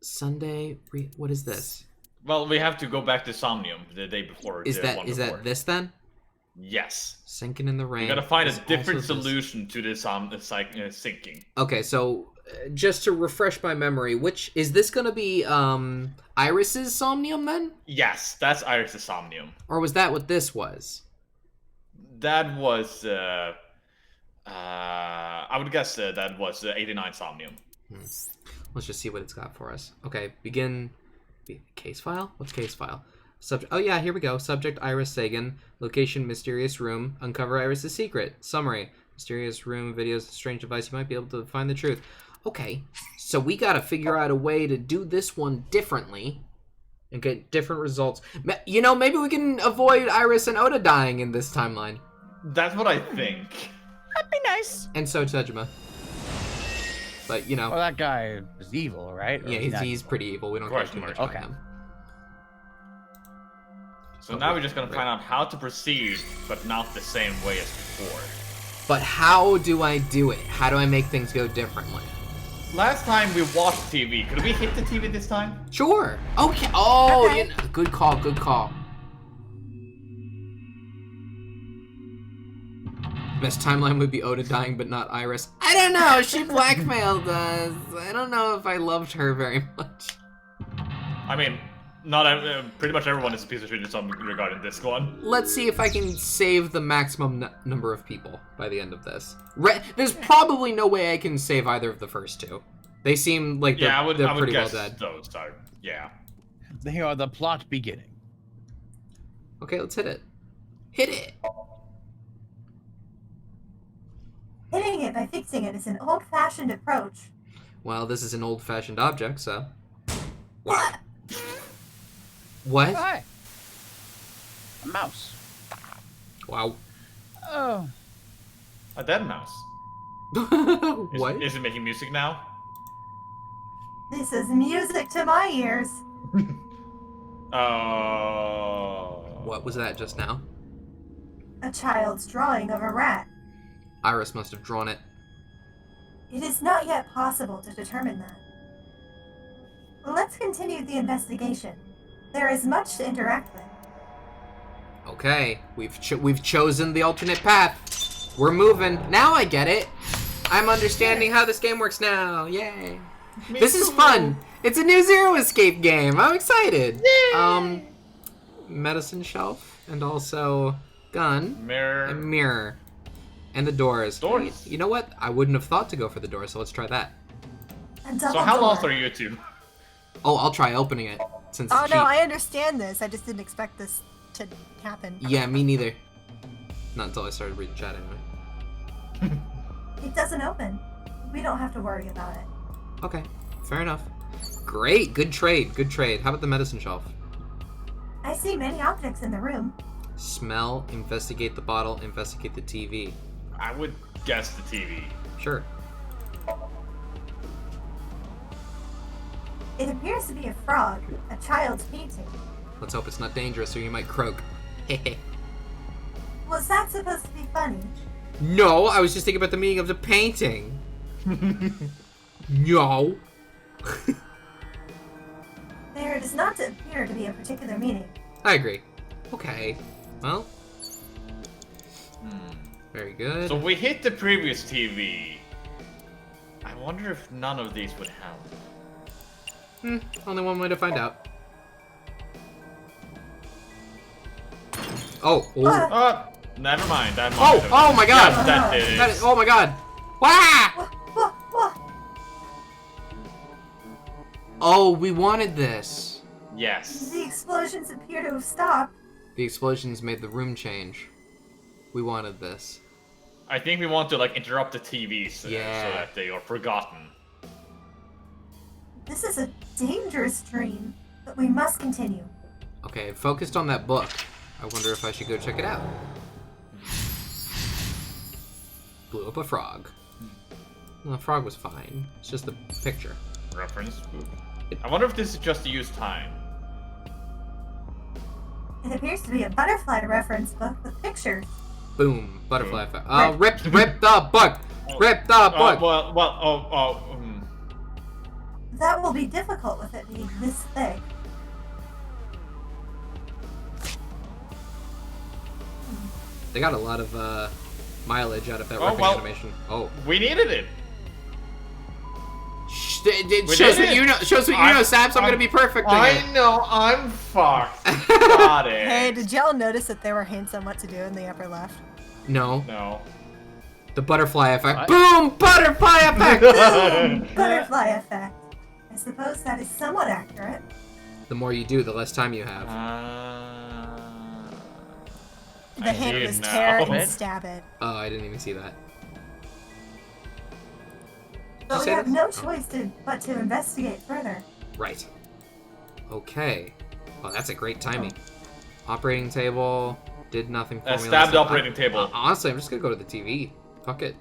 Sunday. What is this? Well, we have to go back to Somnium the day before. Is that this then? Yes. Sinking in the rain. We gotta find a different solution to this sinking. Okay, so just to refresh my memory, which is this gonna be Iris's Somnium then? Yes, that's Iris's Somnium. Or was that what this was? That was I would guess that was 89 Somnium. Let's just see what it's got for us. Okay, begin case file? What's case file? Oh yeah, here we go. Subject Iris Sagan. Location mysterious room. Uncover Iris's secret. Summary. Mysterious room, videos, strange device. You might be able to find the truth. Okay, so we gotta figure out a way to do this one differently and get different results. You know, maybe we can avoid Iris and Oda dying in this timeline. That's what I think. That'd be nice. And so Tejima. But, you know. Well, that guy is evil, right? Yeah, he's pretty evil. We don't care too much about him. So now we're just gonna find out how to proceed, but not the same way as before. But how do I do it? How do I make things go differently? Last time we watched TV. Could we hit the TV this time? Sure. Okay. Oh, Okay. You know, good call. Good call. Best timeline would be Oda dying, but not Iris. I don't know. She blackmailed us. I don't know if I loved her very much. I mean, pretty much everyone is a piece of shit in some regard in this one. Let's see if I can save the maximum number of people by the end of this. There's probably no way I can save either of the first two. They seem like they're I would pretty well guess dead. those are, yeah. They are the plot beginning. Okay, let's hit it. Hit it! Hitting it by fixing it is an old-fashioned approach. Well, this is an old-fashioned object, so... What? What? Hi. A mouse. Wow. Oh. A dead mouse. What? Is it making music now? This is music to my ears. Oh. What was that just now? A child's drawing of a rat. Iris must have drawn it. It is not yet possible to determine that. Let's continue the investigation. There is much to interact with. Okay, we've chosen the alternate path. We're moving. Now I get it. I'm understanding how this game works now. Yay. This is fun. It's a new Zero Escape game. I'm excited. Yay! Medicine shelf and also gun. Mirror. And mirror. And the doors. Doors. You know what? I wouldn't have thought to go for the door, so let's try that. A double So how door. lost are you two? Oh, I'll try opening it since Oh it's no, cheap. I understand this. I just didn't expect this to happen. Yeah, me neither. Not until I started reading chat anyway. It doesn't open. We don't have to worry about it. Okay, fair enough. Great, good trade, good trade. How about the medicine shelf? I see many objects in the room. Smell, investigate the bottle, investigate the TV. I would guess the TV. Sure. It appears to be a frog, a child's painting. Let's hope it's not dangerous or you might croak. Was that supposed to be funny? No, I was just thinking about the meaning of the painting. No. There does not appear to be a particular meaning. I agree. Okay. Well. Very good. So we hit the previous TV. I wonder if none of these would help. Only one way to find out. Oh. Never mind. That Oh my god! Yes, that did it. That is, oh my god! Wah! What? Oh, we wanted this. Yes. The explosions appear to have stopped. The explosions made the room change. We wanted this. I think we want to like interrupt the TVs so Yeah. that they are forgotten. This is a dangerous dream, but we must continue. Okay, focused on that book. I wonder if I should go check it out. Blew up a frog. Well, the frog was fine. It's just the picture. Reference. I wonder if this is just to use time. It appears to be a butterfly reference book with pictures. Boom. Butterfly effect. Rip the book! Rip the book! That will be difficult with it being this thick. They got a lot of mileage out of that Oh, ripping well. animation. Oh. We needed it. It We shows did what it. you know. Shows what you know, Saps. I'm gonna be perfect. I know. I'm fucked. Got it. Hey, did y'all notice that there were hints on what to do in the upper left? No. No. The butterfly effect. What? Boom! Butterfly effect! Butterfly effect. I suppose that is somewhat accurate. The more you do, the less time you have. The I hint did was now. tear Bit. and stab it. Oh, I didn't even see that. But we say have this? no choice but to investigate further. Right. Okay. Well, that's a great timing. Operating table did nothing for me. Stab last the time. operating table. Honestly, I'm just gonna go to the TV. Fuck it.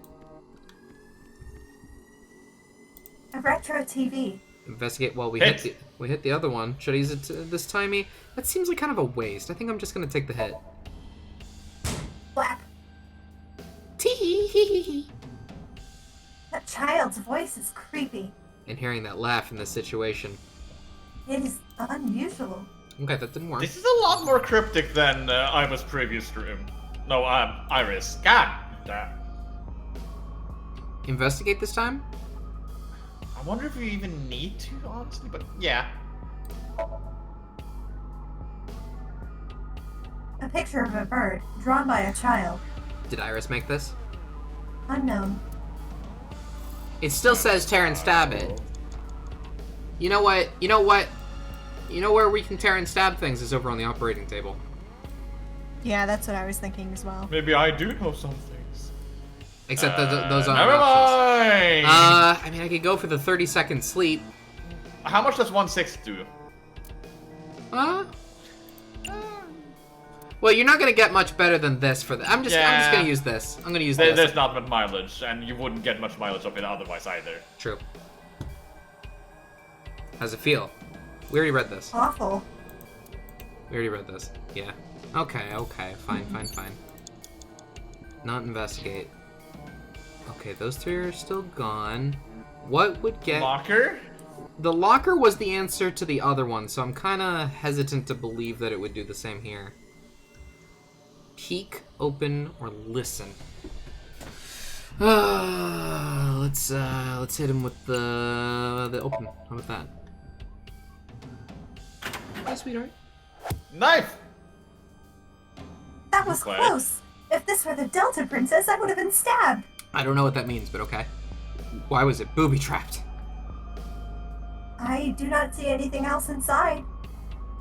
A retro TV. Investigate. Well, we Hit. hit the other one. Should I use it this timey? That seems like kind of a waste. I think I'm just gonna take the hit. Whap. Tee. That child's voice is creepy. And hearing that laugh in this situation. It is unusual. Okay, that didn't work. This is a lot more cryptic than I was previous stream. No, Iris. God. Investigate this time? I wonder if you even need to, honestly, but yeah. A picture of a bird, drawn by a child. Did Iris make this? Unknown. It still says tear and stab it. You know what? You know what? You know where we can tear and stab things is over on the operating table. Yeah, that's what I was thinking as well. Maybe I do know some things. Except that those aren't Never options. mind. I mean, I could go for the 30-second sleep. How much does 1/6 do? Well, you're not gonna get much better than this for I'm just gonna use this. I'm gonna use this. There's not much mileage, and you wouldn't get much mileage of it otherwise either. True. How's it feel? We already read this. Awful. We already read this. Yeah. Okay. Fine. Not investigate. Okay, those three are still gone. What would get... Locker? The locker was the answer to the other one, so I'm kind of hesitant to believe that it would do the same here. Peek, open, or listen. Let's hit him with the open. How about that? Hi, sweetheart. Knife! That was Okay. close. If this were the Delta Princess, I would have been stabbed. I don't know what that means, but okay. Why was it booby trapped? I do not see anything else inside.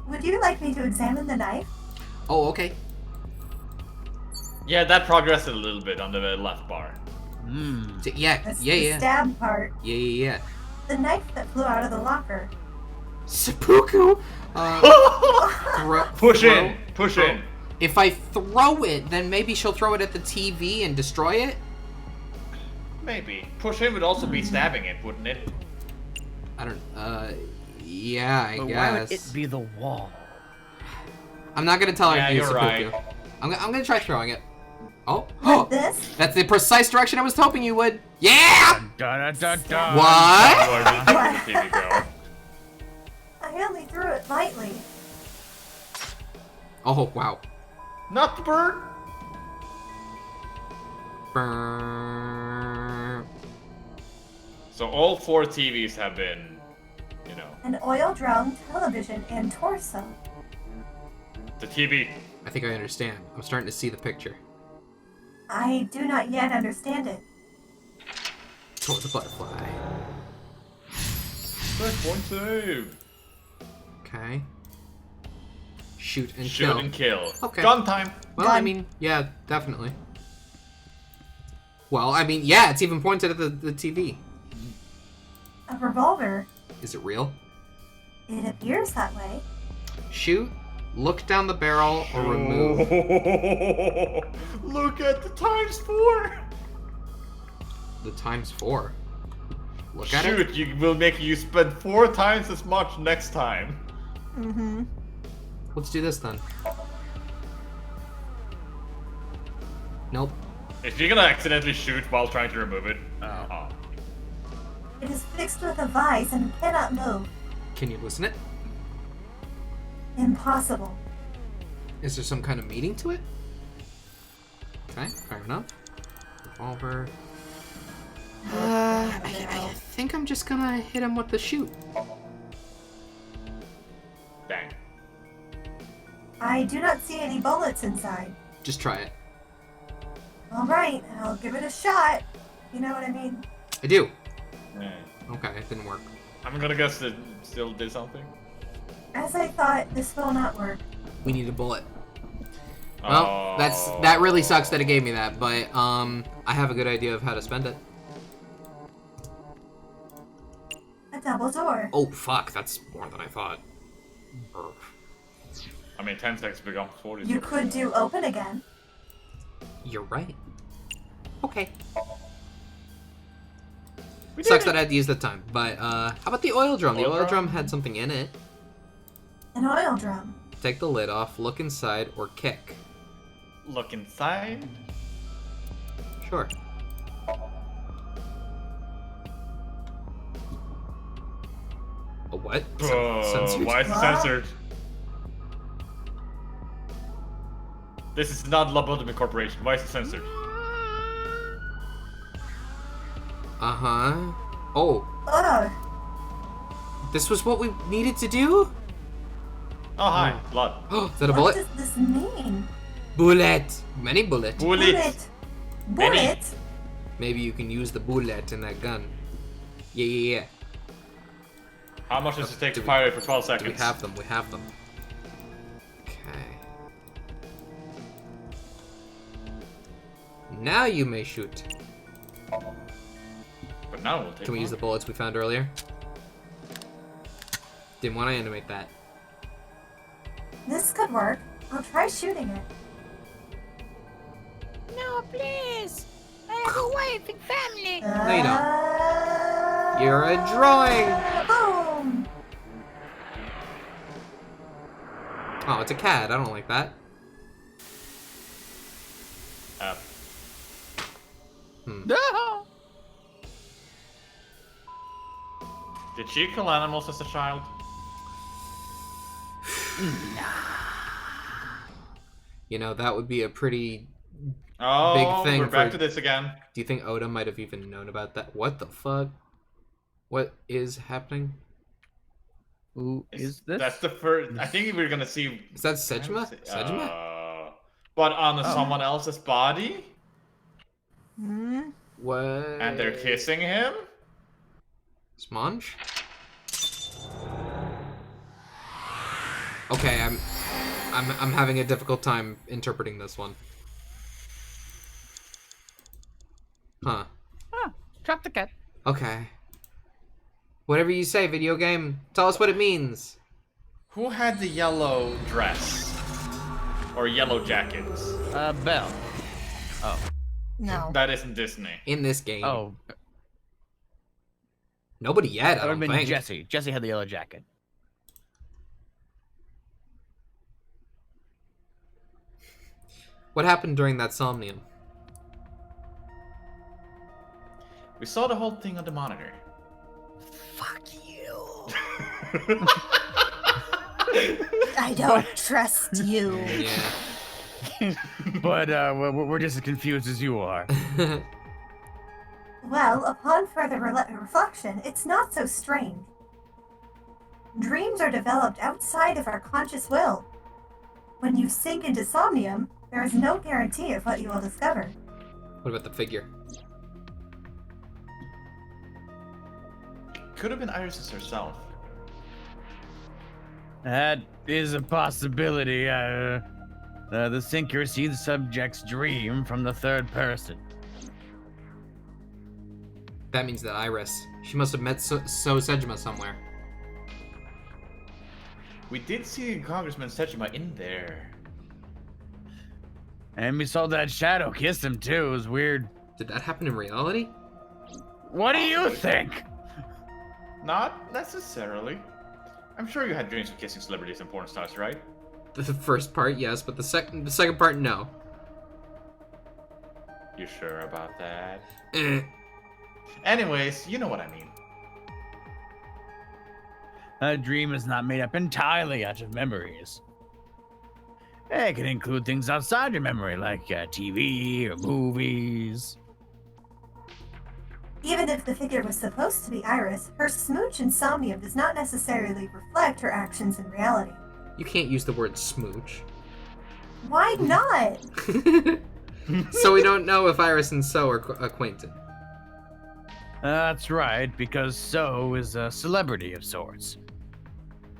Would you like me to examine the knife? Oh, okay. Yeah, that progressed a little bit on the left bar. Yeah. That's the stab part. Yeah. The knife that flew out of the locker. Seppuku. Push in! Push in! If I throw it, then maybe she'll throw it at the TV and destroy it? Maybe. Push in would also be stabbing it, wouldn't it? I don't, yeah, I But guess. why would it be the wall? I'm not gonna tell her Yeah, to use you're seppuku. right. I'm gonna try throwing it. Oh. Like this? That's the precise direction I was hoping you would. Yeah! Dun, dun, dun. What? Where did the TV go? I only threw it lightly. Oh, wow. Not the bird? Brrrr. So all 4 TVs have been, you know, An oil drum, television, and torso. the TV I think I understand. I'm starting to see the picture. I do not yet understand it. Toward the butterfly. Checkpoint save. Okay. Shoot and Shoot kill. and kill. Okay. Gun time. Well, I Done. mean, yeah, definitely. Well, I mean, yeah, it's even pointed at the TV. A revolver. Is it real? It appears that way. Shoot, look down the barrel, or remove. Look at the ×4. The ×4. Look at it. Shoot, you will make you spend 4 times as much next time. Mm-hmm. Let's do this then. Nope. If you're gonna accidentally shoot while trying to remove it, It is fixed with a vise and cannot move. Can you loosen it? Impossible. Is there some kind of meaning to it? Okay, fair enough. Revolver. I think I'm just gonna hit him with the shoot. bang. I do not see any bullets inside. Just try it. Alright, I'll give it a shot. You know what I mean? I do. Yeah. Okay, it didn't work. I'm gonna guess it still did something. As I thought, this will not work. We need a bullet. Well, that really sucks that it gave me that, but I have a good idea of how to spend it. A double door. Oh fuck, that's more than I thought. I mean, 10 seconds becomes 40. You could do open again. You're right. Okay. We Sucks did that I had to use that time, but how about the oil drum? The Oil oil drum? drum had something in it. An oil drum. Take the lid off, look inside, or kick. Look inside. Sure. A what? Censored? Why is it What? censored? This is not Lobotomy Corporation. Why is it censored? Uh-huh. Oh, Ugh. this was what we needed to do? Oh, hi. Blood. Oh, is that a What bullet? does this mean? Bullet! Many bullet. Bullet. Many. Bullet? Maybe you can use the bullet in that gun. Yeah. How much does it take Do to we- fire it for 12 We seconds? have them, we have them. Okay. Now you may shoot. But now we'll take Can we use the bullets we found earlier? Didn't want to animate that. This could work. I'll try shooting it. No, please. I have a wife and family. No, you don't. You're a drawing! Boom! Oh, it's a cat. I don't like that. No. Did she kill animals as a child? You know, that would be a pretty... Oh, Big thing we're back for- to this again. Do you think Oda might have even known about that? What the fuck? What is happening? Who is this? That's the first. I think we're gonna see. Is that Sejima? Sejima? But on Oh. someone else's body, Hmm? What? and they're kissing him. Smonge? Okay, I'm having a difficult time interpreting this one. Huh. Ah, drop the cat. Okay. Whatever you say, video game. Tell us what it means. Who had the yellow dress or yellow jackets? Belle. Oh. No. That isn't Disney. In this game. Oh, Nobody yet, that I would don't have been think. Jesse. Jesse had the yellow jacket. What happened during that Somnium? We saw the whole thing on the monitor. Fuck you. I don't trust you. Yeah. But we're just as confused as you are. Well, upon further reflection, it's not so strange. Dreams are developed outside of our conscious will. When you sink into Somnium, there is no guarantee of what you will discover. What about the figure? Could have been Iris herself. That is a possibility. The sinker sees the subject's dream from the third person. That means that Iris. She must have met So Sejima somewhere. We did see Congressman Sejima in there. And we saw that shadow kiss him too. It was weird. Did that happen in reality? What do you think? Not necessarily. I'm sure you had dreams of kissing celebrities and porn stars, right? The first part, yes, but the second part, no. You sure about that? Eh. Anyways, you know what I mean. A dream is not made up entirely out of memories. It can include things outside your memory, like TV or movies. Even if the figure was supposed to be Iris, her smooch in Somnium does not necessarily reflect her actions in reality. You can't use the word smooch. Why not? So we don't know if Iris and So are acquainted. That's right, because So is a celebrity of sorts.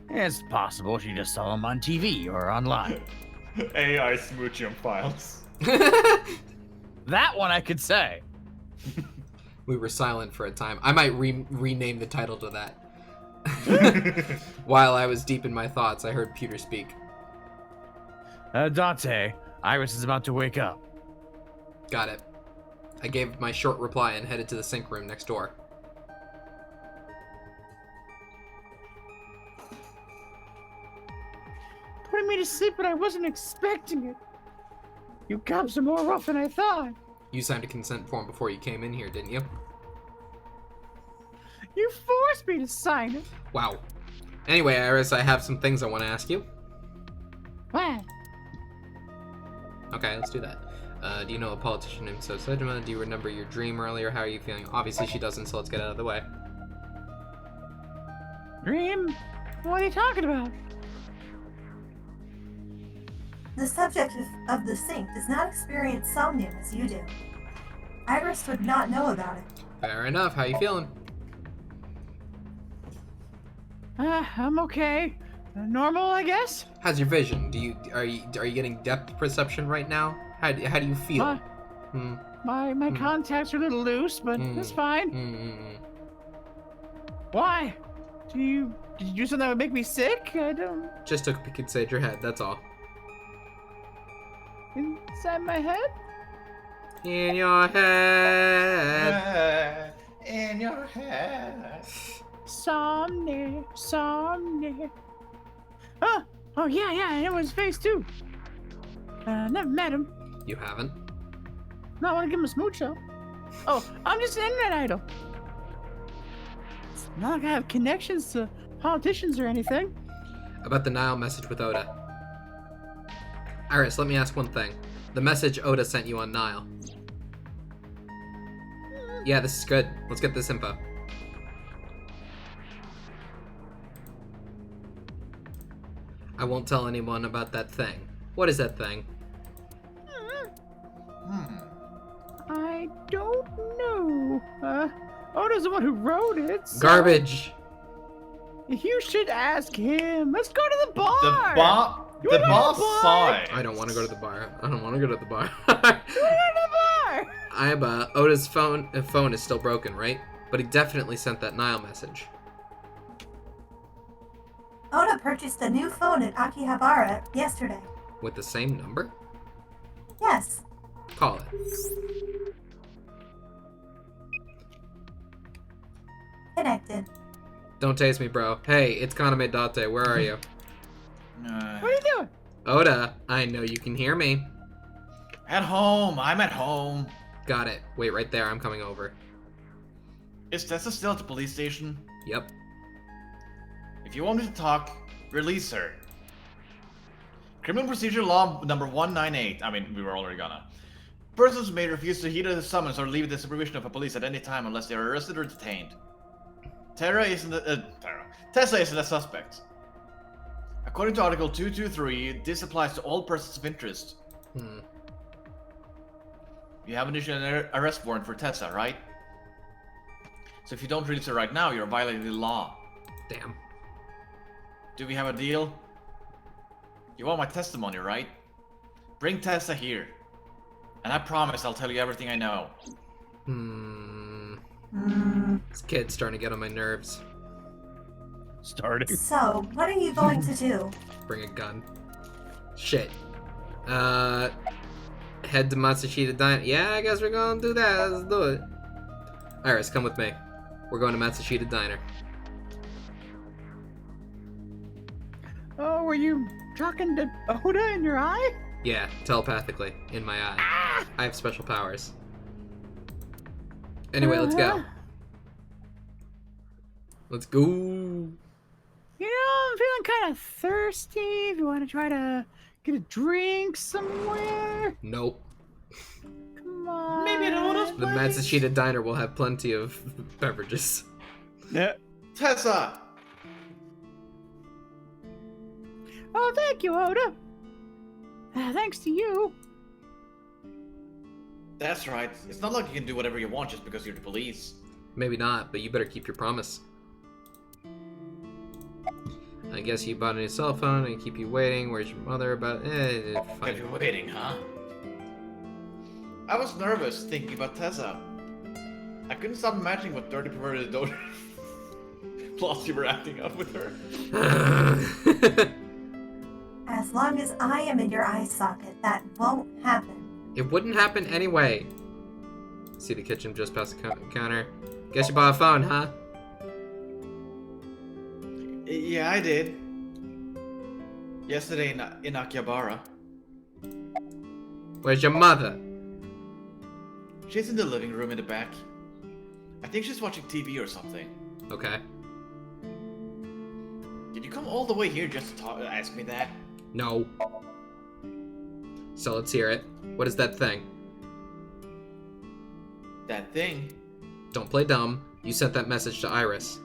It's possible she just saw him on TV or online. AI Smoochium files. That one I could say. We were silent for a time. I might rename the title to that. While I was deep in my thoughts, I heard Peter speak. Dante, Iris is about to wake up. Got it. I gave my short reply and headed to the sink room next door. Putting me to sleep, but I wasn't expecting it. You cops are more rough than I thought. You signed a consent form before you came in here, didn't you? You forced me to sign it. Wow. Anyway, Iris, I have some things I want to ask you. What? Okay, let's do that. Do you know a politician named So Sejima? Do you remember your dream earlier? How are you feeling? Obviously she doesn't, so let's get out of the way. Dream? What are you talking about? The subject of the sink does not experience Somnium as you do. Iris would not know about it. Fair enough. How you feeling? I'm okay. Normal, I guess. How's your vision? Are you getting depth perception right now? How do you feel? My contacts are a little loose, but it's fine. Why? Did you do something that would make me sick? I don't. Just took a peek inside your head. That's all. Inside my head? In your head. In your head. Somnium. Oh yeah, I know his face too. Never met him. You haven't? No, I want to give him a smooch though. Oh, I'm just an internet idol. It's not like I have connections to politicians or anything. About the Nile message with Oda. Iris, let me ask one thing. The message Oda sent you on Nile. Yeah, this is good. Let's get this info. I won't tell anyone about that thing. What is that thing? I don't know. Oda's the one who wrote it. So Garbage. You should ask him. Let's go to the bar. The boss saw it. I don't want to go to the bar. You want to go to the bar? Oda's phone is still broken, right? But he definitely sent that Nile message. Oda purchased a new phone at Akihabara yesterday. With the same number? Yes. Call it. Connected. Don't taste me, bro. Hey, it's Kaname Date. Where are you? What are you doing? Oda, I know you can hear me. At home. I'm at home. Got it. Wait right there. I'm coming over. Is Tessa still at the police station? Yep. If you want me to talk, release her. Criminal Procedure Law number 198. I mean, we were already gonna. Persons may refuse to heed a summons or leave the supervision of a police at any time unless they are arrested or detained. Tessa isn't a suspect. According to Article 223, this applies to all persons of interest. You have initiated an arrest warrant for Tessa, right? So if you don't release her right now, you're violating the law. Damn. Do we have a deal? You want my testimony, right? Bring Tessa here. And I promise I'll tell you everything I know. This kid's starting to get on my nerves. Starting. So, what are you going to do? Bring a gun. Shit. Head to Matsushita Diner. Yeah, I guess we're gonna do that. Let's do it. Iris, come with me. We're going to Matsushita Diner. Oh, were you talking to Oda in your eye? Yeah, telepathically, in my eye. Ah! I have special powers. Anyway, let's go. Let's go. You know, I'm feeling kind of thirsty. If you want to try to get a drink somewhere. Nope. Come on. Maybe at Oda's The Matsushita Diner will have plenty of beverages. Yeah. Tessa! Oh, thank you, Oda. Thanks to you. That's right. It's not like you can do whatever you want just because you're the police. Maybe not, but you better keep your promise. I guess you bought a new cell phone and keep you waiting. Where's your mother about? Kept Fine. you waiting, huh? I was nervous thinking about Tessa. I couldn't stop imagining what dirty perverted daughter plus you were acting up with her. As long as I am in your eye socket, that won't happen. It wouldn't happen anyway. See the kitchen just past the counter. Guess you bought a phone, huh? Yeah, I did. Yesterday in Akihabara. Where's your mother? She's in the living room in the back. I think she's watching TV or something. Okay. Did you come all the way here just to ask me that? No. So let's hear it. What is that thing? That thing? Don't play dumb. You sent that message to Iris.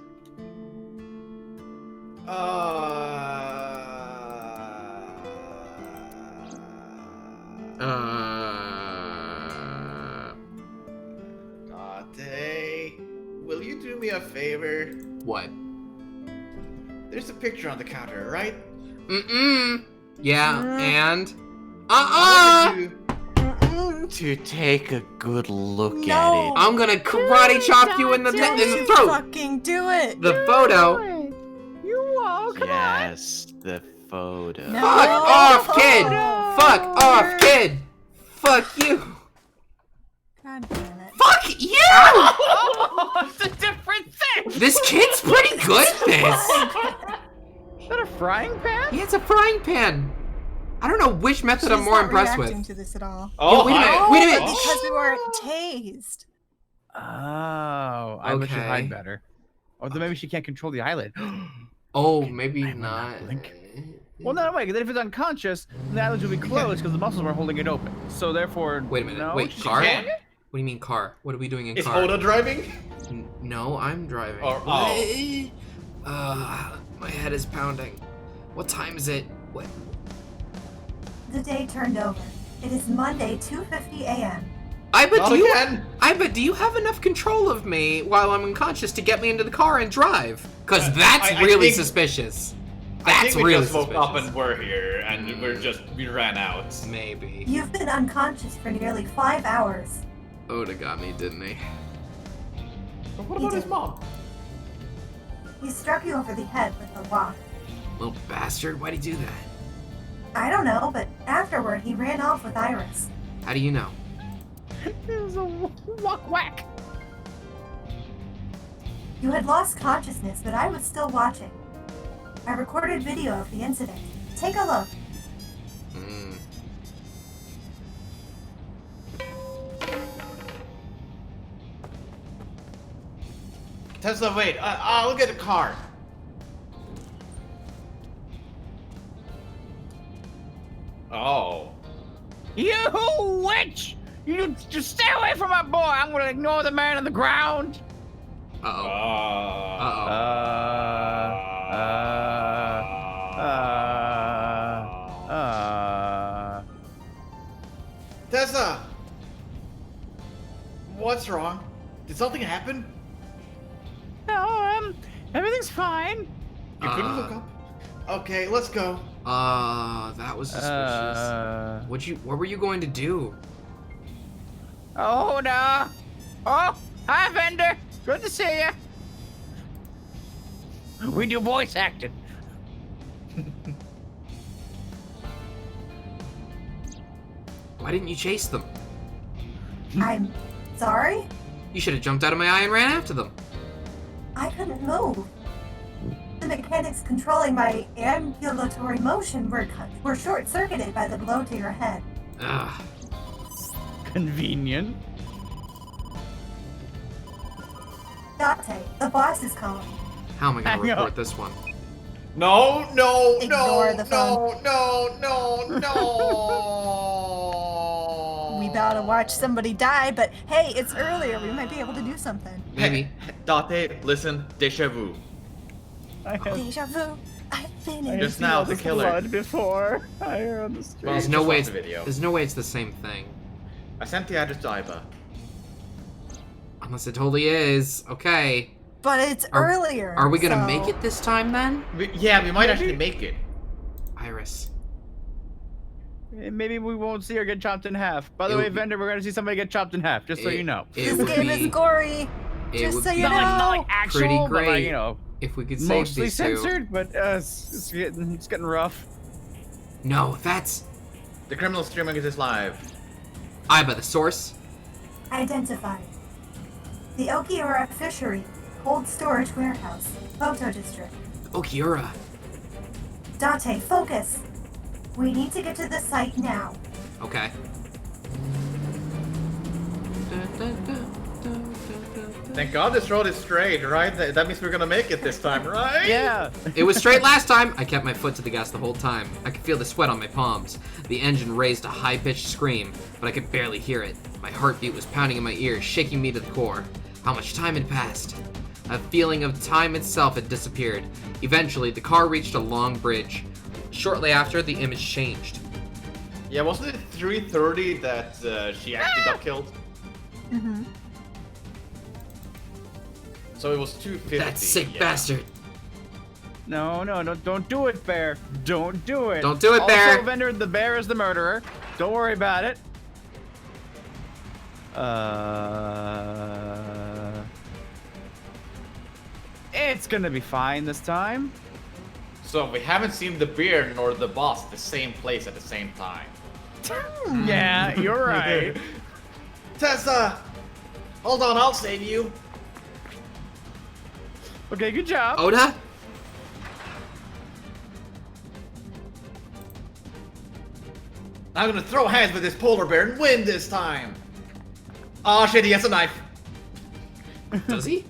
Date, will you do me a favor? What? There's a picture on the counter, right? Yeah, and? To take a good look No. at it. I'm gonna karate chop you in the Don't in the you throat. fucking do it. The photo. You won't. Come Yes, the photo. No. Fuck off, kid. No. Fuck off, kid. Fuck you. God damn it. Fuck you. on! It's a different thing. This kid's pretty good at this. Is that a frying pan? Yeah, it's a frying pan. I don't know which method I'm She's more not impressed reacting with. to this at all. Oh, wait a minute, hi. wait a minute. Because we weren't tased. Oh, I wish she'd Okay. hide better. Or then maybe she can't control the eyelid. Oh, maybe I will not not. blink. Well, no, wait. Then if it's unconscious, then the eyelids will be closed because the muscles were holding it open. So therefore, Wait a minute. no, Wait, she car? can't. What do you mean car? What are we doing in Is car? Oda driving? No, I'm driving. Or- My head is pounding. What time is it? What? The day turned over. It is Monday, 2:50 a.m. I bet Not do you. again. I bet do you have enough control of me while I'm unconscious to get me into the car and drive? Cause that's I really think- suspicious. I That's think we really just woke suspicious. up and we're here, and we ran out. Maybe. You've been unconscious for nearly 5 hours. Oda got me, didn't he? But what about his mom? He struck you over the head with the wok. Little bastard, why'd he do that? I don't know, but afterward he ran off with Iris. How do you know? It was a whack. You had lost consciousness, but I was still watching. I recorded video of the incident. Take a look. Hmm. Tesla, wait. I'll get a car. Oh. You witch! You just stay away from my boy. I'm gonna ignore the man on the ground. Uh-oh. Uh, Uh-oh. Uh. What's wrong? Did something happen? No, everything's fine. You couldn't look up? Okay, let's go. That was suspicious. What were you going to do? Oh, no. Oh, hi, Vendor. Good to see you. We do voice acting. Why didn't you chase them? I'm sorry? You should have jumped out of my eye and ran after them. I couldn't move. The mechanics controlling my ambulatory motion were short-circuited by the blow to your head. Ugh. Convenient. Date, the boss is calling. How am I going to Hang up. report this one? No. Ignore the phone. We about to watch somebody die, but hey, it's earlier. We might be able to do something. Maybe. Date, listen, deja vu. Deja vu. I've been in. Just now, the killer. Blood before. I heard on the street. There's Just no way. watch the video. There's no way it's the same thing. I sent the address to Iba. Unless it totally is. Okay. But it's earlier. Are we gonna so- make it this time then? We might actually make it. Iris. Maybe we won't see her get chopped in half. By the It way, would be- Vendor, we're gonna see somebody get chopped in half, just so you know. It This would game be, is gory. it Just would so be you know. Not like actual, pretty but like, great you know, if we could save mostly these two. censored, but it's getting rough. No, that's The criminal streaming is live. Iba, the source. Identified. The Okiura Fishery Cold Storage Warehouse, Photo District. Okiura. Date, focus. We need to get to the site now. Okay. Thank God this road is straight, right? That means we're gonna make it this time, right? Yeah. It was straight last time. I kept my foot to the gas the whole time. I could feel the sweat on my palms. The engine raised a high-pitched scream, but I could barely hear it. My heartbeat was pounding in my ears, shaking me to the core. How much time had passed? A feeling of time itself had disappeared. Eventually, the car reached a long bridge. Shortly after, the image changed. Yeah, wasn't it 3:30 that she actually got killed? Mm-hmm. So it was 2:50. That sick yeah. bastard. No, don't do it, Bear. Don't do it. Don't do it, also, Bear. Vendor, the bear is the murderer. Don't worry about it. It's gonna be fine this time. So we haven't seen the bear nor the boss at the same place at the same time. Yeah, you're right. Tessa! Hold on, I'll save you. Okay, good job. Oda? I'm gonna throw hands with this polar bear and win this time. Aw, shit, he has a knife. Does he?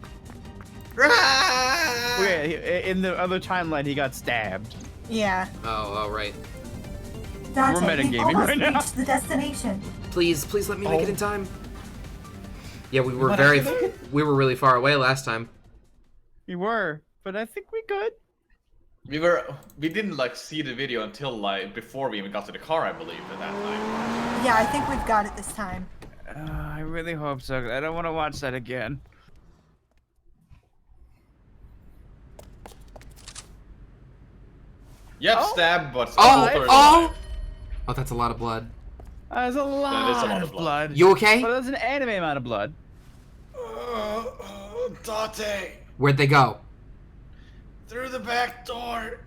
Okay, in the other timeline, he got stabbed. Yeah. Oh, right. Date, We're we've metagaming almost right now. reached the destination. Please let me make it in time. Yeah, we were What? we were really far away last time. We were, but I think we good. We didn't like see the video until like before we even got to the car, I believe, at that time. Yeah, I think we've got it this time. I really hope so. I don't want to watch that again. Yep, Oh. stab, but Oh, still oh! Oh, that's a lot of blood. There's a lot, lot of blood. You okay? But there's an anime amount of blood. Date, Where'd they go? through the back door.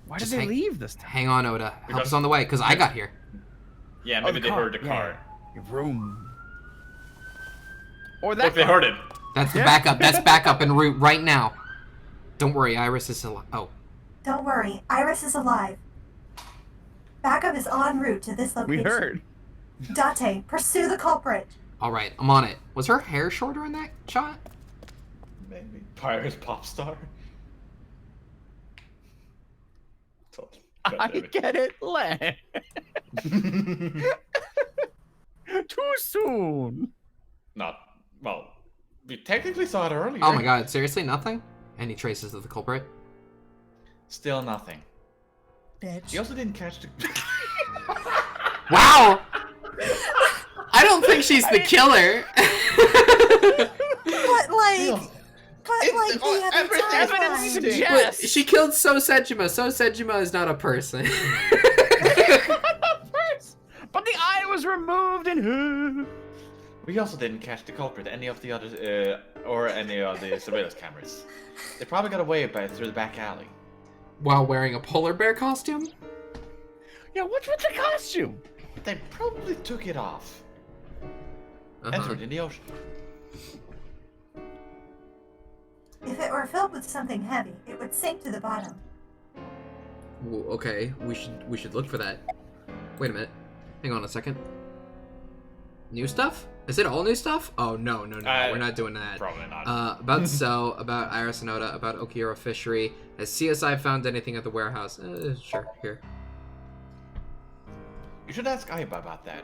Why Just did they hang- leave this time? Hang on, Oda. Help Because- us on the way, because I got here. Yeah, Oh, maybe they heard the car. Your room. Or Or that if they car. heard it. That's the Yeah. backup. That's backup en route right now. Don't worry, Iris is alive. Oh, Don't worry, Iris is alive. Backup is en route to this location. We heard. Date, pursue the culprit. all right. I'm on it. Was her hair shorter in that shot? Maybe. Pirate pop star. I get it. Too soon. Not. Well, we technically saw it earlier. Oh my god, seriously? Nothing? Any traces of the culprit? Still nothing. Bitch. He also didn't catch the. Wow! I don't don't think she's the killer. But like, It's- the other everything- timeline. Evidence But suggests. she killed So Sejima. So Sejima is not a person. But the eye was removed and. We also didn't catch the culprit, any of the others, or any of the surveillance cameras. They probably got away through the back alley. While wearing a polar bear costume? Yeah, what's with the costume? They probably took it off and threw it in the ocean. If it were filled with something heavy, it would sink to the bottom. Okay, we should look for that. Wait a minute. Hang on a second. New stuff? Is it all new stuff? Oh no, we're not doing that. Probably not. About So, about Iris and Oda, about Okiura Fishery. Has CSI found anything at the warehouse? Sure, here. You should ask Aiba about that.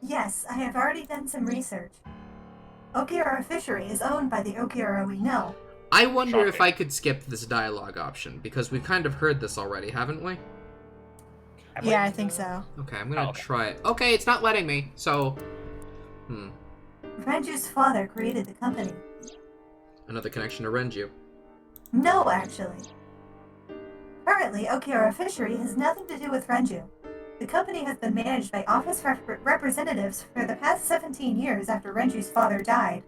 Yes, I have already done some research. Okiura Fishery is owned by the Okiura we know. I wonder if Shocking. I could skip this dialogue option, because we've kind of heard this already, haven't we? Yeah, I think so. Okay, I'm gonna Okay. try it. Okay, it's not letting me, so... Renju's father created the company. Another connection to Renju. No, actually. Currently, Okiura Fishery has nothing to do with Renju. The company has been managed by office representatives for the past 17 years after Renju's father died.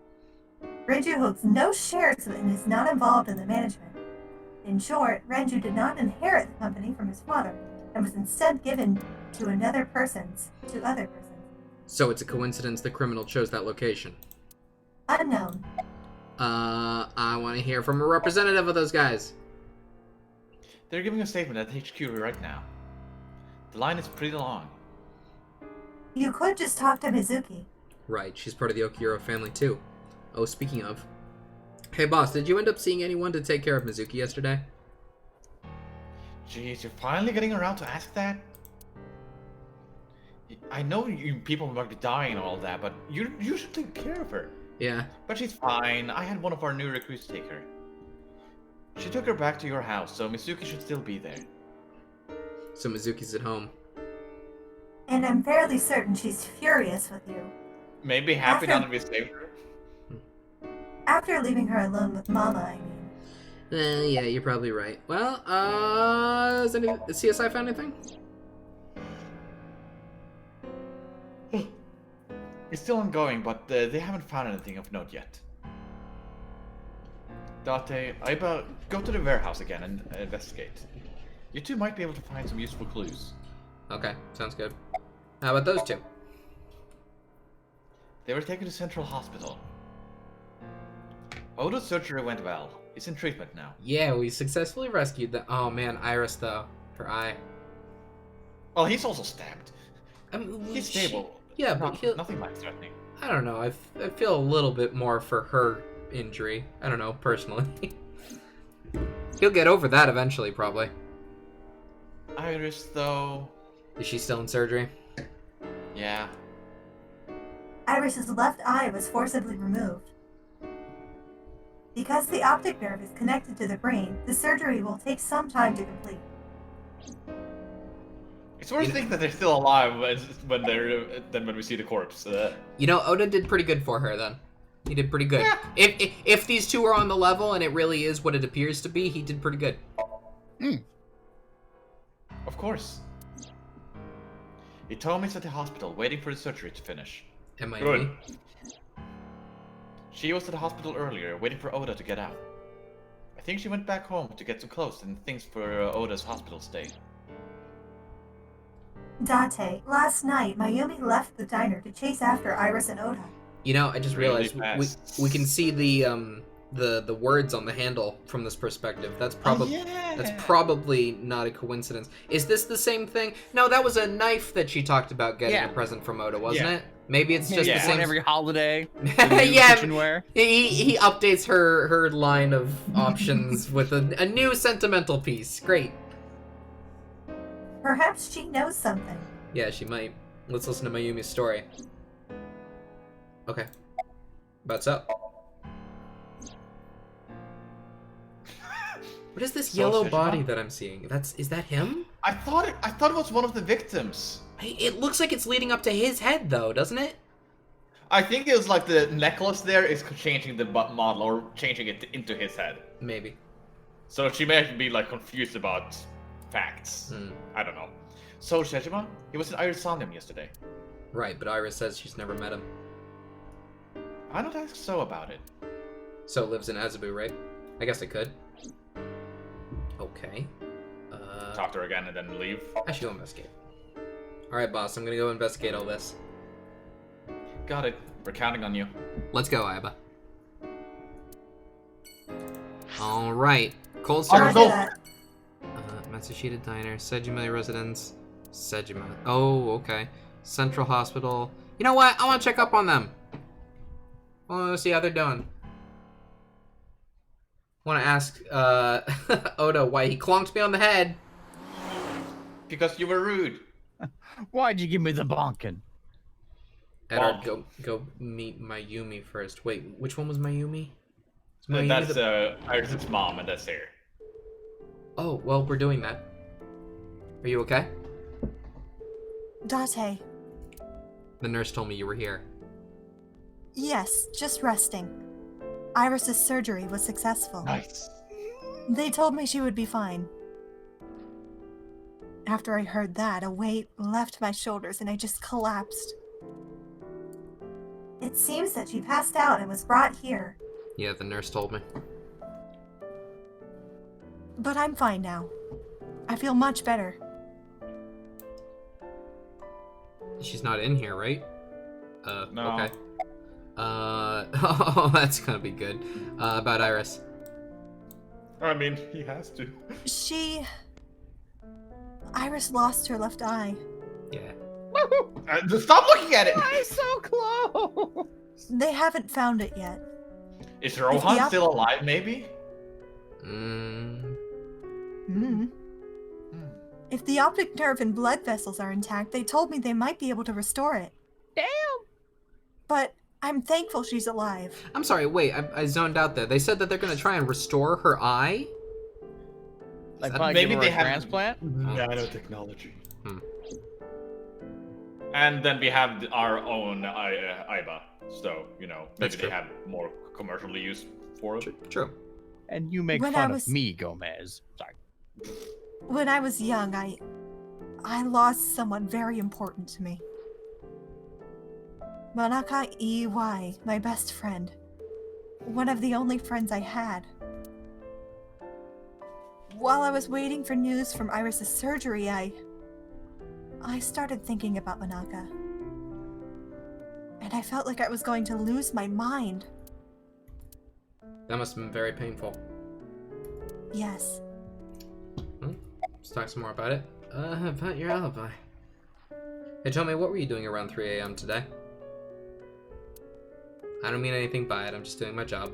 Renju holds no shares and is not involved in the management. In short, Renju did not inherit the company from his father, and was instead given to other persons. So it's a coincidence the criminal chose that location. Unknown. I want to hear from a representative of those guys. They're giving a statement at HQ right now. The line is pretty long. You could just talk to Mizuki. Right, she's part of the Okiura family too. Oh, speaking of. Hey boss, did you end up seeing anyone to take care of Mizuki yesterday? Jeez, you're finally getting around to ask that? I know you people might be dying and all that, but you should take care of her. Yeah. But she's fine. I had one of our new recruits take her. She took her back to your house, so Mizuki should still be there. So Mizuki's at home. And I'm fairly certain she's furious with you. Maybe happy now After- that we saved her. After leaving her alone with Mama, I mean. Yeah, you're probably right. Well, has CSI found anything? It's still ongoing, but they haven't found anything of note yet. Date, Aiba, go to the warehouse again and investigate. You two might be able to find some useful clues. Okay, sounds good. How about those two? They were taken to Central Hospital. Odo's surgery went well. He's in treatment now. Yeah, we successfully rescued the. Oh man, Iris though, her eye. Well, he's also stabbed. I mean, He's stable. Yeah, but Nothing life-threatening. I don't know. I feel a little bit more for her injury. I don't know, personally. He'll get over that eventually, probably. Iris, though... Is she still in surgery? Yeah. Iris's left eye was forcibly removed. Because the optic nerve is connected to the brain, the surgery will take some time to complete. It's worth thinking that they're still alive when we see the corpse. You know, Oda did pretty good for her then. He did pretty good. Yeah. If these two are on the level and it really is what it appears to be, he did pretty good. Of course. Itomi's at the hospital, waiting for the surgery to finish. Am I? Good. She was at the hospital earlier, waiting for Oda to get out. I think she went back home to get some clothes and things for Oda's hospital stay. Date, last night Mayumi left the diner to chase after Iris and Oda. You know, I just Really realized fast. we can see the words on the handle from this perspective. That's probably that's probably not a coincidence. Is this the same thing? No, that was a knife that she talked about getting a present from Oda, wasn't it? Maybe it's just the Yeah. same. Every holiday. Yeah, Kitchenware. he updates her line of options with a new sentimental piece. Great. Perhaps she knows something. Yeah, she might. Let's listen to Mayumi's story. Okay. What's up? What is this So yellow Sejima? body that I'm seeing? Is that him? I thought it was one of the victims. It looks like it's leading up to his head, though, doesn't it? I think it was like the necklace there is changing the model or changing it into his head. Maybe. So she may be like confused about facts. I don't know. So Shejima, he was in Iris Somnium yesterday. Right, but Iris says she's never met him. I don't ask so about it. So lives in Azabu, right? I guess I could. Okay. Talk to her again and then leave. I should go investigate. Alright, boss, I'm gonna go investigate all this. Got it. We're counting on you. Let's go, Aiba. Alright. Cold Alright, Storage. go. Matsushita Diner, Sejima Residence, Sejima. Oh, okay. Central Hospital. You know what? I want to check up on them. I want to see how they're doing. I want to ask Oda why he clonked me on the head. Because you were rude. Why'd you give me the bonkin? Edward, go meet Mayumi first. Wait, which one was Mayumi? Mayumi That's Iris' mom, and that's her. Oh, well, we're doing that. Are you okay? Date. The nurse told me you were here. Yes, just resting. Iris's surgery was successful. Nice. They told me she would be fine. After I heard that, a weight left my shoulders and I just collapsed. It seems that she passed out and was brought here. Yeah, the nurse told me. But I'm fine now. I feel much better. She's not in here, right? No. Okay. Oh, that's gonna be good. About Iris. I mean, he has to. Iris lost her left eye. Yeah. Stop looking at it! I'm so close! They haven't found it yet. Is Rohan still alive, maybe? If the optic nerve and blood vessels are intact, they told me they might be able to restore it. Damn! But I'm thankful she's alive. I'm sorry, wait, I zoned out there. They said that they're gonna try and restore her eye? Like That- probably maybe give her they a have- transplant? Nanotechnology. And then we have our own Aiba. So, maybe That's they true. have more commercially used for it. True. And you make When fun I was- of me, Gomez. Sorry. When I was young, I lost someone very important to me. Manaka Iwai, my best friend. One of the only friends I had. While I was waiting for news from Iris' surgery, I started thinking about Manaka. And I felt like I was going to lose my mind. That must have been very painful. Yes. Let's talk some more about it. About your alibi. Hey, tell me, what were you doing around 3 a.m. today? I don't mean anything by it, I'm just doing my job.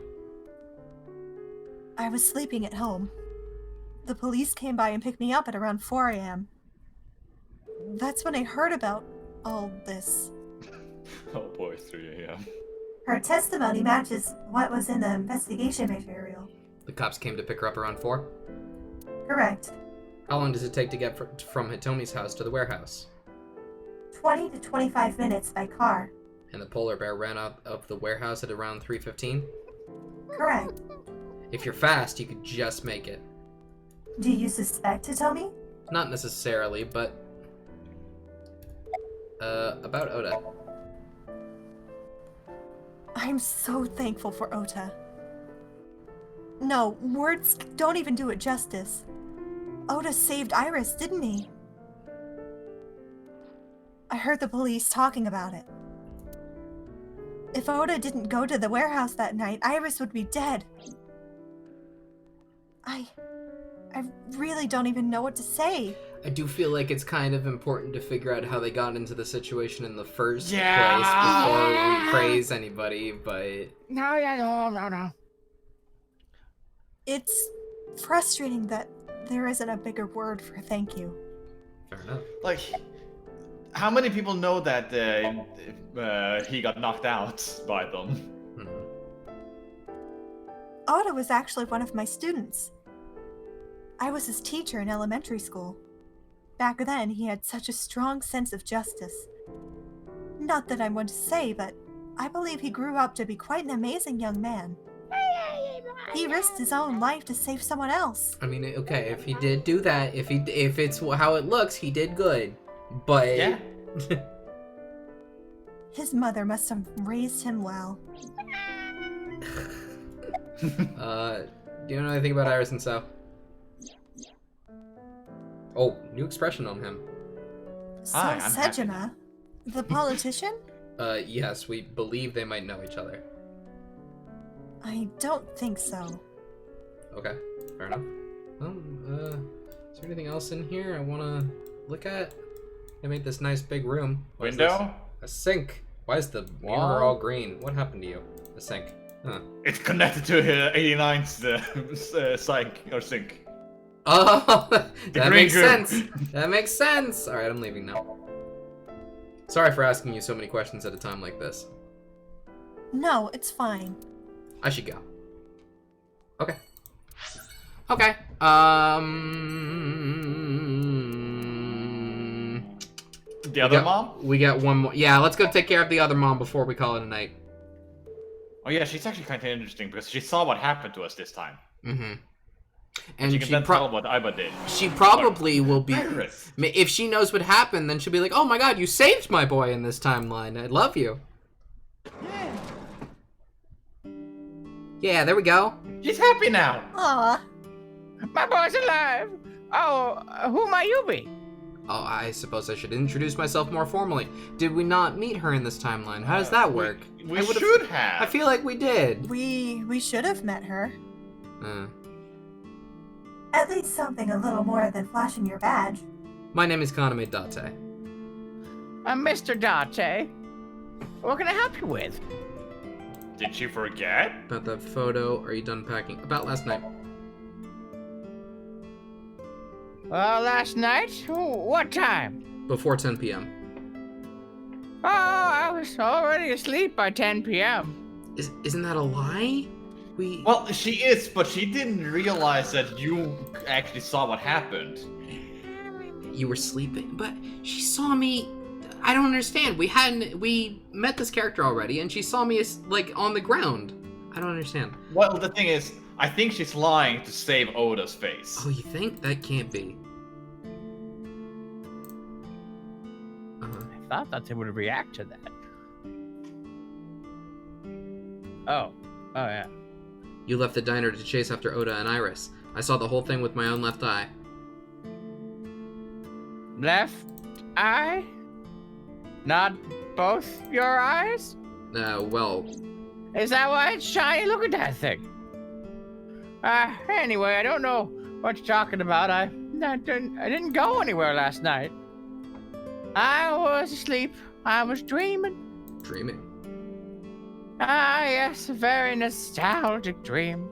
I was sleeping at home. The police came by and picked me up at around 4 a.m. That's when I heard about all this. Oh boy, 3 a.m. Her testimony matches what was in the investigation material. The cops came to pick her up around 4? Correct. How long does it take to get from Hitomi's house to the warehouse? 20 to 25 minutes by car. And the polar bear ran out of the warehouse at around 3:15? Correct. If you're fast, you could just make it. Do you suspect Hitomi? Not necessarily, but... about Oda. I'm so thankful for Ota. No, words don't even do it justice. Ota saved Iris, didn't he? I heard the police talking about it. If Ota didn't go to the warehouse that night, Iris would be dead. I really don't even know what to say. I do feel like it's kind of important to figure out how they got into the situation in the first place Yeah. before we praise anybody, but... No. It's frustrating that there isn't a bigger word for thank you. Fair enough. Like, how many people know that he got knocked out by them? Ota was actually one of my students. I was his teacher in elementary school. Back then, he had such a strong sense of justice. Not that I'm one to say, but I believe he grew up to be quite an amazing young man. He risked his own life to save someone else. I mean, okay, if he did do that, if it's how it looks, he did good. But Yeah. His mother must have raised him well. Do you know anything about Iris and So? Oh, new expression on him. So Hi, I'm happy. Sejima, the politician? Yes, we believe they might know each other. I don't think so. Okay, fair enough. Is there anything else in here I want to look at? They made this nice big room. What is Window? this? A sink. Why is the mirror Wall? all green? What happened to you? A sink. Huh. It's connected to 89's sink. Oh, that green makes goo. sense. That makes sense. All right, I'm leaving now. Sorry for asking you so many questions at a time like this. No, it's fine. I should go. Okay. Okay. The other mom? We got one more. Yeah, let's go take care of the other mom before we call it a night. Oh yeah, she's actually kind of interesting because she saw what happened to us this time. Mm-hmm. And she can then tell what Aiba did. She probably will be. Iris. If she knows what happened, then she'll be like, "Oh my God, you saved my boy in this timeline. I love you." Yeah. Yeah, there we go. She's happy now. Aw, My boy's alive. Oh, who might you be? Oh, I suppose I should introduce myself more formally. Did we not meet her in this timeline? How does that work? We I would've- should have. I feel like we did. we should have met her. At least something a little more than flashing your badge. My name is Kaname Date. I'm Mr. Date. What can I help you with? Did she forget? About that photo, are you done packing? About last night. Well, last night? What time? Before 10 p.m. Oh, I was already asleep by 10 p.m. Isn't that a lie? Well, she is, but she didn't realize that you actually saw what happened. You were sleeping, but she saw me. I don't understand. We met this character already, and she saw me like on the ground. I don't understand. Well, the thing is, I think she's lying to save Oda's face. Oh, you think? That can't be. I thought that they would react to that. Oh yeah. You left the diner to chase after Oda and Iris. I saw the whole thing with my own left eye. Left eye? Not both your eyes? Well, Is that why it's shiny? Look at that thing. Anyway, I don't know what you're talking about. I didn't go anywhere last night. I was asleep. I was dreaming. dreaming. Ah, yes, a very nostalgic dream.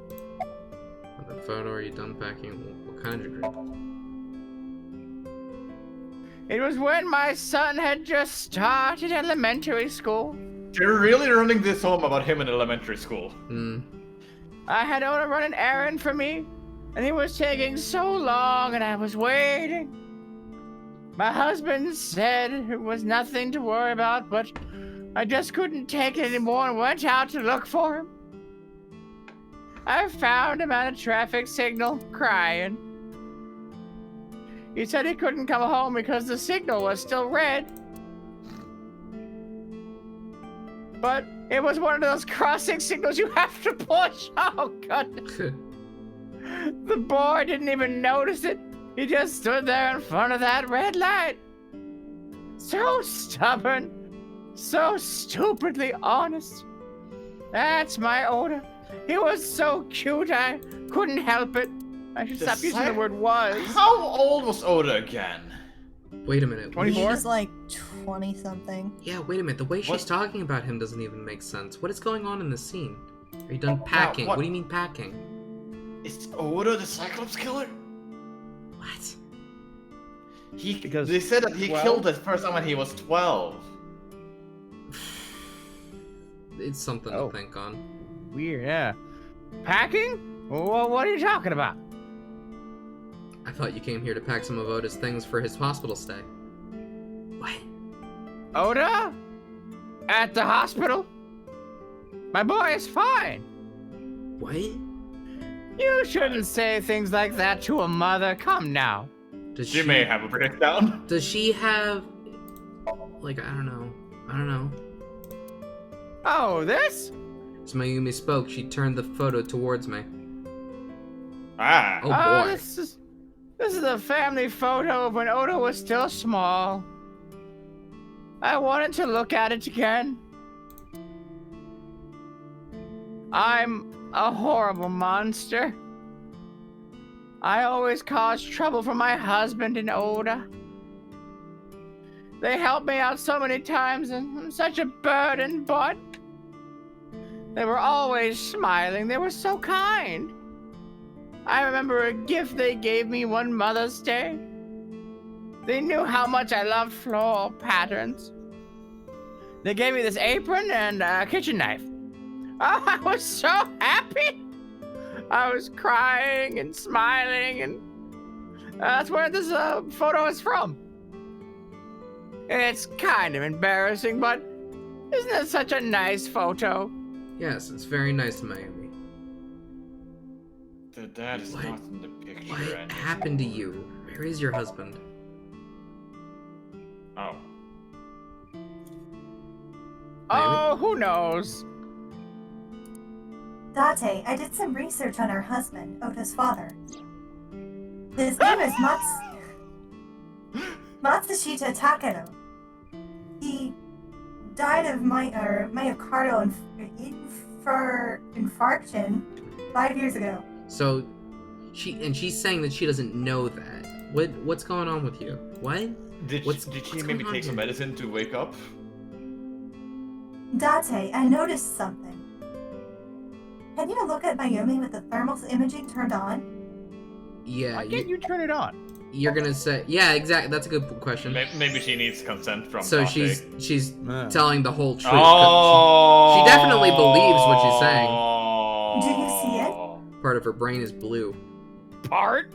On that photo, are you done packing? What kind of dream? It was when my son had just started elementary school. You're really running this home about him in elementary school. I had Oda run an errand for me, and it was taking so long, and I was waiting. My husband said it was nothing to worry about, but I just couldn't take it anymore and went out to look for him. I found him at a traffic signal, crying. He said he couldn't come home because the signal was still red. But it was one of those crossing signals you have to push. Oh, God. The boy didn't even notice it. He just stood there in front of that red light. So stubborn. So stupidly honest. That's my Oda. He was so cute, I couldn't help it. I should stop using the word was. How old was Oda again? Wait a minute. He 24? was like 20-something. Yeah, wait a minute. The way she's talking about him doesn't even make sense. What is going on in this scene? Are you done packing? what- What do you mean packing? Is Oda the Cyclops killer? What? They said that he 12? killed the first time when he was 12. It's something Oh. to think on. Weird, yeah. Packing? Well, what are you talking about? I thought you came here to pack some of Oda's things for his hospital stay. What? Oda? At the hospital? My boy is fine. What? You shouldn't say things like that to a mother. Come now. Does She may have a breakdown. Does she have... Like, I don't know. Oh, this? As Mayumi spoke, she turned the photo towards me. Ah. Oh boy. This is a family photo of when Oda was still small. I wanted to look at it again. I'm a horrible monster. I always cause trouble for my husband and Oda. They helped me out so many times and I'm such a burden, but they were always smiling. They were so kind. I remember a gift they gave me one Mother's Day. They knew how much I loved floral patterns. They gave me this apron and a kitchen knife. Oh, I was so happy. I was crying and smiling, and that's where this photo is from. It's kind of embarrassing, but isn't it such a nice photo? Yes, it's very nice, Mayumi. The dad is What? not in the picture. What and- happened to you? Where is your husband? Oh. Oh, who knows? Date, I did some research on her husband, Oda's father. His name is Matsushita Takano. He died of myocardial infarction 5 years ago. So, she's saying that she doesn't know that. What's going on with you? What? Did What's she maybe going on take some here? medicine to wake up? Date, I noticed something. Can you look at Mayumi with the thermal imaging turned on? Yeah, Why can't you turn it on? you're gonna say... Yeah, exactly. That's a good question. Maybe she needs consent from So Date. she's Yeah. telling the whole truth. Oh! She definitely believes what she's saying. Do you see it? Part of her brain is blue. Part?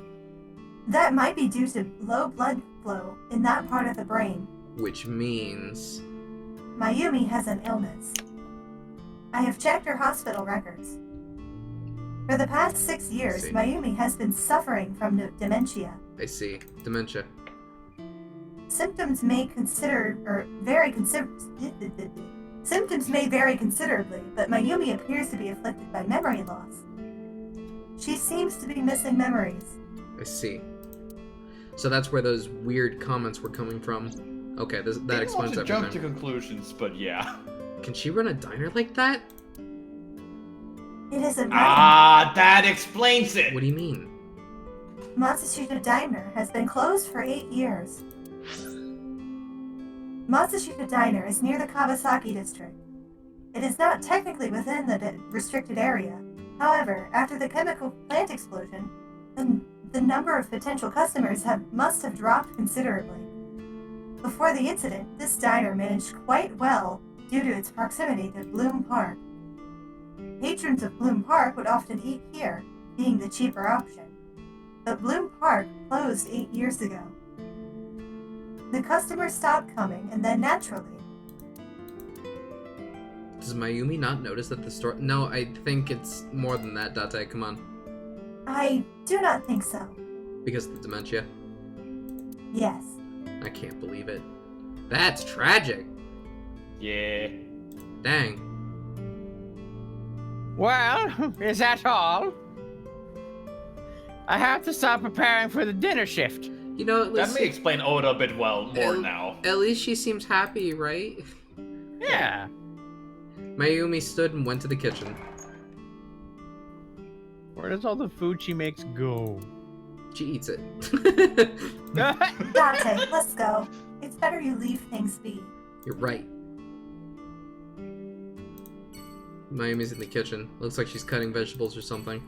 That might be due to low blood flow in that part of the brain. Which means... Mayumi has an illness. I have checked her hospital records. For the past 6 years, See. Mayumi has been suffering from dementia. I see. Dementia. Symptoms may vary considerably, but Mayumi appears to be afflicted by memory loss. She seems to be missing memories. I see. So that's where those weird comments were coming from. Okay, that explains to jump to everything. conclusions, but yeah. Can she run a diner like that? It is a That explains it! What do you mean? Matsushita Diner has been closed for 8 years. Matsushita Diner is near the Kawasaki district. It is not technically within the restricted area. However, after the chemical plant explosion, the number of potential customers must have dropped considerably. Before the incident, this diner managed quite well due to its proximity to Bloom Park. Patrons of Bloom Park would often eat here, being the cheaper option. But Bloom Park closed 8 years ago. The customers stopped coming, and then naturally, Does Mayumi not notice that the store... No, I think it's more than that, Date. Come on. I do not think so. Because of the dementia. Yes. I can't believe it. That's tragic. Yeah. Dang. Well, is that all? I have to start preparing for the dinner shift. You know, at That least... may explain Oda a bit more At- now. At least she seems happy, right? Yeah. Mayumi stood and went to the kitchen. Where does all the food she makes go? She eats it. Dante, let's go. It's better you leave things be. You're right. Mayumi's in the kitchen. Looks like she's cutting vegetables or something.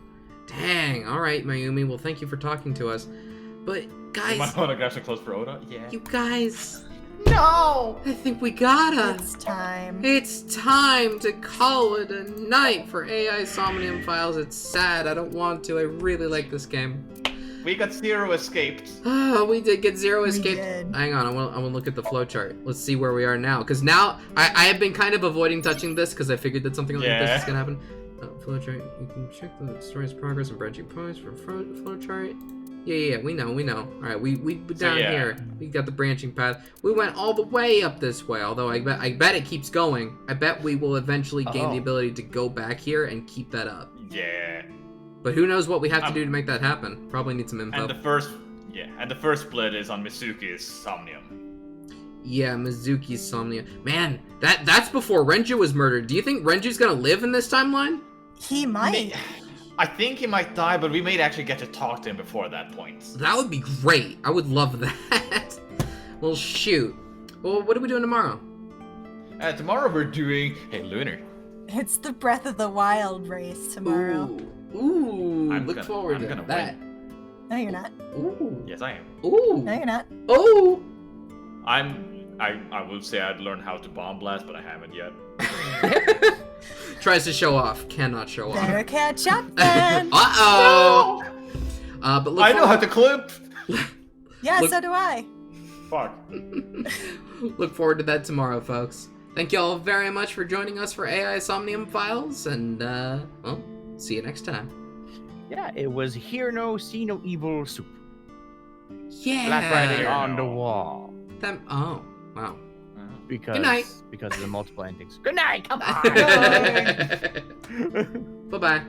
Dang, alright, Mayumi. Well, thank you for talking to us. But, You guys, might want to grab some clothes for Oda? Yeah. you guys, No! I think we gotta. It's time. It's time to call it a night for AI Somnium Files. It's sad. I don't want to. I really like this game. We got 0 escaped. We did get 0 We escape. did. Hang on, I want to look at the flowchart. Let's see where we are now. Because now, I have been kind of avoiding touching this because I figured that something like this is going to happen. Flowchart, you can check the story's progress and branching points from flowchart. Yeah, we know. Alright, we down here. We got the branching path. We went all the way up this way, although I bet it keeps going. I bet we will eventually gain the ability to go back here and keep that up. Yeah. But who knows what we have to do to make that happen. Probably need some info. And the first split is on Mizuki's Somnium. Yeah, Mizuki's Somnium. Man, that's before Renju was murdered. Do you think Renju's gonna live in this timeline? He might. I think he might die, but we may actually get to talk to him before that point. That would be great. I would love that. Well, shoot. Well, what are we doing tomorrow? Tomorrow we're doing... Hey, Lunar. It's the Breath of the Wild race tomorrow. Ooh, I'm look gonna- forward I'm to gonna that. No, you're not. Ooh. Yes, I am. Ooh. No, you're not. Ooh. I will say I'd learn how to bomb blast, but I haven't yet. Tries to show off, cannot show off. Better catch up then. Uh-oh. But look I know how to clip! Yeah, Look- so do I. Fuck. Look forward to that tomorrow, folks. Thank you all very much for joining us for AI Somnium Files, and, well, see you next time. Yeah, it was Hear No, See No Evil Soup. Yeah. Black writing on the no. wall. Oh, wow. Because, Good night. Because of the multiple endings. Good night, come on! Bye-bye.